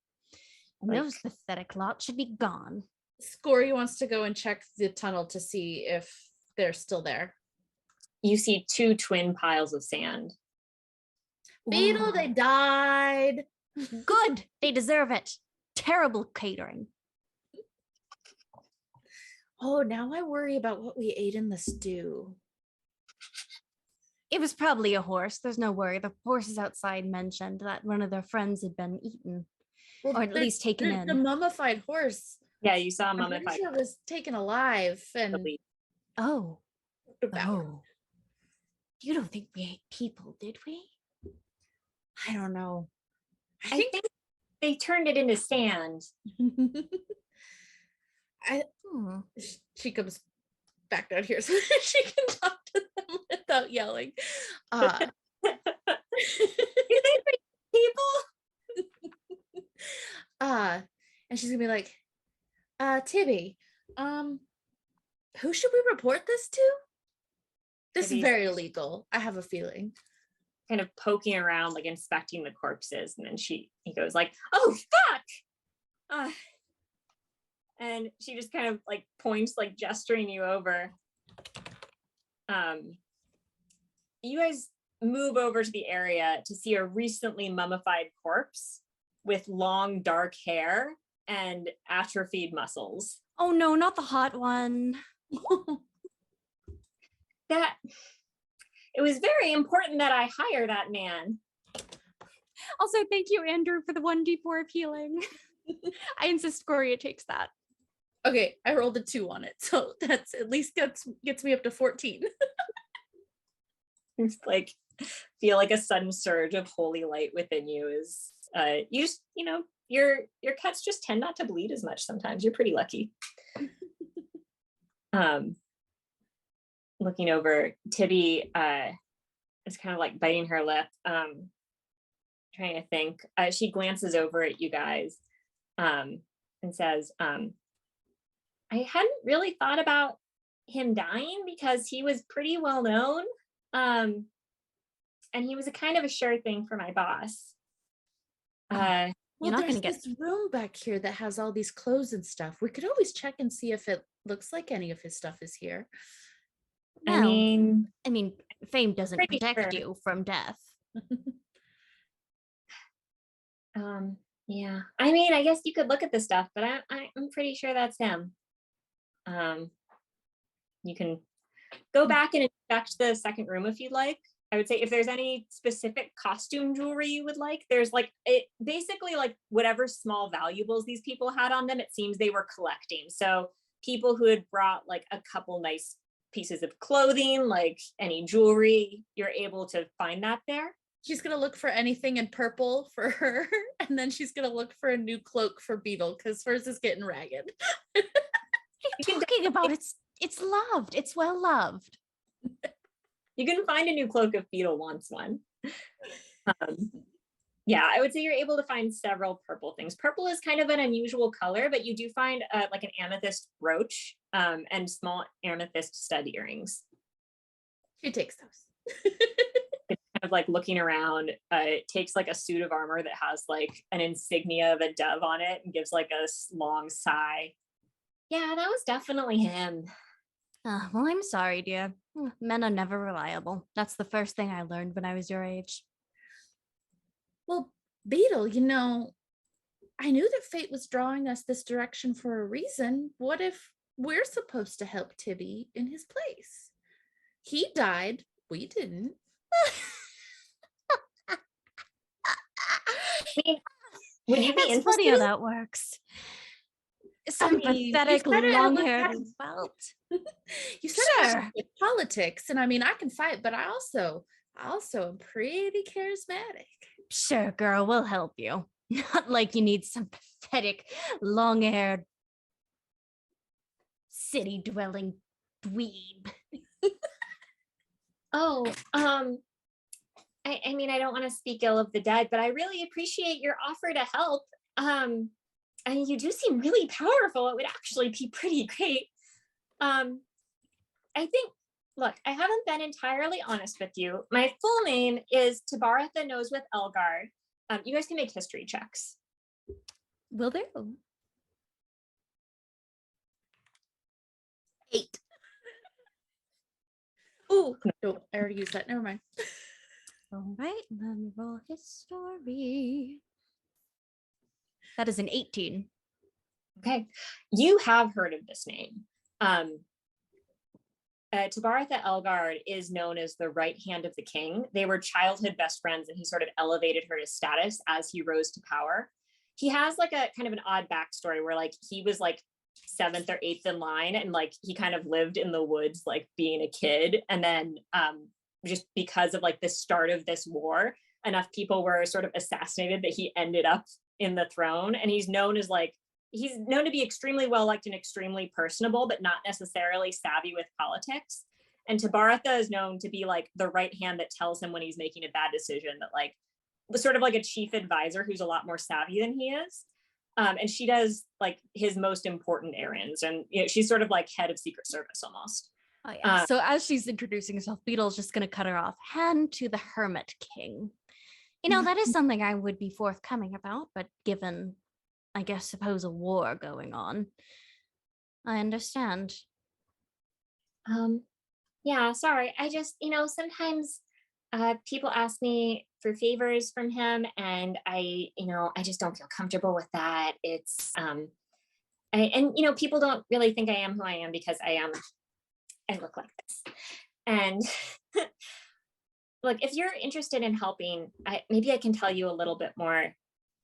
And Like- those pathetic lot should be gone. Scoria wants to go and check the tunnel to see if they're still there. You see 2 twin piles of sand. Beetle, they died. Good. They deserve it. Terrible catering. Oh, now I worry about what we ate in the stew. It was probably a horse. There's no worry. The horses outside mentioned that one of their friends had been eaten, or at least taken in. The mummified horse. Yeah, you saw a I'm pretty mummified sure it was taken alive and Oh. devoured. Oh. You don't think we ate people, did we? I don't know. I think they turned it into sand. She comes back down here so she can talk to them without yelling. You think they people? And she's gonna be like, Tibby, who should we report this to? This is Tibby's very illegal. I have a feeling. kind of poking around, like inspecting the corpses, and then he goes like, "Oh fuck!" And she just kind of like points, like gesturing you over. You guys move over to the area to see a recently mummified corpse with long dark hair and atrophied muscles. Oh no, not the hot one. That it was very important that I hire that man. Also, thank you, Andrew, for the 1d4 of healing. I insist Scoria takes that. Okay, I rolled a 2 on it, so that's at least gets me up to 14. It's like feel like a sudden surge of holy light within you is your cuts just tend not to bleed as much sometimes. You're pretty lucky. Looking over, Tibby is kind of like biting her lip, trying to think. She glances over at you guys and says, I hadn't really thought about him dying because he was pretty well known. And he was a kind of a sure thing for my boss. Well, You're not there's gonna get- this room back here that has all these clothes and stuff. We could always check and see if it looks like any of his stuff is here. I mean, fame doesn't pretty protect sure. you from death. yeah. I mean, I guess you could look at the stuff, but I'm pretty sure that's him. You can go back and inspect the second room if you'd like. I would say if there's any specific costume jewelry you would like, there's like it basically like whatever small valuables these people had on them, it seems they were collecting. So people who had brought like a couple nice pieces of clothing, like any jewelry, you're able to find that there. She's gonna look for anything in purple for her, and then she's gonna look for a new cloak for Beetle because hers is getting ragged. Talking about it's loved. It's well loved. You can find a new cloak if Beetle wants one. Yeah, I would say you're able to find several purple things. Purple is kind of an unusual color, but you do find like an amethyst brooch and small amethyst stud earrings. She takes those. It's kind of like looking around. It takes like a suit of armor that has like an insignia of a dove on it and gives like a long sigh. Yeah, that was definitely him. Well, I'm sorry, dear. Men are never reliable. That's the first thing I learned when I was your age. Well, Beetle, I knew that fate was drawing us this direction for a reason. What if we're supposed to help Tibby in his place? He died. We didn't. Would you be It's funny how interested? that works. Some mean, you pathetic said it long-haired was- welt. You said Sure. it was politics, and I mean, I can fight, but I also am pretty charismatic. Sure, girl, we'll help you. Not like you need some pathetic long-haired city-dwelling dweeb. Oh, I mean, I don't want to speak ill of the dead, but I really appreciate your offer to help. I mean, you do seem really powerful. It would actually be pretty great. I think, look, I haven't been entirely honest with you. My full name is Tabartha Elgard. You guys can make history checks. Will do. 8. Oh, no, I already used that. Never mind. All right, let me roll his story. That is an 18. Okay, you have heard of this name. Tabartha Elgard is known as the right hand of the king. They were childhood best friends, and he sort of elevated her to status as he rose to power. He has like a kind of an odd backstory where like he was like 7th or 8th in line, and like he kind of lived in the woods like being a kid, and then just because of like the start of this war, enough people were sort of assassinated that he ended up in the throne. And he's known to be extremely well liked and extremely personable, but not necessarily savvy with politics. And Tabartha is known to be like the right hand that tells him when he's making a bad decision, that like was sort of like a chief advisor who's a lot more savvy than he is. And she does like his most important errands, and she's sort of like head of Secret Service almost. Oh yeah. So as she's introducing herself, Beetle's just gonna cut her off. Hand to the Hermit King. That is something I would be forthcoming about, but given, I suppose, a war going on, I understand. Yeah, sorry. I just, sometimes people ask me for favors from him, and I just don't feel comfortable with that. It's and you know, people don't really think I am who I am because I look like this. And look, if you're interested in helping, maybe I can tell you a little bit more.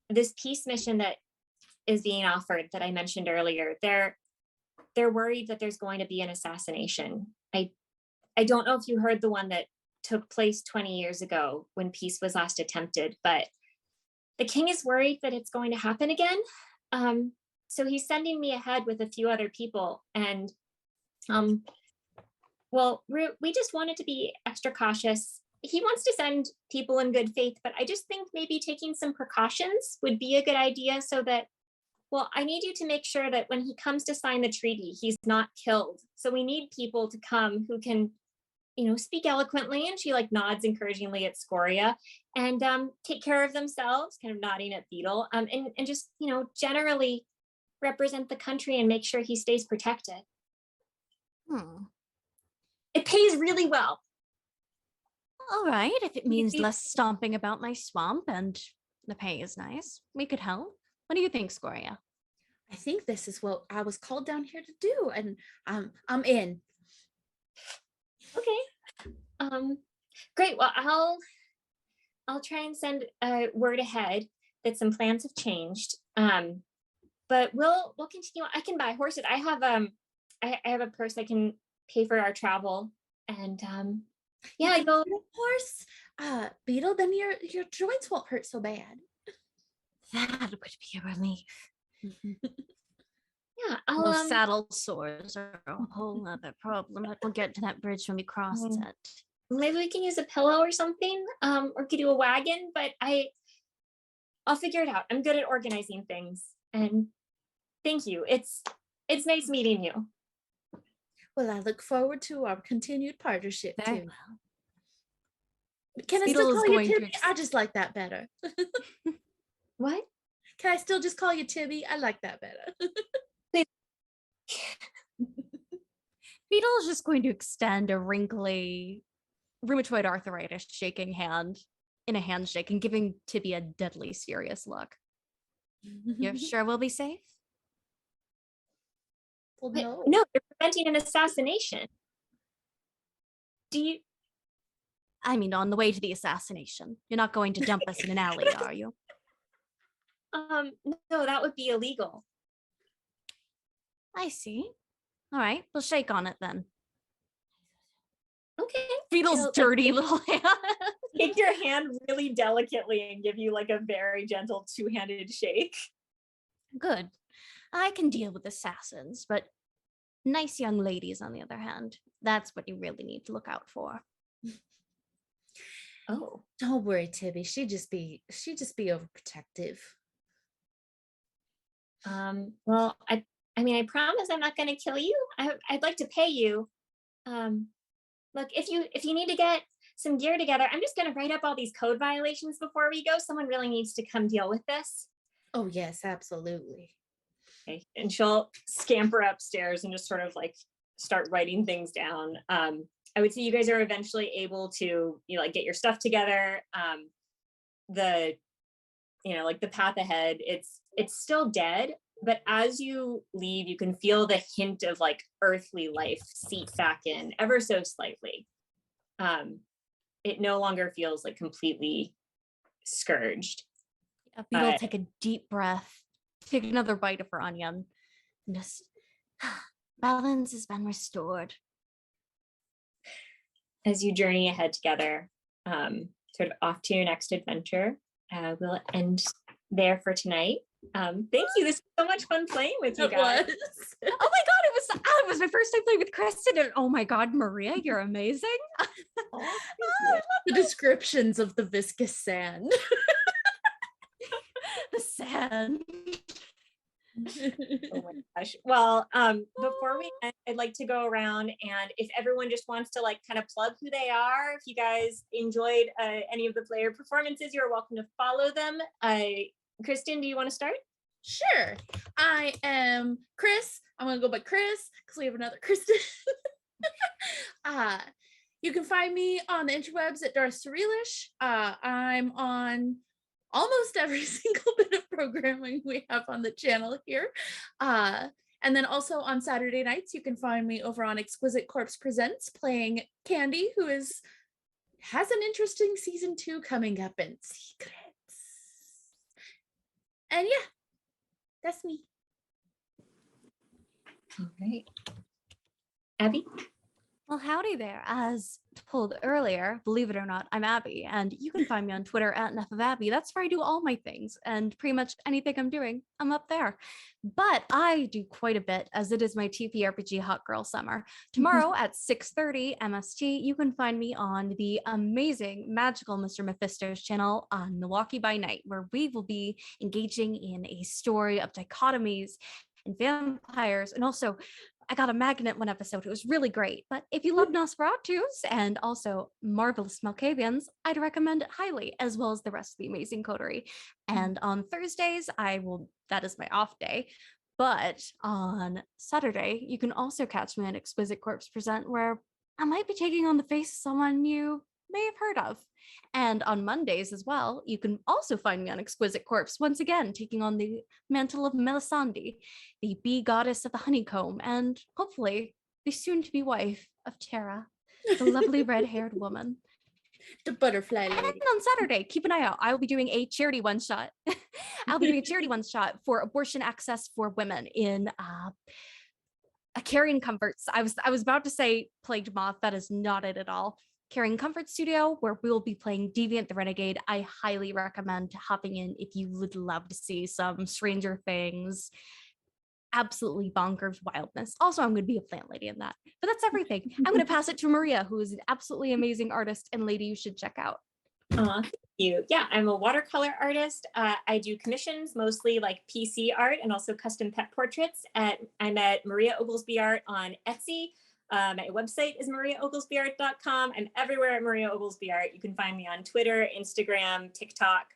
This peace mission that is being offered that I mentioned earlier, they're worried that there's going to be an assassination. I don't know if you heard the one that took place 20 years ago when peace was last attempted, but the king is worried that it's going to happen again. So he's sending me ahead with a few other people. And well, we just wanted to be extra cautious. He wants to send people in good faith, but I just think maybe taking some precautions would be a good idea so that, well, I need you to make sure that when he comes to sign the treaty, he's not killed. So we need people to come who can, you know, speak eloquently, and she like nods encouragingly at Scoria, and take care of themselves, kind of nodding at Beetle, and just, you know, generally represent the country and make sure he stays protected. It pays really well. All right, if it means less stomping about my swamp and the pay is nice, we could help. What do you think, Scoria? I think this is what I was called down here to do, and I'm in. Okay. Great. Well, I'll try and send a word ahead that some plans have changed. But we'll continue. I can buy horses. I have a purse I can pay for our travel, and yeah, I go horse. Beetle, then your joints won't hurt so bad. That would be a relief. Yeah, Those saddle sores are a whole other problem, but we'll get to that bridge when we cross it. Maybe we can use a pillow or something, or could do a wagon, but I'll figure it out. I'm good at organizing things, and thank you. It's nice meeting you. Well, I look forward to our continued partnership Very too. well. Can I still call you Tibby? I just like that better. What? Can I still just call you Tibby? I like that better. Beetle is just going to extend a wrinkly, rheumatoid arthritis shaking hand in a handshake and giving Tibia a deadly serious look. You're sure we'll be safe? Well, Wait, no. no, you're preventing an assassination. Do you? I mean, on the way to the assassination. You're not going to dump us in an alley, are you? No, that would be illegal. I see. All right, we'll shake on it then. Okay. Beetle's dirty little hand. Take your hand really delicately and give you like a very gentle two-handed shake. Good. I can deal with assassins, but nice young ladies, on the other hand, that's what you really need to look out for. Oh, don't worry, Tibby. She just be overprotective. Well, I mean, I promise I'm not going to kill you. I'd like to pay you. Look, if you need to get some gear together, I'm just going to write up all these code violations before we go. Someone really needs to come deal with this. Oh yes, absolutely. Okay. And she'll scamper upstairs and just sort of like start writing things down. I would say you guys are eventually able to, you know, like get your stuff together. Like the path ahead, it's still dead, but as you leave, you can feel the hint of like earthly life seep back in ever so slightly. It no longer feels like completely scourged. Beetle take a deep breath, take another bite of her onion, and just balance has been restored. As you journey ahead together, sort of off to your next adventure, we'll end there for tonight. Thank you. This was so much fun playing with you guys. Oh my god, it was my first time playing with Kristen, and oh my god, Maria, you're amazing. The descriptions of the viscous sand. The sand. Oh my gosh. Well, before we end, I'd like to go around, and if everyone just wants to like kind of plug who they are, if you guys enjoyed any of the player performances, you're welcome to follow them. Kristen, do you want to start? Sure. I am Chris. I'm gonna go by Chris because we have another Kristen. You can find me on the interwebs at Darth Surrealish. I'm on almost every single bit of programming we have on the channel here. And then also on Saturday nights, you can find me over on Exquisite Corpse Presents playing Candy, who has an interesting season 2 coming up in secrets. And yeah, that's me. All right. Abby? Well, howdy there. As told earlier, believe it or not, I'm Abby, and you can find me on Twitter at Enough of Abby. That's where I do all my things, and pretty much anything I'm doing, I'm up there. But I do quite a bit, as it is my TPRPG Hot Girl Summer. Tomorrow at 6:30 MST, you can find me on the amazing magical Mr. Mephisto's channel on Milwaukee by Night, where we will be engaging in a story of dichotomies and vampires, and also I got a magnet one episode. It was really great. But if you love Nosferatus and also marvelous Malkavians, I'd recommend it highly, as well as the rest of the amazing coterie. And on Thursdays, that is my off day. But on Saturday, you can also catch me on Exquisite Corpse Present, where I might be taking on the face of someone you may have heard of. And on Mondays as well, you can also find me on Exquisite Corpse, once again, taking on the mantle of Melisande, the bee goddess of the honeycomb, and hopefully the soon-to-be wife of Tara, the lovely red-haired woman. The butterfly And lady. on Saturday, keep an eye out. I will be doing a charity one-shot. I'll be doing a charity one-shot for abortion access for women in a Carrying Comforts. I was about to say Plagued Moth. That is not it at all. Carrying Comfort Studio, where we will be playing Deviant the Renegade. I highly recommend hopping in if you would love to see some Stranger Things, absolutely bonkers wildness. Also, I'm going to be a plant lady in that. But that's everything. I'm going to pass it to Maria, who is an absolutely amazing artist and lady you should check out. Thank you. Yeah, I'm a watercolor artist. I do commissions, mostly like PC art and also custom pet portraits. I'm at Maria Oglesby Art on Etsy. My website is mariaoglesbyart.com. I'm everywhere at Maria Oglesby Art. You can find me on Twitter, Instagram, TikTok,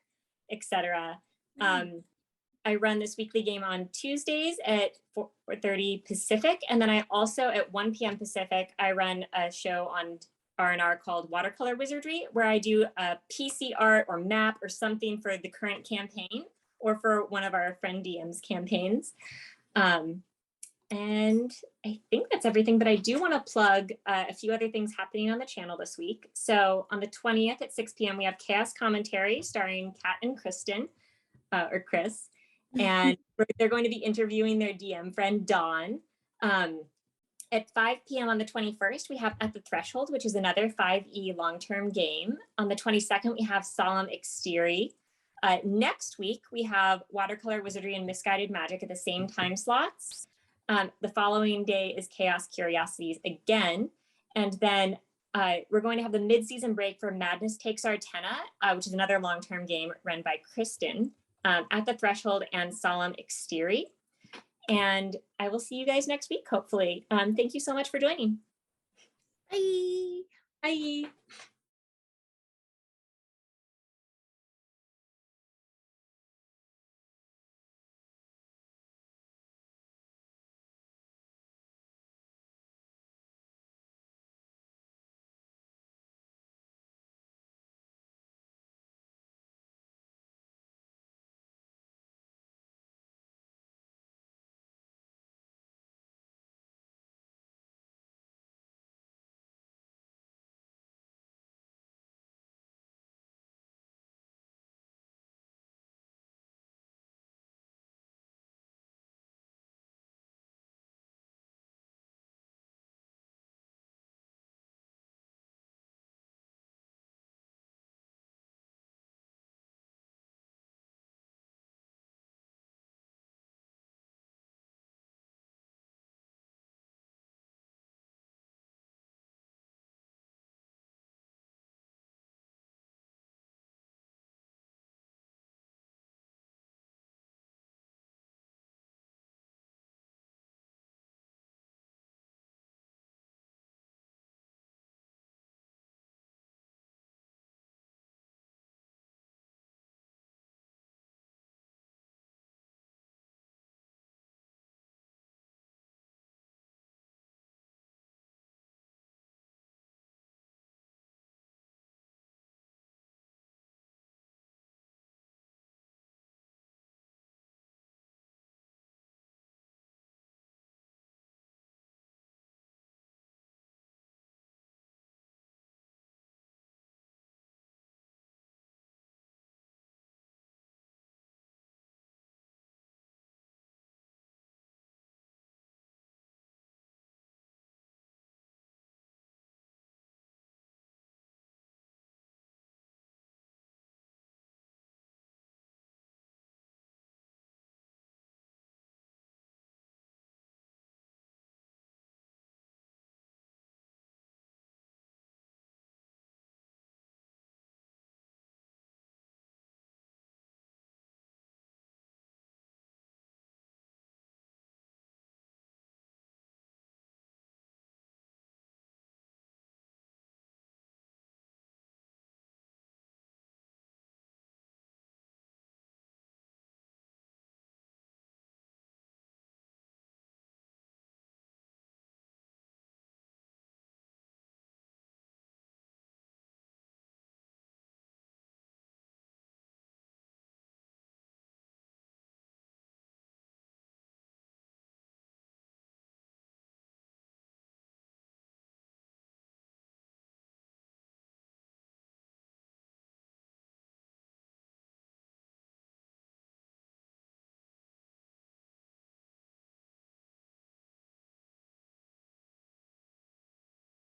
etc. I run this weekly game on Tuesdays at 4:30 Pacific. And then I also, at 1 p.m. Pacific, I run a show on R&R called Watercolor Wizardry, where I do a PC art or map or something for the current campaign or for one of our friend DM's campaigns. And I think that's everything, but I do want to plug a few other things happening on the channel this week. So on the 20th at 6 p.m., we have Chaos Commentary starring Kat and Kristen, or Chris, and they're going to be interviewing their DM friend, Dawn. At 5 p.m. on the 21st, we have At the Threshold, which is another 5e long-term game. On the 22nd, we have Solemn Exterior. Next week, we have Watercolor Wizardry and Misguided Magic at the same time slots. The following day is Chaos Curiosities again. And then we're going to have the mid-season break for Madness Takes Artena, which is another long-term game run by Kristen, At the Threshold and Solemn Exterior. And I will see you guys next week, hopefully. Thank you so much for joining. Bye. Bye.